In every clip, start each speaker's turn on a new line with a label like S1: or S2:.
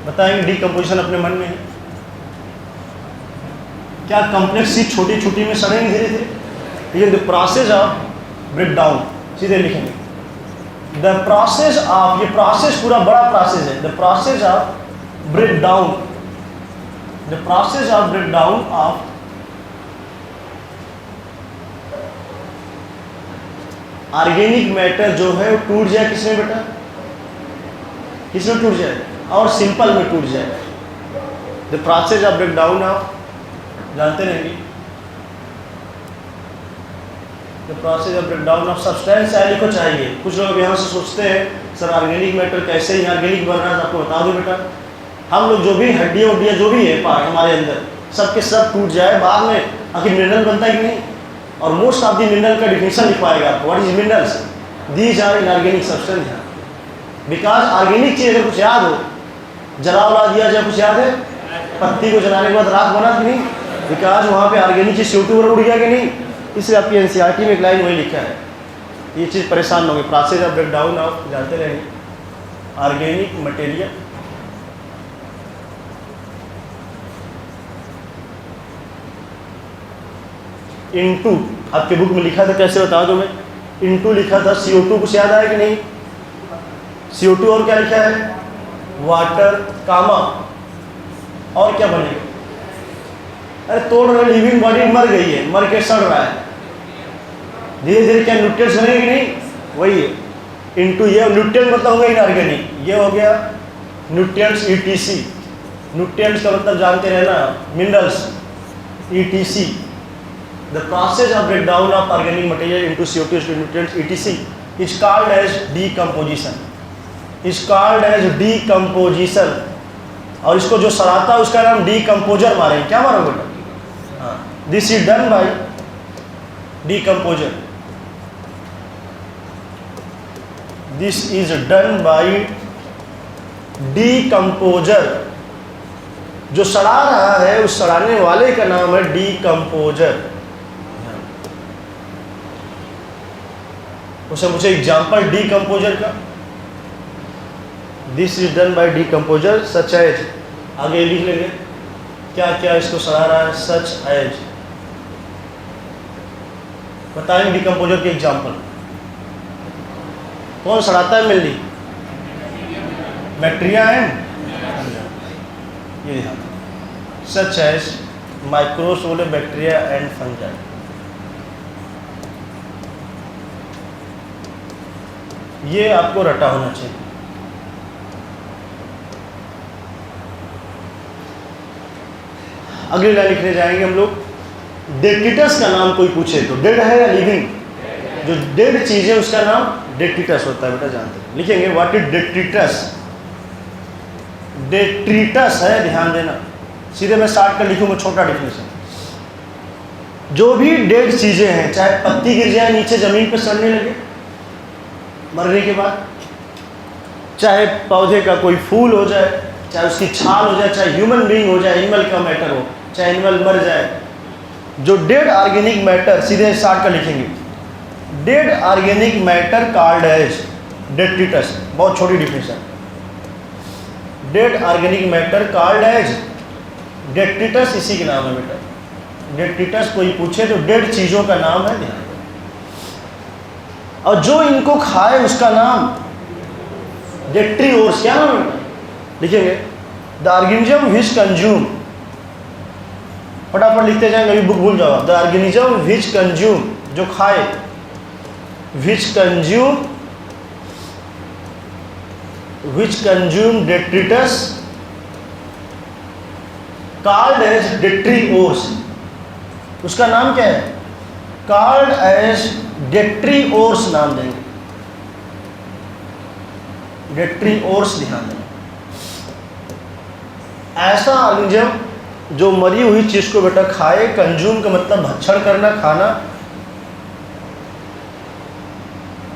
S1: बताएंगे डिकम्पोजिशन अपने मन में है। क्या कॉम्प्लेक्स चीज छोटी छोटी में सड़ेंगे धीरे धीरे? लेकिन the process of break down सीधे लिखेंगे, द प्रोसेस ऑफ, ये प्रोसेस पूरा बड़ा प्रोसेस है, the process of break down, the process of break down of organic matter जो है वो टूट जाए किसमें बेटा? किसमें टूट जाए? और सिंपल में टूट जाए। The process of break down of, जानते रहेंगे, the process of break down of substance है, लिखो चाहिए। कुछ लोग यहाँ से सोचते हैं सर ऑर्गेनिक मैटर कैसे इनऑर्गेनिक बन रहा है, आपको बता दो बेटा, हम लोग जो भी हड्डियाँ उड्डियाँ जो भी है पार्ट हमारे अंदर सब के सब टूट जाए, बाद में आखिर मिनरल बनता है कि नहीं? और मोस्ट ऑफ द मिनरल का डिफिनेशन लिखवाएगा आपको, what is minerals, these are inorganic substance है। बिकॉज ऑर्गेनिक चीज अगर कुछ याद हो, जला उला दिया जाए, कुछ याद है? पत्ती को जलाने के बाद राख बना कि नहीं? बिकॉज वहाँ पे ऑर्गेनिक चीज CO2 उड़ गया कि नहीं? इसलिए आपकी NCERT में एक लाइन वही लिखा है। ये चीज़ परेशान होंगे, process of break down of, जानते रहेंगे, ऑर्गेनिक मटेरियल इनटू, आपके बुक में लिखा था, कैसे बता दो मैं, इनटू लिखा था, CO2 कुछ याद आया कि नहीं? CO2 और क्या लिखा है? वाटर, कामा, और क्या बनेगा? अरे तोड़ रहे, लिविंग बॉडी मर गई है, मर के सड़ रहा है, धीरे धीरे क्या न्यूट्रिएंट्स बनेंगे कि नहीं? वही है इनटू, ये न्यूट्रिएंट मतलब हो गया इनऑर्गेनिक, ये हो गया न्यूट्रिएंट्स ETC, न्यूट्रिएंट्स का मतलब जानते रहना, minerals ETC, the process of break down of organic material into CO2 nutrients ETC is called as decomposition, is called as decomposition. और इसको जो सड़ाता है उसका नाम डीकम्पोजर मारेंगे, क्या मारोगे बेटा? हाँ, this is done by decomposer, this is done by decomposer. जो सड़ा रहा है उस सड़ाने वाले का नाम है डीकम्पोजर। उसे मुझे एग्जाम्पल डीकम्पोजर का, this is done by decomposer such as, आगे लिख लेंगे क्या क्या इसको सड़ा रहा है, सच एज, बताएंगे डीकम्पोजर के एग्जाम्पल। कौन सड़ाता है मेनली? बैक्टीरिया एंड, ये सच एज माइक्रोब्स, बोले बैक्टीरिया एंड फंजाई। ये आपको रटा होना चाहिए। अगली लाइन लिखने जाएंगे हम लोग, डेट्रिटस का नाम कोई पूछे तो, डेड है या लिविंग, जो डेड चीज है उसका नाम डेट्रिटस होता है बेटा, जानते हैं। लिखेंगे व्हाट इज डेट्रिटस, डेट्रिटस है, ध्यान देना, सीधे मैं शॉर्ट कर लिखूंगा, छोटा डिफिनेशन, जो भी डेड चीजें हैं, चाहे पत्ती गिर जाए नीचे जमीन पर सड़ने लगे मरने के बाद, चाहे पौधे का कोई फूल हो जाए, चाहे उसकी छाल हो जाए, चाहे ह्यूमन बीइंग हो जाए, एनिमल का मैटर हो, चाहे एनिमल मर जाए, जो डेड ऑर्गेनिक मैटर, सीधे स्टार्ट कर लिखेंगे, dead organic matter called as detritus, बहुत छोटी definition, dead organic matter called as detritus, इसी के नाम है बेटा। डेट्रिटस कोई पूछे तो डेड चीजों का नाम है, ध्यान, और जो इनको खाए उसका नाम डेट्रिओर्स, क्या नाम है? लिखेंगे द ऑर्गेनिज्म विच कंज्यूम, फटाफट लिखते जाएंगे, अभी बुक भूल जाओ, द ऑर्गेनिज्म विच कंज्यूम, जो खाए, which consume detritus called as detritivores, उसका नाम क्या है? कॉल्ड एज डेट्रिओर्स नाम देंगे, डेट्रिओर्स, ध्यान देंगे। ऐसा ऑर्गेनिज्म जो मरी हुई चीज को बेटा खाए, कंज्यूम का मतलब भक्षण करना, खाना,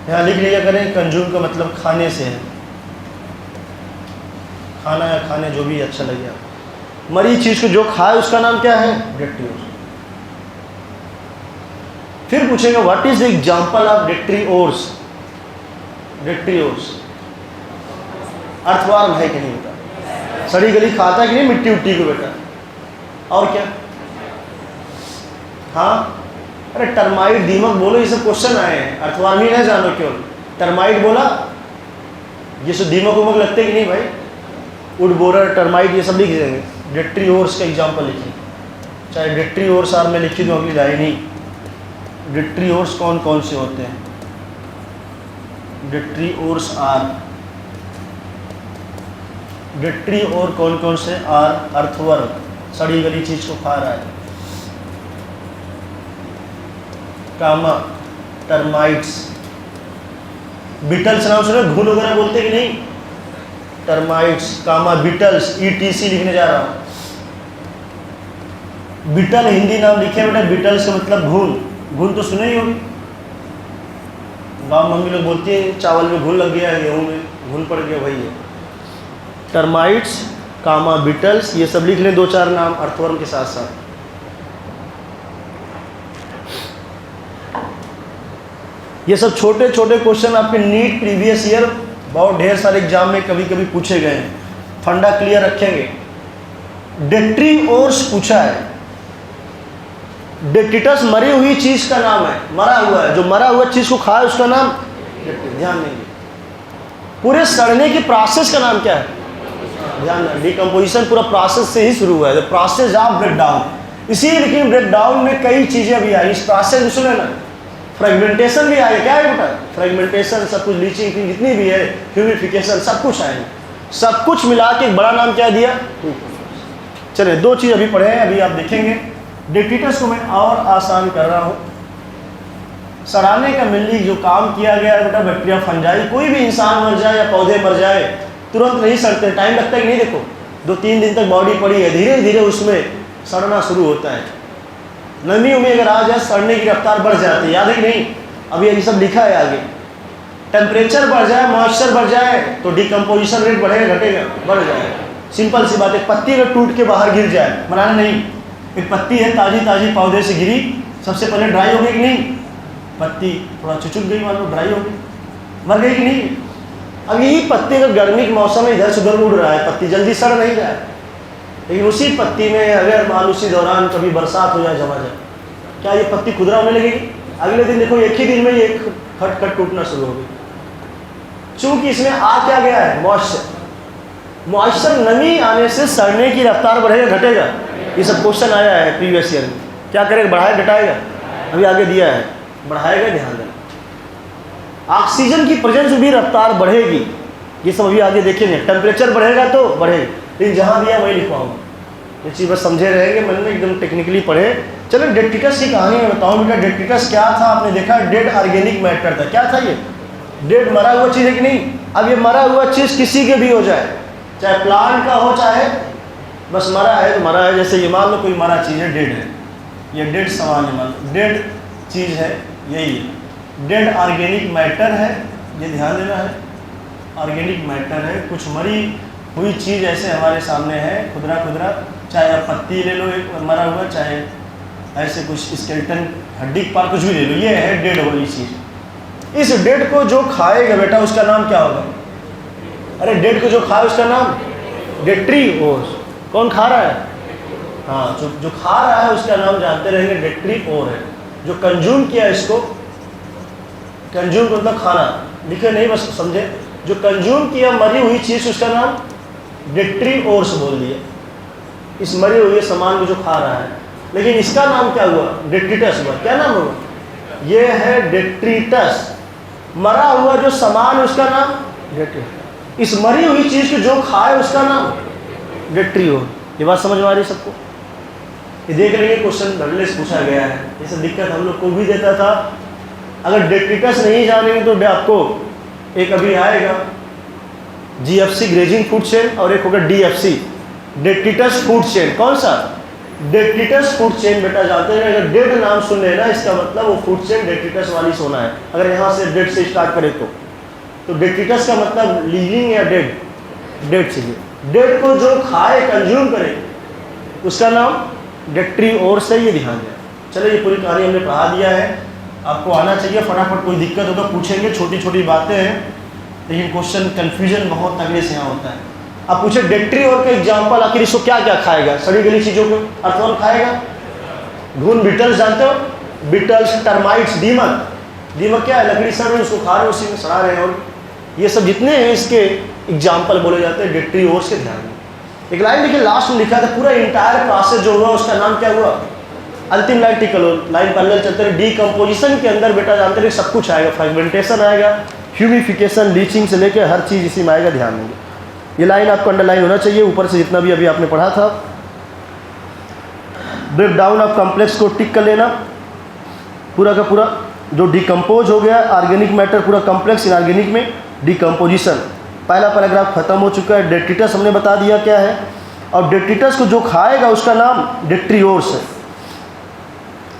S1: यहाँ लिख लिया करें, कंज्यूम का मतलब खाने से है, खाना या खाने जो भी अच्छा लगे आपको, मरी चीज को जो खाए उसका नाम क्या है? डेट्रिओर्स। फिर पूछेंगे what is the example of detritivores, detritivores earthworm है कि नहीं होता? सड़ी गली खाता कि नहीं मिट्टी उट्टी को बेटा? और क्या? हाँ, अरे टर्माइट, दीमक बोलो, ये सब क्वेश्चन आए हैं, अर्थवार्मी ना जानो क्यों। टर्माइट बोला, ये सब दीमक उमक लगते कि नहीं भाई? वुड बोरर, टर्माइट, ये सब लिख देंगे। डेट्रीओर्स का एग्जाम्पल लिखिए, चाहे डेट्रीओर्स आर में लिखी दो अगली लाइन ही। डेट्रीओर्स कौन कौन से होते हैं? डेट्रीओर्स आर, डेट्रीओर कौन कौन से? आर, अर्थवर्म, सड़ी गली चीज को खा रहा है। कामा, टर्माइट्स, बीटल्स नाम सुने, घुन वगैरह बोलते कि नहीं? टर्माइट्स, कामा, बीटल्स, ETC लिखने जा रहा हूँ। बीटल हिंदी नाम लिखे बेटा, बीटल्स का मतलब घुन। घुन तो सुने ही होगी, गाँव मम्मी लोग बोलती है चावल में घुन लग गया है, गेहूँ में घुन पड़ गया, वही है। टर्माइट्स, कामा, बीटल्स, ये सब लिख लें 2-4 नाम अर्थवर्म के साथ साथ। ये सब छोटे छोटे क्वेश्चन आपके नीट प्रीवियस ईयर बहुत ढेर सारे एग्जाम में कभी कभी पूछे गए हैं, फंडा क्लियर रखेंगे। डेट्रीओर्स पूछा है, डेट्रिटस मरी हुई चीज का नाम है, मरा हुआ है, जो मरा हुआ चीज को खाए उसका नाम, ध्यान देंगे। पूरे सड़ने की प्रोसेस का नाम क्या है? ध्यान दें, डिकम्पोजिशन पूरा प्रोसेस से ही शुरू हुआ है, the process of break down. इसी लेकिन ब्रेक डाउन में कई चीजें भी आई इस प्रोसेस में, सुने ना, फ्रेगमेंटेशन भी आया, क्या है बेटा? फ्रेगमेंटेशन, सब कुछ, लीचिंग जितनी भी है, ह्यूमिफिकेशन, सब कुछ आए, सब कुछ मिला के एक बड़ा नाम क्या दिया? चलिए 2 चीज़ अभी पढ़े हैं, अभी आप देखेंगे। डेट्रिटस को मैं और आसान कर रहा हूँ। सड़ाने का मेनली जो काम किया गया है बेटा, बैक्टीरिया, फंजाई, कोई भी इंसान मर जाए या पौधे मर जाए तुरंत नहीं सड़ते, टाइम लगता है कि नहीं? देखो 2-3 दिन तक बॉडी पड़ी है, धीरे धीरे उसमें सड़ना शुरू होता है। नमी उमी अगर आ जाए सड़ने की रफ्तार बढ़ जाती है, याद है कि नहीं? अभी ये सब लिखा है आगे। टेम्परेचर बढ़ जाए, मॉइस्चर बढ़ जाए तो डिकम्पोजिशन रेट बढ़ेगा घटेगा? बढ़ जाए। सिंपल सी बात है, पत्ती अगर टूट के बाहर गिर जाए, बनाना नहीं, एक पत्ती है ताजी ताजी पौधे से गिरी, सबसे पहले ड्राई हो गई कि नहीं? पत्ती थोड़ा चुचुक गई, मान लो ड्राई हो गई, मर गई कि नहीं? अब यही पत्ती अगर गर्मी के मौसम में इधर से उधर उड़ रहा है, पत्ती जल्दी सड़ नहीं जाए, लेकिन उसी पत्ती में अगर मान उसी दौरान कभी बरसात हो जाए, जमा जाए, क्या ये पत्ती खुदरा होने लगेगी? अगले दिन देखो एक ही दिन में ये खट खट टूटना शुरू हो गई। चूंकि इसमें आ क्या गया है? मॉइस्चर। मॉइस्चर, नमी आने से सड़ने की रफ्तार बढ़ेगा घटेगा? ये सब क्वेश्चन आया है प्रीवियस ईयर में। क्या करेगा? बढ़ाएगा घटाएगा? अभी आगे दिया है, बढ़ाएगा, ध्यान देना। ऑक्सीजन की प्रेजेंस भी रफ्तार बढ़ेगी, ये सब अभी आगे देखेंगे। टेम्परेचर बढ़ेगा तो बढ़ेगा, लेकिन जहाँ दिया वही लिखवाऊंगा, ये चीज़ बस समझे रहेंगे, मन में एकदम टेक्निकली पढ़े। चलो डेट्रिटस की कहानी मैं बताऊँ बेटा। डेट्रिटस क्या था? आपने देखा डेड ऑर्गेनिक मैटर था। क्या था ये? डेड, मरा हुआ चीज़ है कि नहीं? अब ये मरा हुआ चीज़ किसी के भी हो जाए, चाहे प्लांट का हो, चाहे बस मरा है तो मरा है। जैसे ये मान लो कोई मरा चीज़ है, डेड है, ये डेड सामान है, मान लो डेड चीज़ है, यही है डेड ऑर्गेनिक मैटर है, ये ध्यान देना है। ऑर्गेनिक मैटर है, कुछ मरी हुई चीज़ ऐसे हमारे सामने है, खुदरा खुदरा, चाहे आप पत्ती ले लो एक मरा हुआ, चाहे ऐसे कुछ स्केलेटन, हड्डी पार, कुछ भी ले लो, ये है डेड वाली चीज़। इस डेड को जो खाएगा बेटा उसका नाम क्या होगा? अरे डेड को जो खाए उसका नाम डेट्रीओर्स। कौन खा रहा है? हाँ, जो खा रहा है उसका नाम जानते रहेंगे, डेट्रीओर है। जो कंज्यूम किया इसको, कंज्यूम मतलब खाना, लिखे नहीं बस समझे, जो कंज्यूम किया मरी हुई चीज़ उसका नाम डेट्रीओर्स बोल दिया, इस मरे हुए सामान को जो खा रहा है। लेकिन इसका नाम क्या हुआ? डेट्रिटस हुआ। क्या नाम हुआ? ये है डेट्रिटस। मरा हुआ जो सामान है उसका नाम डेट्रिटस। इस मरी हुई चीज़ को जो खाए उसका नाम डेट्रीओर। ये बात समझ में आ रही सबको? ये देख लेंगे, क्वेश्चन धड़ल्ले से पूछा गया है। ये सब दिक्कत हम लोग को भी देता था। अगर डेट्रिटस नहीं जानेंगे तो आपको एक अभी आएगा GFC ग्रेजिंग फूड चेन, और एक होगा DFC डेट्रिटस फूड चेन। कौन सा? डेट्रिटस फूड चेन बेटा जानते हैं। अगर डेड नाम सुन लेना इसका मतलब वो फूड चेन डेट्रिटस वाली सोना है। अगर यहाँ से डेड से स्टार्ट करें तो डेट्रिटस का मतलब लिविंग या डेड, डेड चाहिए। डेड को जो खाए, कंज्यूम करे, उसका नाम डेट्रीओर से, ये ध्यान दें। चलो ये पूरी कहानी हमने पढ़ा दिया है, आपको आना चाहिए फटाफट। कोई दिक्कत हो तो पूछेंगे, छोटी छोटी बातें हैं, लेकिन क्वेश्चन कन्फ्यूजन बहुत तगड़े से यहाँ होता है। अब पूछे डेट्रीओर का एग्जाम्पल, आखिर इसको क्या क्या खाएगा? सड़ी गली चीज़ों को अर्थवर्म खाएगा। घुन बीटल्स जानते हो, बीटल्स, टर्माइट्स, दीमक। दीमक क्या है? लकड़ी सड़ रही है, उसको खा रहे हैं, उसी में सड़ा रहे हैं। और ये सब जितने हैं इसके एग्जाम्पल बोले जाते हैं डेट्रीओर्स के। ध्यान में एक लाइन देखिए, लास्ट में लिखा था पूरा इंटायर प्रोसेस जो हुआ उसका नाम क्या हुआ? अंतिम लाइन टिक करो, लाइन पैरेलल चलते रहे। डीकम्पोजिशन के अंदर बेटा जानते रहे सब कुछ आएगा, फ्रेगमेंटेशन आएगा, ह्यूमिफिकेशन, लीचिंग से लेकर हर चीज़ इसी में आएगा। ध्यान देंगे, ये लाइन आपको अंडरलाइन होना चाहिए ऊपर से, जितना भी अभी आपने पढ़ा था। ब्रेक डाउन ऑफ कॉम्प्लेक्स को टिक कर लेना, पूरा का पूरा जो डिकम्पोज हो गया ऑर्गेनिक मैटर, पूरा कॉम्प्लेक्स इनऑर्गेनिक में डिकम्पोजिशन। पहला पैराग्राफ खत्म हो चुका है। डेट्रिटस हमने बता दिया क्या है, और डेट्रिटस को जो खाएगा उसका नाम डेट्रीओर्स है।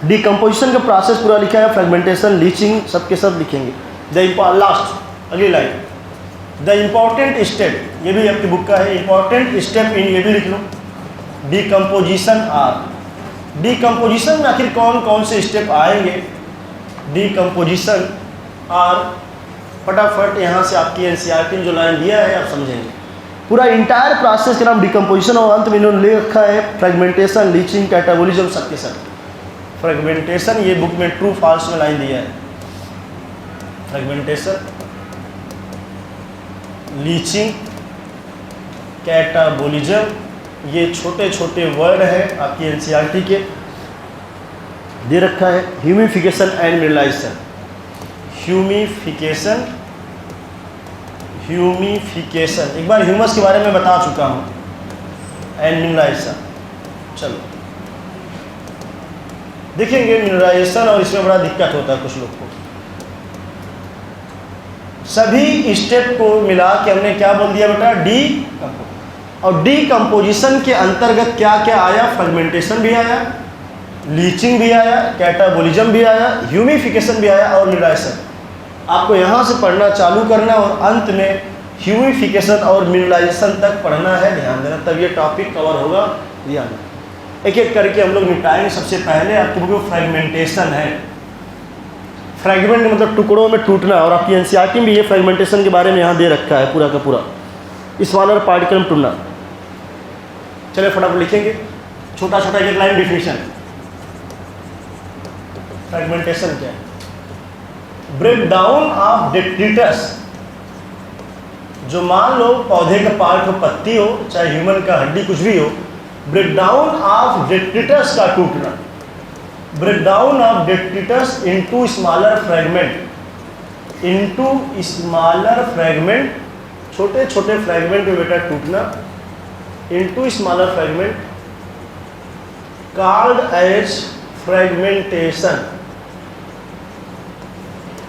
S1: डिकम्पोजिशन का प्रोसेस पूरा लिखा है, फ्रेगमेंटेशन, लीचिंग, सब के सब लिखेंगे। लास्ट अगली लाइन, द इम्पॉर्टेंट स्टेप, ये भी आपकी बुक का है। इम्पॉर्टेंट स्टेप इन, ये भी लिख लो, डिकम्पोजिशन आर। डिकम्पोजिशन में आखिर कौन कौन से स्टेप आएंगे? डिकम्पोजिशन आर, फटाफट यहाँ से आपकी एनसीईआरटी ने जो लाइन दिया है आप समझेंगे। पूरा इंटायर प्रोसेस का नाम डिकम्पोजिशन, और अंत में इन्होंने ले रखा है फ्रेगमेंटेशन, लीचिंग, कैटाबोलिज्म, सबके सब। फ्रेगमेंटेशन ये बुक में ट्रू फॉल्स में लाइन दिया है। फ्रेगमेंटेशन, लीचिंग, कैटाबोलिज्म, ये छोटे छोटे वर्ड हैं आपकी एनसीईआरटी के, दे रखा है। Humification and mineralization, humification, humification एक बार ह्यूमस के बारे में बता चुका हूँ, एंड मिनरलाइजेशन। चलो देखेंगे मिनरलाइजेशन, और इसमें बड़ा दिक्कत होता है कुछ लोग को। सभी स्टेप को मिला के हमने क्या बोल दिया बेटा? डी। और डीकम्पोजिशन के अंतर्गत क्या क्या आया? फ्रेगमेंटेशन भी आया, लीचिंग भी आया, कैटाबोलिज्म भी आया, ह्यूमिफिकेशन भी आया, और मिनरलाइजेशन। आपको यहाँ से पढ़ना चालू करना और अंत में ह्यूमिफिकेशन और मिनरलाइजेशन तक पढ़ना है। ध्यान देना, तब ये टॉपिक कवर होगा। ध्यान एक एक करके हम लोग निपटाएंगे। सबसे पहले आपकी बुक में फ्रेगमेंटेशन है। फ्रेगमेंट मतलब टुकड़ों में टूटना, और आपकी एनसीईआरटी में भी ये फ्रेगमेंटेशन के बारे में यहाँ दे रखा है पूरा का पूरा, स्मॉलर पार्टिकल में टूटना। चलिए फटाफट लिखेंगे, छोटा छोटा एक लाइन डिफिनीशन। फ्रेगमेंटेशन क्या है? ब्रेक डाउन ऑफ डेट्रिटस, जो मान लो पौधे का पार्ट हो, पत्ती हो, चाहे ह्यूमन का हड्डी, कुछ भी हो, ब्रेक डाउन ऑफ डेट्रिटस का टूटना। Break down of detritus into smaller fragment, into smaller fragment, छोटे छोटे फ्रेगमेंट में बेटा टूटना, into smaller fragment, called as fragmentation,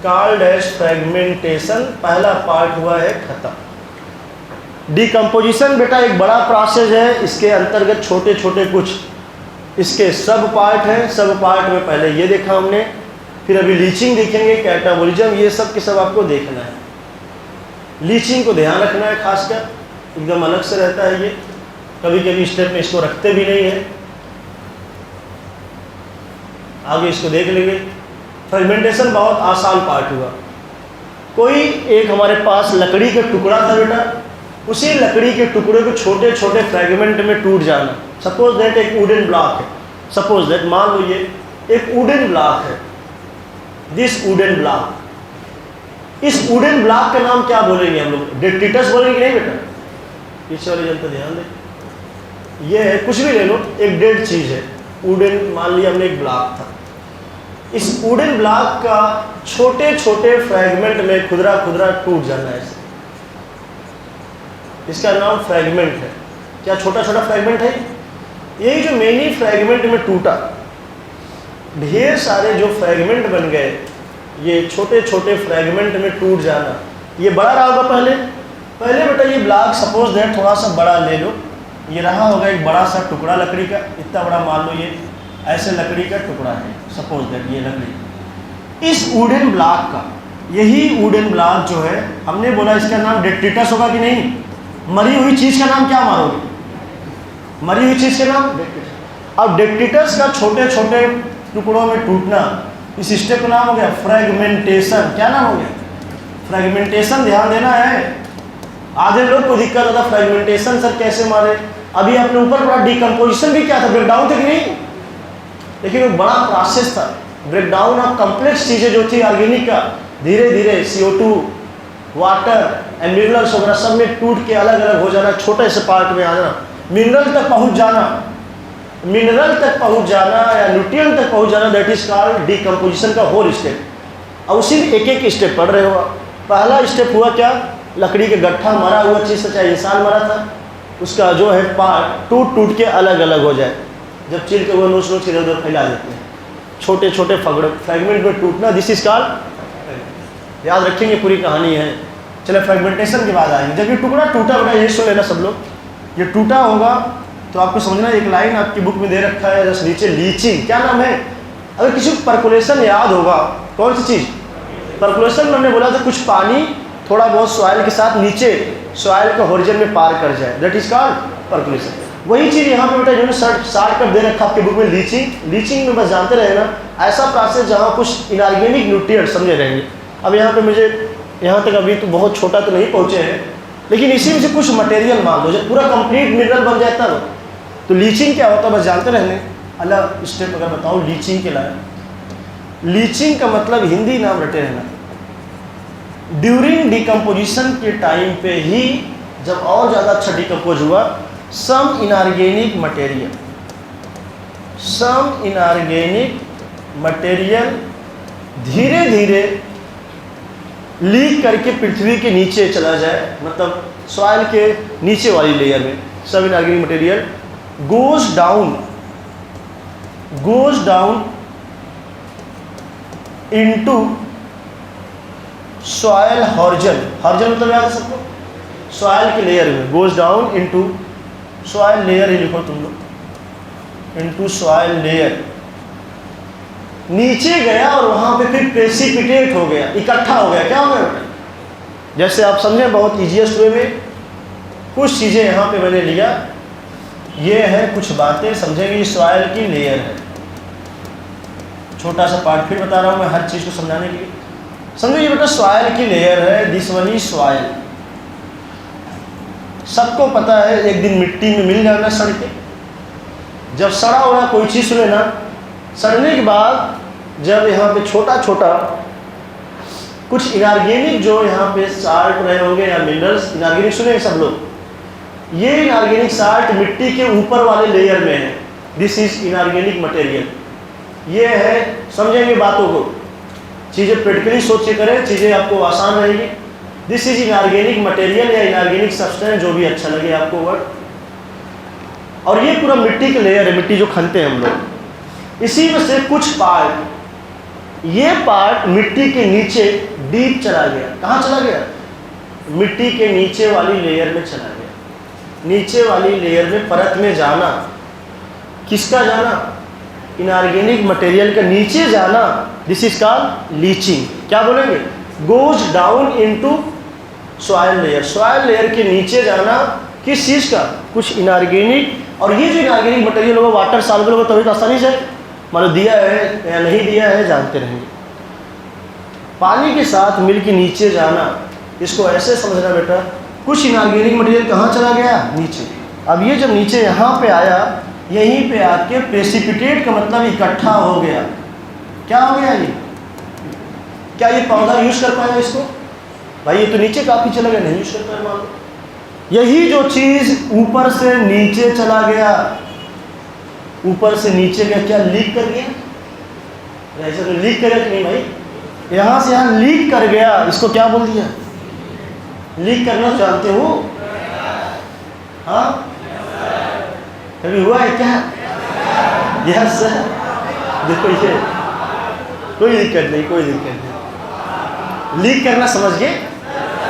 S1: called as fragmentation. पहला पार्ट हुआ है खत्म। डिकम्पोजिशन बेटा एक बड़ा प्रोसेस है, इसके अंतर्गत छोटे छोटे कुछ इसके सब पार्ट हैं। सब पार्ट में पहले ये देखा हमने, फिर अभी लीचिंग देखेंगे, कैटाबोलिज्म, ये सब के सब आपको देखना है। लीचिंग को ध्यान रखना है, खासकर एकदम अलग से रहता है ये, कभी कभी स्टेप में इसको रखते भी नहीं है, आगे इसको देख लेंगे। फ्रेगमेंटेशन बहुत आसान पार्ट हुआ। कोई एक हमारे पास लकड़ी का टुकड़ा था बेटा, उसी लकड़ी के टुकड़े को छोटे छोटे फ्रेगमेंट में टूट जाना। सपोज दैट एक वुडन ब्लॉक है, सपोज दैट मान लो ये एक वुडन ब्लॉक है, दिस वुडन ब्लॉक। इस वुडन ब्लॉक का नाम क्या बोलेंगे हम लोग? डेट्रिटस बोलेंगे नहीं बेटा? पीछे वाले जन पर ध्यान दें, ये है कुछ भी ले लो, एक डेड चीज़ है, वुडन, मान लिया हमने एक ब्लॉक था। इस वुडन ब्लॉक का छोटे छोटे फ्रेगमेंट में खुदरा खुदरा टूट जाना है, इसका नाम फ्रेगमेंट है। क्या छोटा छोटा फ्रेगमेंट है? यही जो मेनी फ्रेगमेंट में टूटा, ढेर सारे जो फ्रेगमेंट बन गए, ये छोटे छोटे फ्रेगमेंट में टूट जाना। ये बड़ा रहा होगा पहले बेटा ये ब्लॉक सपोज दैट थोड़ा सा बड़ा ले लो, ये रहा होगा एक बड़ा सा टुकड़ा लकड़ी का, इतना बड़ा मान लो ये ऐसे लकड़ी का टुकड़ा है, सपोज दैट ये लकड़ी। इस वुडन ब्लॉक का, यही वुडन ब्लॉक जो है, हमने बोला इसका नाम डेट्रिटस होगा कि नहीं? मरी हुई चीज़ का नाम क्या मारोगे? मरी हुई चीज़ का नाम डेट्रिटस। अब डेट्रिटस का छोटे छोटे टुकड़ों में टूटना, इस स्टेप का नाम हो गया फ्रेगमेंटेशन। क्या नाम हो गया? फ्रेगमेंटेशन। ध्यान देना है, आधे लोग को दिक्कत होता फ्रेगमेंटेशन सर कैसे मारे, अभी आपने ऊपर पढ़ा डिकम्पोजिशन भी क्या था, ब्रेकडाउन थे कि नहीं, लेकिन वो बड़ा प्रोसेस था, ब्रेकडाउन ऑफ कम्प्लेक्स चीज़ें जो थी ऑर्गेनिक का, धीरे धीरे CO2 वाटर एंड मिनरल्स वगैरह सब में टूट के अलग अलग हो जाना, छोटे से पार्ट में आ जाना, मिनरल तक पहुंच जाना, मिनरल तक पहुंच जाना या न्यूट्रिएंट तक पहुंच जाना, दैट इज कॉल्ड डिकम्पोजिशन का होल स्टेप। अब उसी में एक एक स्टेप पढ़ रहे हो। पहला स्टेप हुआ क्या, लकड़ी के गट्ठा मरा हुआ चीज़ से, चाहे इंसान मरा था, उसका जो है पार्ट टूट टूट के अलग अलग हो जाए, जब चिल के वो नोच नोच के इधर उधर फैला देते हैं, छोटे छोटे फ्रेगमेंट में टूटना, दिस इज कॉल्ड, याद रखेंगे पूरी कहानी है। चले फ्रेगमेंटेशन के बाद आएंगे। जब ये टुकड़ा टूटा बेटा ये सुन लेना सब लोग, ये टूटा होगा तो आपको समझना, एक लाइन आपकी बुक में दे रखा है जस्ट नीचे, लीचिंग, क्या नाम है, अगर किसी को परकुलेशन याद होगा, कौन सी चीज़, परकुलेशन में हमने बोला था कुछ पानी थोड़ा बहुत सॉइल के साथ नीचे सॉइल का होरिजन में पार कर जाए, दैट इज कॉल्ड परकुलेशन। वही चीज़ यहाँ पे बेटा इन्होंने शार्ट कर दे रखा आपकी बुक में, लीचिंग। लीचिंग में बस जानते रहे ना, ऐसा प्रोसेस जहाँ कुछ इनऑर्गेनिक न्यूट्रिएंट समझे रहेंगे। अब यहाँ पे मुझे यहाँ तक अभी तो बहुत छोटा तो नहीं पहुँचे हैं, लेकिन इसी में से कुछ मटेरियल मान लो, जब पूरा कंप्लीट मिनरल बन जाता है तो लीचिंग क्या होता है बस जानते रहने। अलग स्टेप अगर बताऊँ लीचिंग के लाए, लीचिंग का मतलब हिंदी नाम रटे रहना, ड्यूरिंग डिकम्पोजिशन के टाइम पे ही जब और ज़्यादा अच्छा डिकम्पोज हुआ, सम इनऑर्गेनिक मटेरियल धीरे धीरे लीक करके पृथ्वी के नीचे चला जाए, मतलब सॉइल के नीचे वाली लेयर में सब inorganic material goes down into soil horizon मतलब याद है सबको, सॉइल के लेयर में, goes down into soil layer ही लिखो तुम लोग, इनटू सॉइल लेयर, नीचे गया और वहां पे फिर प्रेसिपिटेट हो गया, इकट्ठा हो गया। क्या हो गया, जैसे आप समझे बहुत इजीएस्ट वे में, कुछ चीज़ें यहाँ पे मैंने लिया, ये है कुछ बातें समझेंगे, ये सॉइल की लेयर है, छोटा सा पार्ट फिर बता रहा हूँ मैं हर चीज़ को समझाने के लिए। समझो ये बेटा सॉइल की लेयर है, दिस वन इज सॉइल, सबको पता है एक दिन मिट्टी में मिल जाना सड़ के, जब सड़ा हुआ कोई चीज़ सुने ना, सड़ने के बाद जब यहाँ पे छोटा छोटा कुछ इनऑर्गेनिक जो यहाँ पे साल्ट रहे होंगे या मिनरल्स, इनऑर्गेनिक सुने सब लोग, ये इनऑर्गेनिक साल्ट मिट्टी के ऊपर वाले लेयर में है, दिस इज इनऑर्गेनिक मटेरियल। ये है, समझेंगे बातों को, चीज़ें प्रैक्टिकली सोच के करें, चीज़ें आपको आसान रहेगी। दिस इज इनऑर्गेनिक मटेरियल या इनऑर्गेनिक सब्सटेंस, जो भी अच्छा लगे आपको वर्ड। और ये पूरा मिट्टी का लेयर है, मिट्टी जो खनते हैं हम लोग, इसी में से कुछ पार्ट, ये पार्ट मिट्टी के नीचे डीप चला गया। कहाँ चला गया, मिट्टी के नीचे वाली लेयर में चला गया। नीचे वाली लेयर में परत में जाना, किसका जाना, इनऑर्गेनिक मटेरियल का नीचे जाना, दिस इज कॉल्ड लीचिंग। क्या बोलेंगे, goes down into soil layer, soil layer के नीचे जाना, किस चीज़ का, कुछ इनऑर्गेनिक। और ये जो इनऑर्गेनिक मटेरियल होगा वाटर सॉल्युबल होगा, तभी तो आसानी से मान लो दिया है या नहीं दिया है जानते रहेंगे। पानी के साथ मिल के नीचे जाना, इसको ऐसे समझना बेटा, कुछ इनऑर्गेनिक मटेरियल कहाँ चला गया, नीचे। अब ये जब नीचे यहाँ पे आया, यहीं पे आके प्रेसिपिटेट का मतलब इकट्ठा हो गया। क्या हो गया ये, क्या ये पौधा यूज कर पाएगा इसको, भाई ये तो नीचे काफ़ी चला गया, नहीं यूज कर पाया मान लो। यही जो चीज़ ऊपर से नीचे चला गया, ऊपर से नीचे गया, क्या लीक कर गया, ऐसे तो लीक करेगा कि नहीं भाई, यहाँ से यहाँ लीक कर गया, इसको क्या बोल दिया, लीक करना जानते हो, हाँ कभी हुआ है क्या, यस देखो ये कोई दिक्कत नहीं, कोई दिक्कत नहीं, लीक करना समझ गए,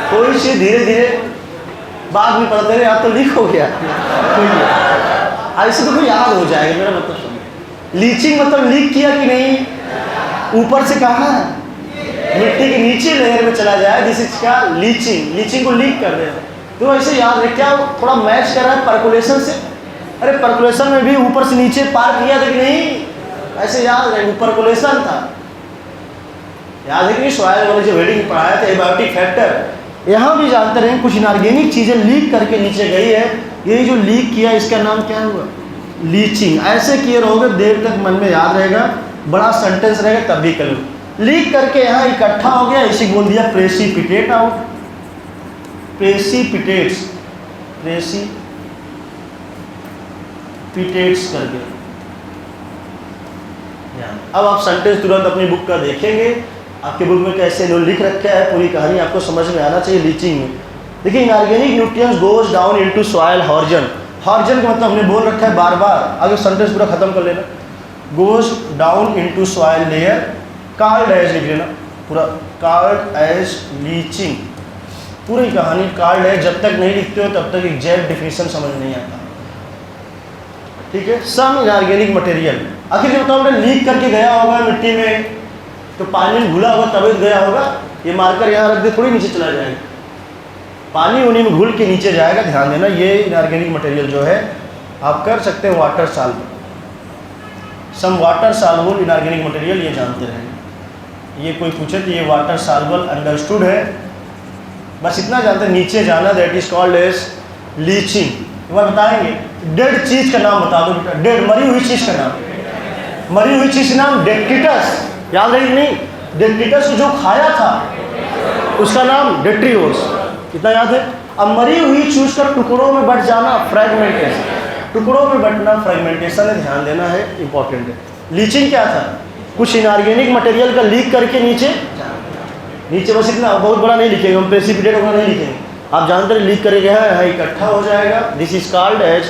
S1: कोई चीज़ धीरे धीरे बाद में पता चले आप तो लीक हो गया, कोई नहीं, ऐसे तो कोई याद हो जाएगा, मेरा मतलब समझ। लीचिंग मतलब लीक किया कि नहीं, ऊपर से कहाँ, मिट्टी के नीचे लेयर में चला जाए, दिस इज क्या, लीचिंग। लीचिंग को लीक कर देना, तो ऐसे याद रहे, क्या थोड़ा मैच कर रहा है परकुलेशन से, अरे परकुलेशन में भी ऊपर से नीचे पार किया था कि नहीं, ऐसे याद रहे, परकुलेशन था, याद है कि नहीं, सॉइल वाले जो हेडिंग पढ़ाया था, एबायोटिक फैक्टर, यहाँ भी जानते रहें कुछ इनऑर्गेनिक चीज़ें लीक करके नीचे गई है, यही जो लीक किया इसका नाम क्या हुआ? लीचिंग। ऐसे किए रहोगे देर तक मन में याद रहेगा, बड़ा सेंटेंस रहेगा तब भी करो। लीक करके यहाँ इकट्ठा हो गया, इसी बोल दिया प्रेसिपिटेट आउट, प्रेसिपिटेट्स, प्रेसिपिटेट्स करके। अब आप सेंटेंस तुरंत अपनी बुक का देखेंगे, आपके बुक में कैसे लिख रखा है, पूरी कहानी आपको समझ में आना चाहिए। लीचिंग में देखिए, inorganic nutrients goes down into soil horizon. Horizon का मतलब हमने बोल रखा है बार बार, आगे सेंटेंस पूरा खत्म कर लेना। Goes down into soil layer, called as लिख लेना पूरा, कॉल्ड एज लीचिंग। पूरी कहानी कॉल्ड एज जब तक नहीं लिखते हो तब तक एग्जैक्ट डिफिनेशन समझ नहीं आता, ठीक है। सम इनऑर्गेनिक मटेरियल, आखिर जब तो हमने लीक करके गया होगा मिट्टी में तो पानी में घुला होगा तभी गया होगा। ये मार्कर यहाँ रख दे थोड़ी नीचे चला जाएगा, पानी उन्हीं में घुल के नीचे जाएगा। ध्यान देना, ये इनऑर्गेनिक मटेरियल जो है आप कर सकते हैं water soluble, some water soluble inorganic material, ये जानते रहेंगे। ये कोई पूछे तो ये वाटर सॉल्युबल अंडरस्टूड है, बस इतना जानते हैं। नीचे जाना, that is called as leaching. एक बार बताएंगे, डेड चीज का नाम बता दो बेटा, डेड मरी हुई चीज का नाम, मरी हुई चीज का नाम डेट्रिटस, याद रही नहीं? डेट्रिटस जो खाया था उसका नाम डेट्रियोस, कितना याद है? अब मरी हुई चीज का टुकड़ों में बट जाना, फ्रेगमेंटेशन, टुकड़ों में बटना फ्रेगमेंटेशन है, ध्यान देना है, इंपॉर्टेंट है। लीचिंग क्या था? कुछ इनऑर्गेनिक मटेरियल का लीक करके नीचे, नीचे बस इतना, बहुत बड़ा नहीं लिखेंगे हम, प्रेसिपिटेट वगैरह नहीं लिखेंगे, आप जानते हैं लीक करेंगे है इकट्ठा हो जाएगा, this is called as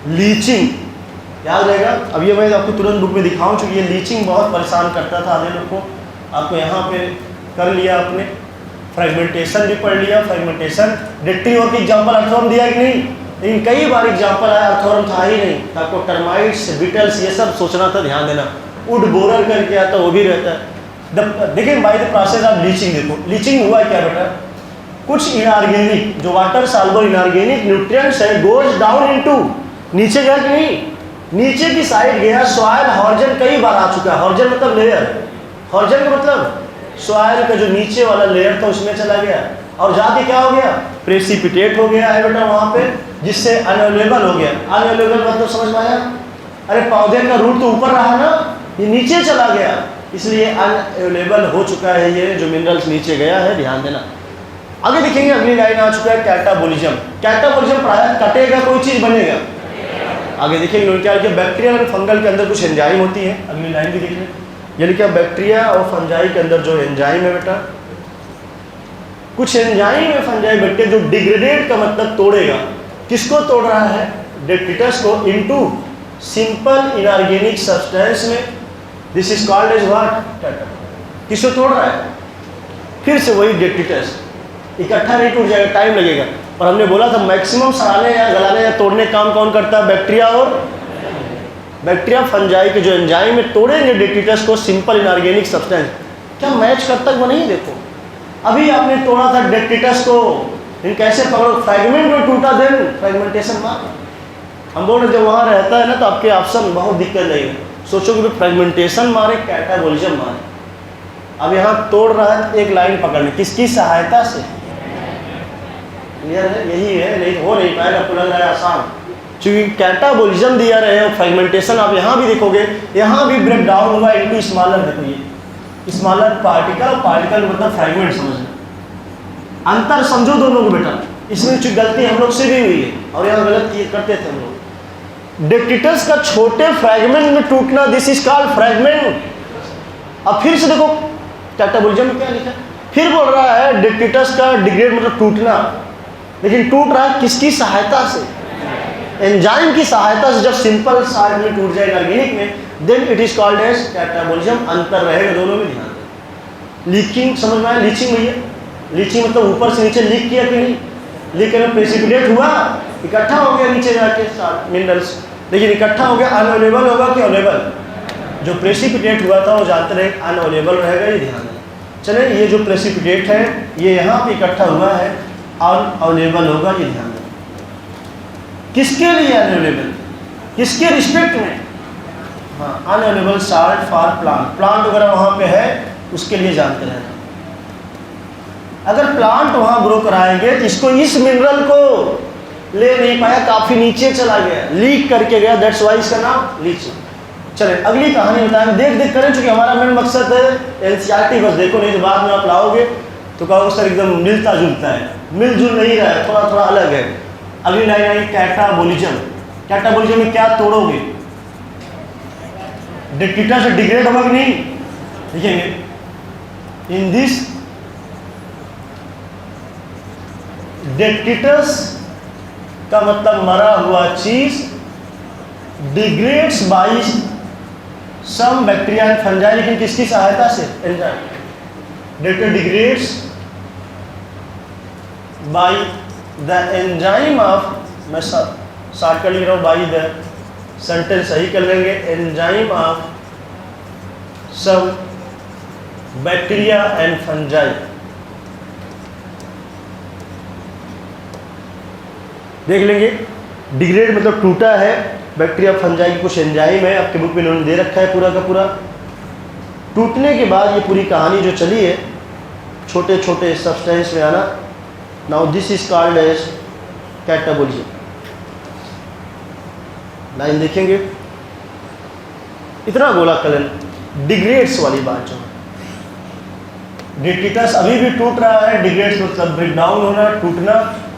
S1: leaching, याद रहेगा। अब ये मैं आपको तुरंत बुक में दिखाऊं, चूँकि ये लीचिंग बहुत परेशान करता था आधे लोग को। आपको यहाँ पे कर लिया आपने, फ्रेगमेंटेशन भी पढ़ लिया, फ्रेगमेंटेशन डेट्रियोर की एग्जाम्पल अर्थवर्म दिया कि नहीं, लेकिन कई बार एग्जाम्पल आया अर्थवर्म था ही नहीं, तो आपको टर्माइट्स बीटल्स ये सब सोचना था, ध्यान देना। वुड बोरर करके आता वो भी रहता है। देखिए by the process of leaching, देखो लीचिंग हुआ क्या बेटा, कुछ इनऑर्गेनिक जो वाटर सॉल्युबल इनऑर्गेनिक न्यूट्रिएंट्स है गोज डाउन इनटू, नीचे गया कि नहीं, नीचे की साइड गया, सॉइल हॉर्जन कई बार आ चुका है, हॉर्जन मतलब लेयर, हॉर्जन का मतलब सॉइल का जो नीचे वाला लेयर था उसमें चला गया, और जाके क्या हो गया, प्रेसिपिटेट हो गया है बेटा वहाँ पे, जिससे अनअवेलेबल हो गया। अनअवेलेबल मतलब समझ में आया? अरे पौधे का रूट तो ऊपर रहा ना, ये नीचे चला गया, इसलिए अनअवेलेबल हो चुका है ये जो मिनरल्स नीचे गया है, ध्यान देना। आगे देखेंगे अगली लाइन आ चुका है कैटाबोलिज्म। कैटाबोलिज्म पढ़ाया, कटेगा कोई चीज बनेगा। आगे देखेंगे क्या कि बैक्टीरिया और फंगल के अंदर कुछ एंजाइम होती है, अगली लाइन भी देखिए, यानी क्या बैक्टीरिया और फंजाई के अंदर जो एंजाइम है बेटा, कुछ एंजाइम है फंजाई बैक्टीरिया जो डिग्रेडेट का मतलब तोड़ेगा, किसको तोड़ रहा है, डेट्रिटस को, इनटू सिंपल इनऑर्गेनिक सब्सटेंस में, this is called as what, किसको तोड़ रहा है, फिर से वही डेट्रिटस, इकट्ठा नहीं टूट जाएगा, टाइम लगेगा। और हमने बोला था मैक्सिमम सड़ाने या गलाने या तोड़ने काम कौन करता है, बैक्टीरिया और बैक्टीरिया फंजाई के जो एंजाइम में तोड़ेंगे डेट्रिटस को, सिंपल इनऑर्गेनिक सब्सटेंस। क्या मैच करता है वो नहीं, देखो अभी आपने तोड़ा था डेट्रिटस को, इन कैसे पकड़ो, फ्रैगमेंट में टूटा, देन फ्रैगमेंटेशन मार। हम बोल रहे जब वहाँ रहता है ना तो आपके ऑप्शन बहुत दिक्कत नहीं है, सोचो कि फ्रैगमेंटेशन मारे कैटाबोलिज्म मारे। अब यहाँ तोड़ रहा है एक लाइन पकड़ने, किसकी सहायता से, क्लियर है, यही है, नहीं हो नहीं पाएगा, आपको लग रहा है आसान, क्योंकि कैटाबोलिज्म दिया रहे हो, फ्रैगमेंटेशन आप यहाँ भी देखोगे, यहाँ भी ब्रेक डाउन हुआ इनटू स्मॉलर, देखो ये स्मॉलर पार्टिकल, पार्टिकल मतलब फ्रैगमेंट, समझना अंतर समझो दोनों को बेटा, इसमें कुछ गलती हम लोग से भी हुई है और यहाँ गलत करते थे हम लोग। डेट्रिटस का छोटे फ्रैगमेंट में टूटना, दिस इज कॉल्ड फ्रैगमेंट। अब फिर से देखो कैटाबोलिज्म में क्या लिखा, फिर बोल रहा है डेट्रिटस का डिग्रेड मतलब टूटना, लेकिन टूट रहा है किसकी सहायता से, एंजाइम की सहायता से। जब सिंपल साइड में टूट जाएगा ऑर्गेनिक में, then it is called as catabolism, अंतर रहेगा दोनों में, ध्यान। लीकिंग समझ में आया, लीचिंग भैया, लीचिंग मतलब ऊपर से नीचे लीक किया कि नहीं, लीक करके प्रेसिपिटेट हुआ, इकट्ठा हो गया नीचे जाके मिनरल्स, लेकिन इकट्ठा हो गया, अनअवेलेबल होगा कि अवेलेबल, जो प्रेसिपिटेट हुआ था वो जानते रहे अनअवेलेबल रहेगा, ये ध्यान दें। चले ये जो प्रेसिपिटेट है ये यहाँ पे इकट्ठा हुआ है, अनअवेलेबल होगा, ये ध्यान दें। किसके लिए अनअवेलेबल, किसके रिस्पेक्ट में, हाँ unavailable salt for plant, plant वगैरह वहाँ पे है उसके लिए जानते रहना। अगर प्लांट वहाँ ग्रो कराएंगे तो इसको, इस मिनरल को ले नहीं पाया, काफ़ी नीचे चला गया, लीक करके गया, दैट्स वाई इसका नाम लीच। चले अगली कहानी बताएं, देख देख करें, चूँकि हमारा मेन मकसद है एनसीईआरटी, बस देखो, नहीं तो बाद में आप लाओगे तो कहोगे सर एकदम मिलता जुलता है, मिलजुल नहीं रहा है, थोड़ा थोड़ा अलग है। अगली लाइन आई कैटाबोलिज्म। कैटाबोलिज्म में क्या तोड़ोगे? डेक्टिटस डिग्रेड होगा कि नहीं? देखेंगे इन दिस डेक्टिटस का मतलब मरा हुआ चीज, degrades by some bacteria and fungi, लेकिन किसकी सहायता से? Enzyme. Detritus degrades by the enzyme of, मैं शॉर्ट कर लिख रहा हूँ, बाई द, सेंटेंस सही कर लेंगे, enzyme of some bacteria and fungi. देख लेंगे, डिग्रेड मतलब टूटा है, बैक्टीरिया फंजाई की कुछ एंजाइम है, आपके बुक में इन्होंने दे रखा है पूरा का पूरा। टूटने के बाद ये पूरी कहानी जो चली है, छोटे छोटे सब्सटेंस में आना। Now this is called as catabolism. Line देखेंगे, इतना गोला कलन, डिग्रेड्स वाली बात जो है, डेक्टिटस अभी भी टूट रहा है, डिग्रेड्स मतलब ब्रेक डाउन होना, टूटना,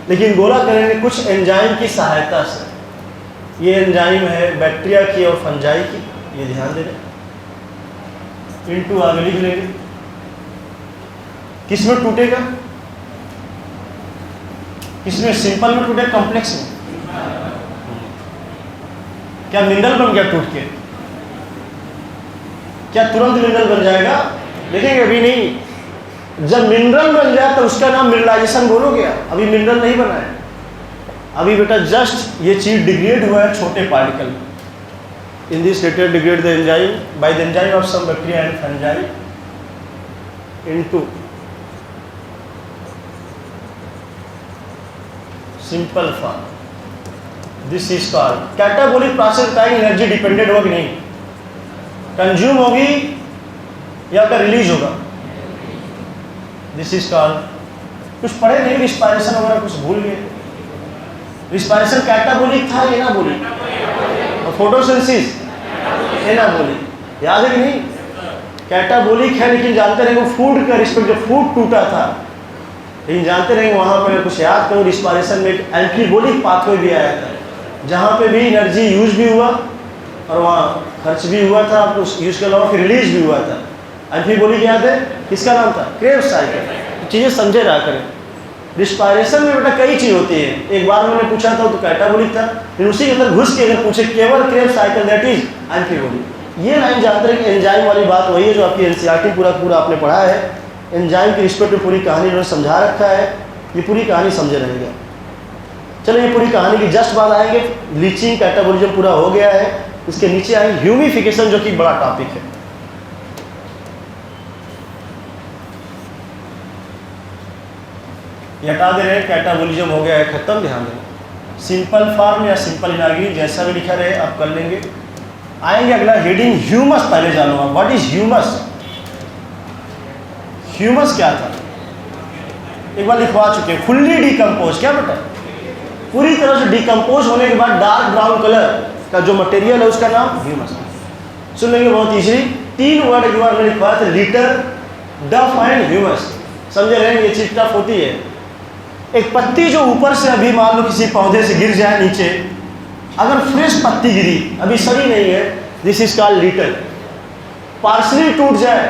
S1: लेकिन गोला करेंगे कुछ एंजाइम की सहायता से। ये एंजाइम है बैक्टीरिया की और फंजाई की, ये ध्यान दे रहे। इनटू आगे लिख लेंगे, किस में टूटेगा? किसमें? सिंपल में टूटेगा, कॉम्प्लेक्स में? क्या मिनरल बन गया टूट के? क्या तुरंत मिनरल बन जाएगा? देखेंगे अभी नहीं। जब मिनरल बन जाए तो उसका नाम मिनरलाइजेशन बोलोगे, अभी मिनरल नहीं बना है, अभी बेटा जस्ट ये चीज डिग्रेड हुआ है छोटे particle. In this later degrade the enzyme by the enzyme of some bacteria and fungi into simple form. This is called catabolic process. बताएंगे एनर्जी डिपेंडेंट होगी नहीं, कंज्यूम होगी या फिर रिलीज होगा? दिस इज कॉल्ड, कुछ पढ़े नहीं रिस्पायरेशन वगैरह, कुछ भूल गए। रिस्पायरेशन कैटाबोलिक था एनाबोलिक, और फोटोसिंथेसिस एनाबोलिक, याद है कि नहीं? कैटाबोलिक है, लेकिन जानते रहेंगे फूड का रिस्पेक्ट, जब फूड टूटा था, लेकिन जानते रहेंगे वहाँ पर कुछ याद करो, रिस्पायरेशन में एक एल्कीबोलिक पाथवे भी आया था, जहाँ पे भी एनर्जी यूज भी हुआ और वहाँ खर्च भी हुआ था, आपको यूज के अलावा फिर रिलीज भी हुआ था। एल्कीबोलिक याद है? किसका नाम था? Krebs cycle. चीज़ें समझे रहा करें। रिस्पायरेशन में बेटा कई चीज़ होती है, एक बार मैंने पूछा था तो कैटाबोलिक था, फिर उसी के अंदर घुस के अगर पूछे केवल क्रेब्स साइकिल, दैट इज एल्कीबोलिक। ये लाइन जानते रहे कि एंजाइम वाली बात वही है जो आपकी एनसीईआरटी पूरा पूरा आपने पढ़ा है। एंजाइम की रिस्पेक्ट में पूरी कहानी उन्होंने समझा रखा है, ये पूरी कहानी समझे रहेगा। चलो ये पूरी कहानी की जस्ट बाद आएंगे, लीचिंग कैटाबोलिज्म पूरा हो गया है, इसके नीचे आएंगे ह्यूमिफिकेशन जो कि बड़ा टॉपिक है। ये हटा दे रहे हैं, कैटाबोलिज्म हो गया है खत्म। ध्यान दें, सिंपल फॉर्म या सिंपल इनऑर्गेनिक जैसा भी लिखा रहे आप कर लेंगे। आएंगे अगला हेडिंग ह्यूमस। पहले जानो आप व्हाट इज ह्यूमस। ह्यूमस क्या था एक बार लिखवा चुके हैं, फुल्ली डिकम्पोज। क्या बेटा? पूरी तरह से डिकम्पोज होने के बाद डार्क ब्राउन कलर का जो मटेरियल है उसका नाम ह्यूमस। सुन लेंगे बहुत इजीली, 3 वर्ड एक बार मैंने लिखवाया था, लिटर, डफ एंड ह्यूमस। समझे रहेंगे ये चीज टफ होती है। एक पत्ती जो ऊपर से अभी मान लो किसी पौधे से गिर जाए नीचे, अगर फ्रेश पत्ती गिरी, अभी सड़ी नहीं है, this is called litter. Partially टूट जाए,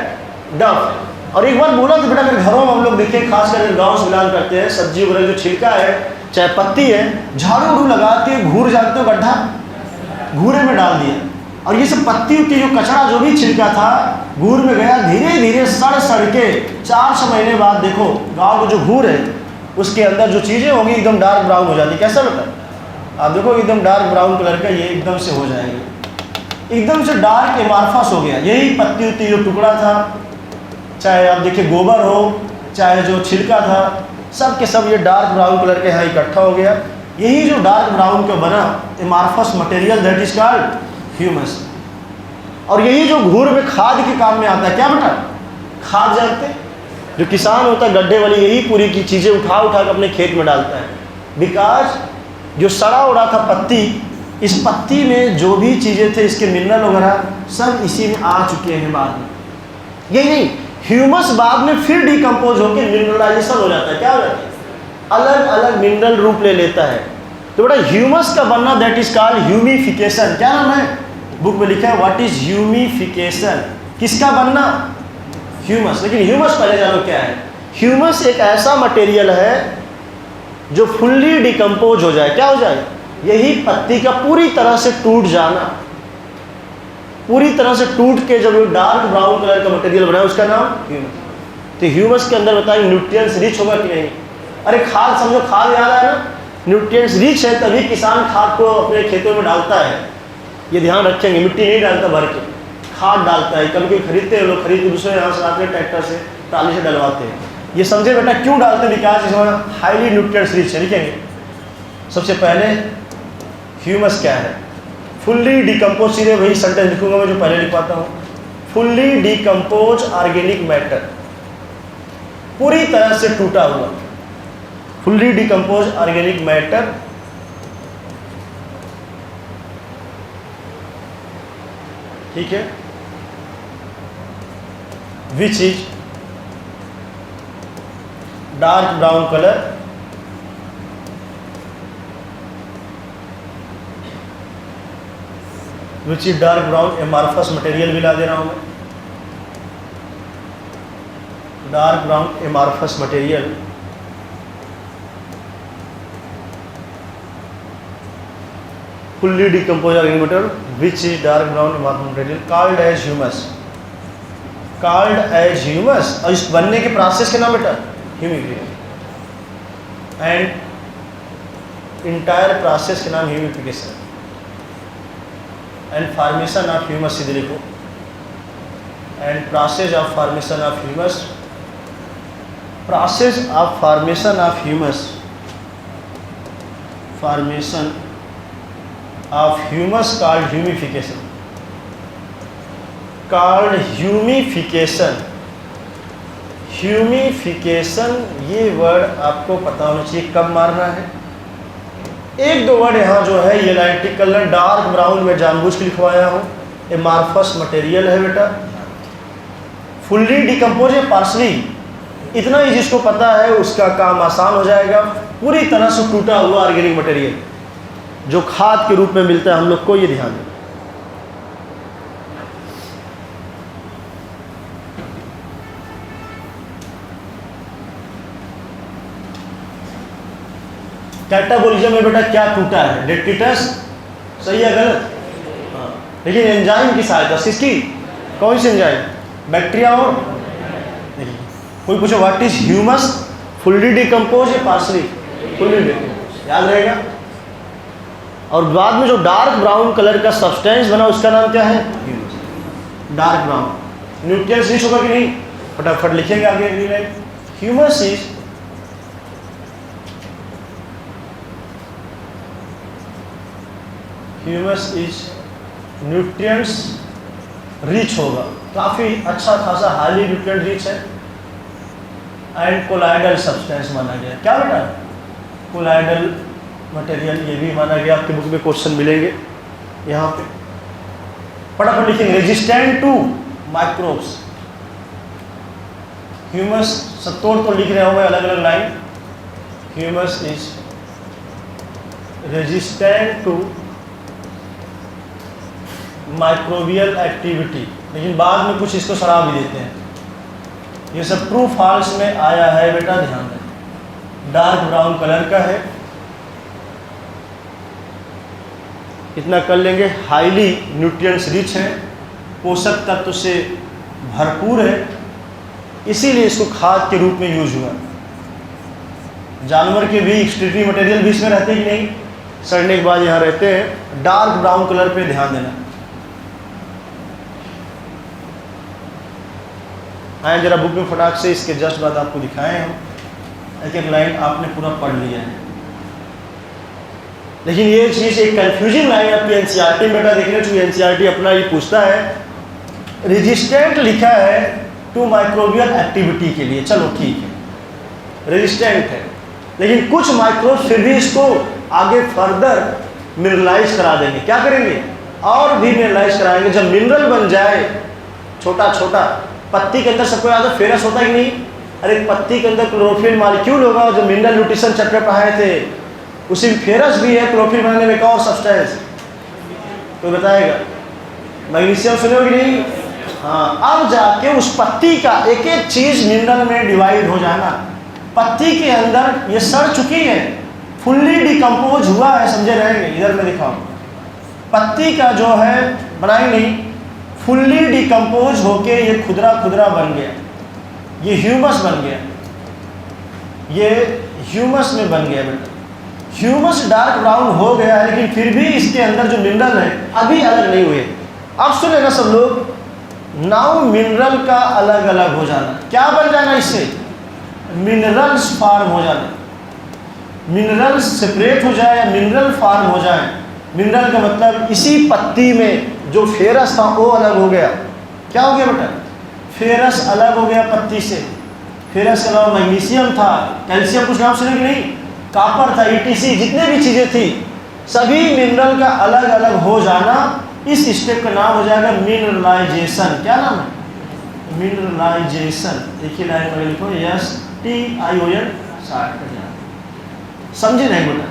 S1: डफ। और एक बार बोला तो बेटा मेरे घरों में हम लोग देखें, खासकर गाँव से बिलोंग करते हैं, सब्जी वगैरह जो छिलका है चाहे पत्ती है, झाड़ू उड़ू लगाते हैं, घूर जानते हो गड्ढा, घूरे में डाल दिया, और ये सब पत्ती उत्ती जो कचरा जो भी छिलका था घूर में गया, धीरे धीरे सड़ सड़ के 400 महीने बाद देखो गाँव का जो घूर है उसके अंदर जो चीज़ें होंगी एकदम डार्क ब्राउन हो जाती। कैसा बेटा? आप देखो एकदम डार्क ब्राउन कलर का ये एकदम से हो जाएगा, एकदम से डार्क एमार्फस हो गया। यही पत्ती उत्ती जो टुकड़ा था, चाहे आप देखिए गोबर हो चाहे जो छिलका था, सब के सब ये डार्क ब्राउन कलर के यहाँ इकट्ठा हो गया। यही जो डार्क ब्राउन का बना amorphous material, that is called humus. और यही जो घूर में खाद के काम में आता है। क्या बेटा? खाद जानते? जो किसान होता है गड्ढे वाली, यही पूरी की चीज़ें उठा उठा कर अपने खेत में डालता है। बिकॉज जो सड़ा उड़ा था पत्ती, इस पत्ती में जो भी चीज़ें थे इसके मिनरल वगैरह सब इसी में आ चुके हैं बाद में। यही नहीं, ह्यूमस बाद में फिर डिकम्पोज होकर मिनरलाइजेशन हो जाता है। क्या हो जाता है? अलग अलग मिनरल रूप ले लेता है। तो बेटा ह्यूमस का बनना दैट इज कॉल्ड ह्यूमिफिकेशन। क्या नाम है? बुक में लिखा है व्हाट इज ह्यूमिफिकेशन। किसका बनना? ह्यूमस। लेकिन ह्यूमस पहले जानो क्या है। ह्यूमस एक ऐसा मटेरियल है जो फुल्ली डिकम्पोज हो जाए। क्या हो जाए? यही पत्ती का पूरी तरह से टूट जाना, पूरी तरह से टूट के जब डार्क ब्राउन कलर का मटेरियल बना उसका नाम ह्यूमस। तो ह्यूमस के अंदर बताएं न्यूट्रिएंट्स रिच होगा कि नहीं? अरे खाद समझो, खाद याद आया ना, न्यूट्रिएंट्स रिच है तभी किसान खाद को अपने खेतों में डालता है। ये ध्यान रखेंगे, मिट्टी नहीं डालता भर के, खाद डालता है। कभी कभी खरीदते हैं लोग, खरीद के दूसरे यहाँ से लाते हैं, ट्रैक्टर से ट्राली से डलवाते हैं। ये समझे बेटा क्यों डालते हैं? विकास इसमें हाईली न्यूट्रिएंट्स रिच है। लिखेंगे सबसे पहले ह्यूमस क्या है? फुल्ली डिकम्पोज, सीधे वही सेंटेंस लिखूंगा मैं जो पहले लिखवाता हूँ। फुल्ली डिकम्पोज ऑर्गेनिक मैटर, पूरी तरह से टूटा हुआ, फुल्ली डिकम्पोज ऑर्गेनिक मैटर ठीक है, which is dark brown colour, which is dark brown amorphous material भी ला दे रहा हूं मैं, dark brown amorphous material fully decomposed organic matter which is dark brown amorphous material called as humus, called as humus। और इस बनने के प्रोसेस के नाम बेटा ह्यूमिफिकेशन, एंड इंटायर प्रोसेस के नाम humification and formation of humus. सीधे लिखो, and process of formation of humus, process of formation of humus, formation of humus called humification, called humification। humification ये वर्ड आपको पता होना चाहिए कब मारना है। एक दो वर्ड यहाँ जो है ये लाइट कलर डार्क ब्राउन में जानबूझ के लिखवाया हूँ। एमार्फस मटेरियल है बेटा, फुल्ली डिकम्पोज है पार्सली, इतना ही जिसको पता है उसका काम आसान हो जाएगा। पूरी तरह से टूटा हुआ ऑर्गेनिक मटेरियल जो खाद के रूप में मिलता है हम लोग को, ये ध्यान दें। कैटाबोलिज्म में बेटा क्या टूटा है? डेट्रिटस, सही है गलत? हाँ, लेकिन एंजाइम की सहायता से। किसकी? कौन सी एंजाइम? बैक्टीरिया। और कोई पूछो what is humus, fully decompose या पार्सली? फुल्ली डिकम्पोज, याद रहेगा। और बाद में जो डार्क ब्राउन कलर का सब्सटेंस बना उसका नाम क्या है? Dark brown. न्यूट्रिएंट्स रिच होगा कि नहीं? फटाफट लिखेंगे आगे अगली line. Humus is nutrients rich होगा, काफ़ी अच्छा खासा हाईली न्यूट्रिएंट रिच है, एंड कोलाइडल सब्सटेंस माना गया। क्या बेटा? कोलाइडल मटेरियल ये भी माना गया। आपके बुक में क्वेश्चन मिलेंगे यहाँ पे, फटाफट लिखेंगे। रेजिस्टेंट टू माइक्रोब्स, ह्यूमस सत्तोड़ तो लिख रहे हो मैं अलग अलग line. Humus is resistant to microbial activity, लेकिन बाद में कुछ इसको सड़ा भी देते हैं। ये सब ट्रू फॉल्स में आया है बेटा, ध्यान दें। डार्क ब्राउन कलर का है, इतना कर लेंगे। हाईली न्यूट्रिएंट्स रिच है, पोषक तत्व से भरपूर है, इसीलिए इसको खाद के रूप में यूज हुआ। जानवर के भी एक्सक्रीटरी मटेरियल भी इसमें रहते हैं कि नहीं? सड़ने के बाद यहाँ रहते हैं। डार्क ब्राउन कलर पे ध्यान देना। आए जरा बुक में फटाक से, इसके जस्ट बाद आपको दिखाएं हम, एक एक लाइन आपने पूरा पढ़ लिया है। लेकिन ये चीज़ एक कंफ्यूजिंग लाइन आपकी एनसीईआरटी में बेटा देखने चाहिए। एनसीईआरटी अपना ये पूछता है, रेजिस्टेंट लिखा है टू माइक्रोबियल एक्टिविटी के लिए, चलो ठीक है, रेजिस्टेंट है, लेकिन कुछ माइक्रोब्स फिर भी इसको आगे फर्दर मिनरलाइज करा देंगे। क्या करेंगे? और भी मिनरलाइज कराएंगे। जब मिनरल बन जाए, छोटा छोटा, पत्ती के अंदर सबको याद है फेरस होता है कि नहीं? अरे पत्ती के अंदर क्लोरोफिल मॉलिक्यूल होगा, जो मिनरल न्यूट्रिशन चैप्टर पढ़ाए थे उसी में फेरस भी है। क्लोरोफिल बनाने में एक और सब्सटेंस तो बताएगा, मैग्नीशियम सुने हो कि नहीं? हाँ, अब जाके उस पत्ती का एक एक चीज मिनरल में डिवाइड हो जाना। पत्ती के अंदर ये सड़ चुकी है, फुल्ली डिकम्पोज हुआ है, समझे रहेंगे? इधर मैं दिखाऊं, पत्ती का जो है बनाई नहीं, फुल्ली डिकम्पोज होके ये खुदरा खुदरा बन गया, ये ह्यूमस बन गया, ये ह्यूमस में बन गया बेटा। ह्यूमस डार्क ब्राउन हो गया है, लेकिन फिर भी इसके अंदर जो मिनरल है अभी अलग नहीं हुए। अब सुने ना सब लोग, नाउ मिनरल का अलग अलग हो जाना, क्या बन जाना? इससे मिनरल्स फॉर्म हो जाना, मिनरल्स सेपरेट हो जाए या मिनरल फॉर्म हो जाए। मिनरल का मतलब इसी पत्ती में जो फेरस था वो अलग हो गया। क्या हो गया बेटा? फेरस अलग हो गया पत्ती से। फेरस के अलावा मैग्नीशियम था, कैल्शियम, कुछ नाम सुने कि नहीं? कॉपर था, ETC, जितने भी चीज़ें थी, सभी मिनरल का अलग अलग हो जाना, इस स्टेप का नाम हो जाएगा मिनरलाइजेशन। क्या नाम है? मिनरलाइजेशन। देखिए लाइन में लिखो STION, समझे नहीं बोला?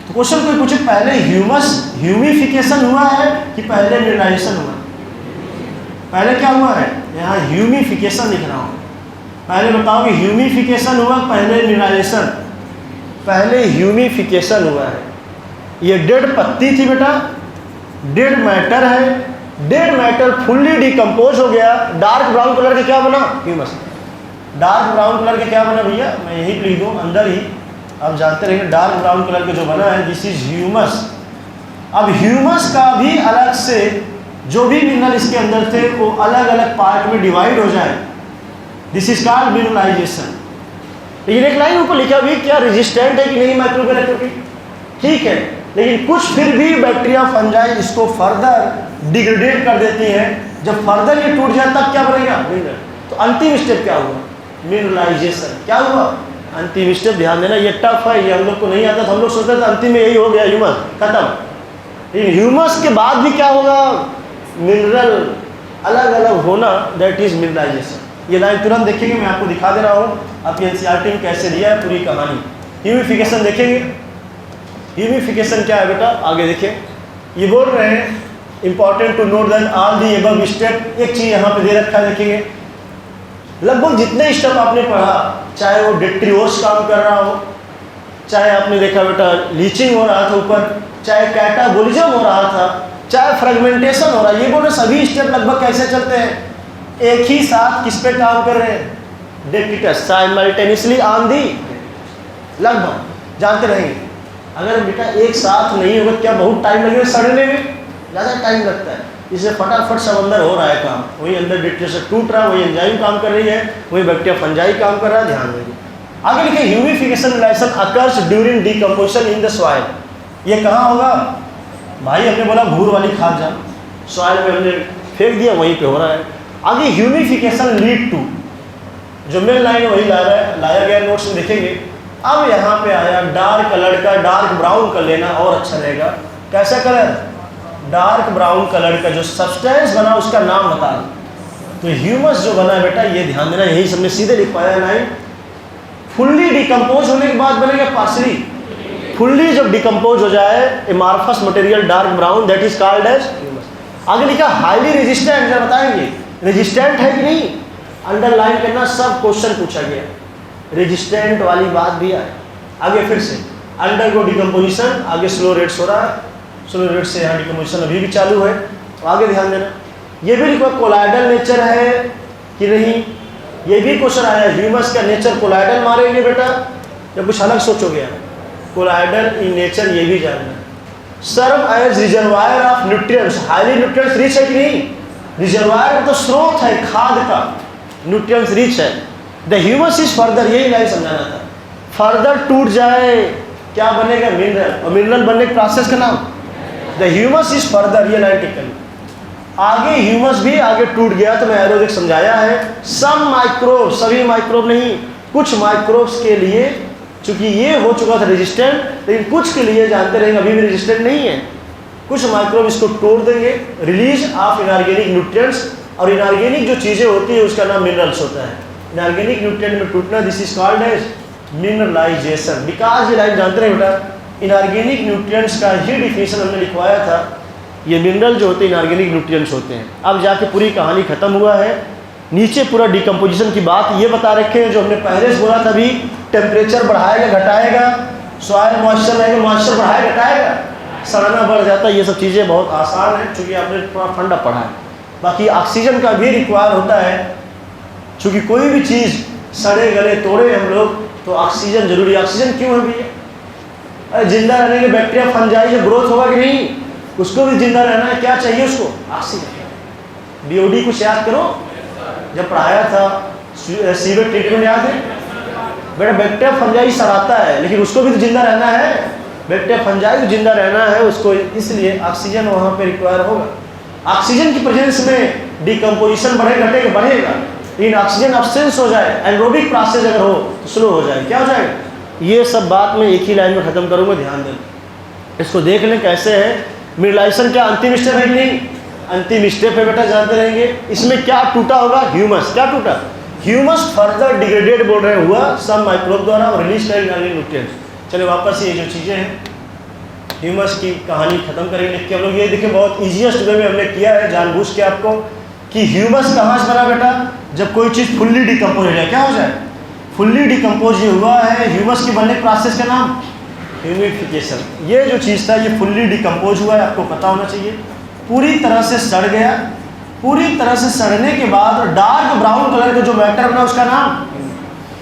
S1: तो क्वेश्चन कोई पूछे पहले ह्यूमिफिकेशन हुआ है कि पहले मिनरलाइजेशन हुआ? पहले क्या हुआ है? यहाँ ह्यूमिफिकेशन लिख रहा हूँ। पहले बताओ कि ह्यूमिफिकेशन हुआ पहले मिनरलाइजेशन? पहले ह्यूमिफिकेशन हुआ है। ये डेड पत्ती थी बेटा, डेड मैटर है, डेड मैटर फुल्ली डिकम्पोज हो गया, डार्क ब्राउन कलर का क्या बना? ह्यूमस। डार्क ब्राउन कलर का क्या बना भैया? मैं यही लिख दूँ अंदर ही, आप जानते रहेंगे। डार्क ब्राउन कलर का जो बना है, दिस इज ह्यूमस। अब ह्यूमस का भी अलग से जो भी मिनरल इसके अंदर थे वो अलग अलग पार्ट में डिवाइड हो जाए, दिस इज कॉल्ड मिनरलाइजेशन। लेकिन एक लाइन ऊपर लिखा भी, क्या रेजिस्टेंट है कि नहीं माइक्रोबियल एक्टिविटी? ठीक है, लेकिन कुछ फिर भी बैक्टीरिया फंजाई इसको फर्दर डिग्रेडेट कर देती हैं। जब फर्दर ये टूट जाए तब क्या बनेगा? मिनरल। तो अंतिम स्टेप क्या हुआ? मिनरलाइजेशन। क्या हुआ? अंतिम स्टेप। ध्यान देना, ये टफ है, ये हम लोग को नहीं आता, तो हम लोग सोचते थे अंतिम में यही हो गया, ह्यूमस खत्म। लेकिन ह्यूमस के बाद भी क्या होगा? मिनरल अलग अलग होना, दैट इज मिनरलाइजेशन। ये लाइन तुरंत देखेंगे, मैं आपको दिखा दे रहा हूँ आपकी NCERT में कैसे दिया है पूरी कहानी। ह्यूमिफिकेशन देखेंगे। ह्यूमिफिकेशन क्या है बेटा? आगे देखिए, ये बोल रहे हैं important to note that all the above step. एक चीज़ यहाँ पे दे रखा है, देखेंगे लगभग जितने स्टेप आपने पढ़ा, चाहे वो डेट्रियोस काम कर रहा हो, चाहे आपने देखा बेटा लीचिंग हो रहा था ऊपर, चाहे कैटाबोलिज्म हो रहा था, चाहे फ्रेगमेंटेशन हो रहा है, ये बोल रहे सभी स्टेप लगभग कैसे चलते हैं? एक ही साथ किस पे काम कर रहे हैं? डेट्रिटस, साइमल्टेनियसली ऑन दी, लगभग जानते रहेंगे। अगर बेटा एक साथ नहीं होगा क्या बहुत टाइम लगेगा सड़ने में? ज़्यादा टाइम लगता है, इससे फटाफट सब अंदर हो रहा है काम। वही अंदर डेट्रिटस टूट रहा है, वही एंजाइम काम कर रही है, वही बैक्टीरिया फंजाई काम कर रहा है। ध्यान देंगे। आगे लिखे humification relation occurs during decomposition in the soil. ये कहाँ होगा भाई? हमने बोला भूर वाली खाद जा सॉइल में हमने फेंक दिया, वहीं पे हो रहा है। आगे ह्यूमिफिकेशन लीड टू, जो मेन लाइन वही लाया गया नोट्स में देखेंगे। अब यहाँ पे आया डार्क कलर का, डार्क ब्राउन कर लेना और अच्छा रहेगा। कैसा कलर? डार्क ब्राउन कलर का जो सब्सटेंस बना उसका नाम बता दो। तो ह्यूमस जो बना है बेटा, ये ध्यान देना, यही सबने सीधे लिख पाया लाइन। फुल्ली डिकम्पोज होने के बाद बनेगा पार्सली। फुल्ली जब डिकम्पोज हो जाए amorphous material dark brown, that is called as humus. आगे लिखा हाईली रेजिस्टेंट, जरा बताएंगे रेजिस्टेंट है कि नहीं? अंडरलाइन करना, सब क्वेश्चन पूछा गया, रेजिस्टेंट वाली बात भी आए। आगे फिर से अंडरगो डिकम्पोजिशन, आगे स्लो रेट्स हो रहा है, स्लो रेट से यहाँ डिकम्पोजिशन अभी भी चालू है। आगे ध्यान देना, ये भी लिखो कोलाइडल नेचर है कि नहीं, ये भी क्वेश्चन आया। ह्यूमस का नेचर कोलाइडल मारेंगे बेटा या कुछ अलग सोचोगे? कोलाइडल इन नेचर, ये भी जानना। Serve as reservoir of nutrients, highly nutrients rich है कि नहीं? रिजर्वायर तो स्रोत है खाद का, न्यूट्रिएंट्स रिच है। द ह्यूमस इज फर्दर, यही लाइन समझाना था। फर्दर टूट जाए क्या बनेगा? मिनरल। और मिनरल बनने के प्रोसेस का नाम द ह्यूमस इज फर्दर, ये लाइन टिक करनी। आगे ह्यूमस भी आगे टूट गया, तो मैं एरोबिक समझाया है। सम माइक्रोब, सभी माइक्रोब नहीं, कुछ माइक्रोब्स के लिए, चूंकि ये हो चुका था रेजिस्टेंट, लेकिन कुछ के लिए जानते रहेंगे अभी भी रेजिस्टेंट नहीं है। कुछ माइक्रोब इसको तोड़ देंगे, रिलीज ऑफ इनऑर्गेनिक न्यूट्रिएंट्स, और इनऑर्गेनिक जो चीज़ें होती है उसका नाम मिनरल्स होता है। इनऑर्गेनिक न्यूट्रिएंट में टूटना, this is called as mineralization. Because ये लाइन जानते रहे बेटा, इनऑर्गेनिक न्यूट्रिएंट्स का ही डिफिनेशन हमने लिखवाया था। ये मिनरल जो होते हैं इनऑर्गेनिक न्यूट्रिएंट्स होते हैं। अब जाके पूरी कहानी खत्म हुआ है। नीचे पूरा डिकम्पोजिशन की बात ये बता रखे हैं जो हमने पहले से बोला था भी, टेम्परेचर बढ़ाएगा घटाएगा, सॉइल मॉइस्चर रहेगा, मॉइस्चर बढ़ाएगा घटाएगा, सड़ना बढ़ जाता है। ये सब चीज़ें बहुत आसान है चूँकि आपने थोड़ा फंडा पढ़ा है। बाकी ऑक्सीजन का भी रिक्वायर होता है, चूँकि कोई भी चीज़ सड़े गले तोड़े हम लोग तो ऑक्सीजन जरूरी। ऑक्सीजन क्यों है भैया? अरे जिंदा रहने के बैक्टीरिया फंजाई जो ग्रोथ होगा कि नहीं, उसको भी जिंदा रहना है, क्या चाहिए उसको? ऑक्सीजन। बीओडी कुछ याद करो, जब पढ़ाया था सीवेज ट्रीटमेंट याद है बेटा? बैक्टीरिया फंजाई सड़ाता है लेकिन उसको भी तो जिंदा रहना है, बैक्टीरिया फंजाई जिंदा रहना है उसको, इसलिए ऑक्सीजन वहाँ पे रिक्वायर होगा। ऑक्सीजन की प्रेजेंस में डिकम्पोजिशन बढ़ेगा, लेकिन ऑक्सीजन अब्सेंस हो जाए, एनारोबिक प्रोसेस अगर हो तो स्लो हो जाए, क्या हो जाएगा? ये सब बात मैं एक ही लाइन में ख़त्म करूँगा, ध्यान दें। इसको देख लें कैसे है। मिनरलाइजेशन क्या अंतिम स्टेप है कि नहीं? अंतिम स्टेप है बेटा, जानते रहेंगे। इसमें क्या टूटा होगा? ह्यूमस। क्या टूटा? ह्यूमस फर्दर डिग्रेडेड बोल रहे हुआ सम माइक्रोब द्वारा और रिलीज करें इनऑर्गेनिक न्यूट्रिएंट्स। चलिए वापस ये जो चीज़ें हैं ह्यूमस की कहानी खत्म करेंगे लिख के हम लोग। ये देखिए बहुत ईजीएस्ट वे में हमने किया है जानबूझ के आपको, कि ह्यूमस कहाँ से बना बेटा? जब कोई चीज़ फुल्ली डिकम्पोज हो जाए, क्या हो जाए? फुल्ली डिकम्पोज ये हुआ है। ह्यूमस के बनने प्रोसेस का नाम ह्यूमिडिफिकेशन। ये जो चीज़ था ये फुल्ली डिकम्पोज हुआ है, आपको पता होना चाहिए। पूरी तरह से सड़ गया, पूरी तरह से सड़ने के बाद डार्क ब्राउन कलर का जो मैटर बना उसका नाम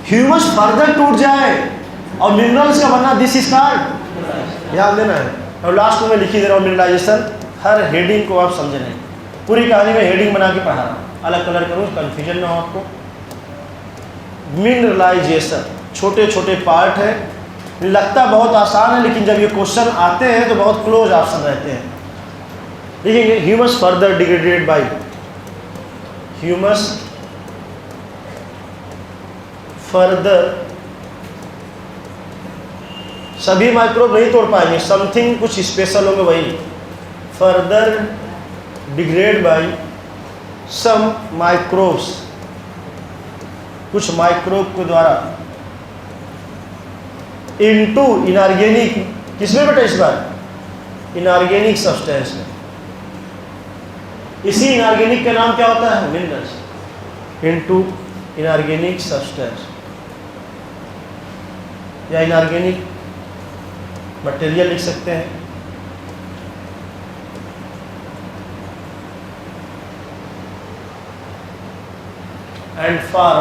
S1: ह्यूमस। फर्दर टूट जाए और मिनरल्स का बनना, दिस इज कॉल्ड, ध्यान देना है। और लास्ट में लिखी दे रहा हूँ मिनरलाइजेशन, हर हेडिंग को आप समझ लें। पूरी कहानी में हेडिंग बना के पढ़ा रहा हूँ, अलग कलर करूँ, कन्फ्यूजन ना हो आपको। मिनरलाइजेशन छोटे छोटे पार्ट है, लगता बहुत आसान है लेकिन जब ये क्वेश्चन आते हैं तो बहुत क्लोज ऑप्शन रहते हैं। देखेंगे humus further degraded by, humus further, सभी माइक्रोब नहीं तोड़ पाएंगे, समथिंग कुछ स्पेशल होंगे वही। फर्दर डिग्रेड बाय सम माइक्रोब्स, कुछ माइक्रोब के द्वारा, इनटू इनऑर्गेनिक, किसमें बेटा इस बार? इनऑर्गेनिक सब्सटेंस में। इसी इनऑर्गेनिक का नाम क्या होता है? मिनरल्स। इनटू इनऑर्गेनिक सब्सटेंस या इनऑर्गेनिक मटेरियल लिख सकते हैं। And for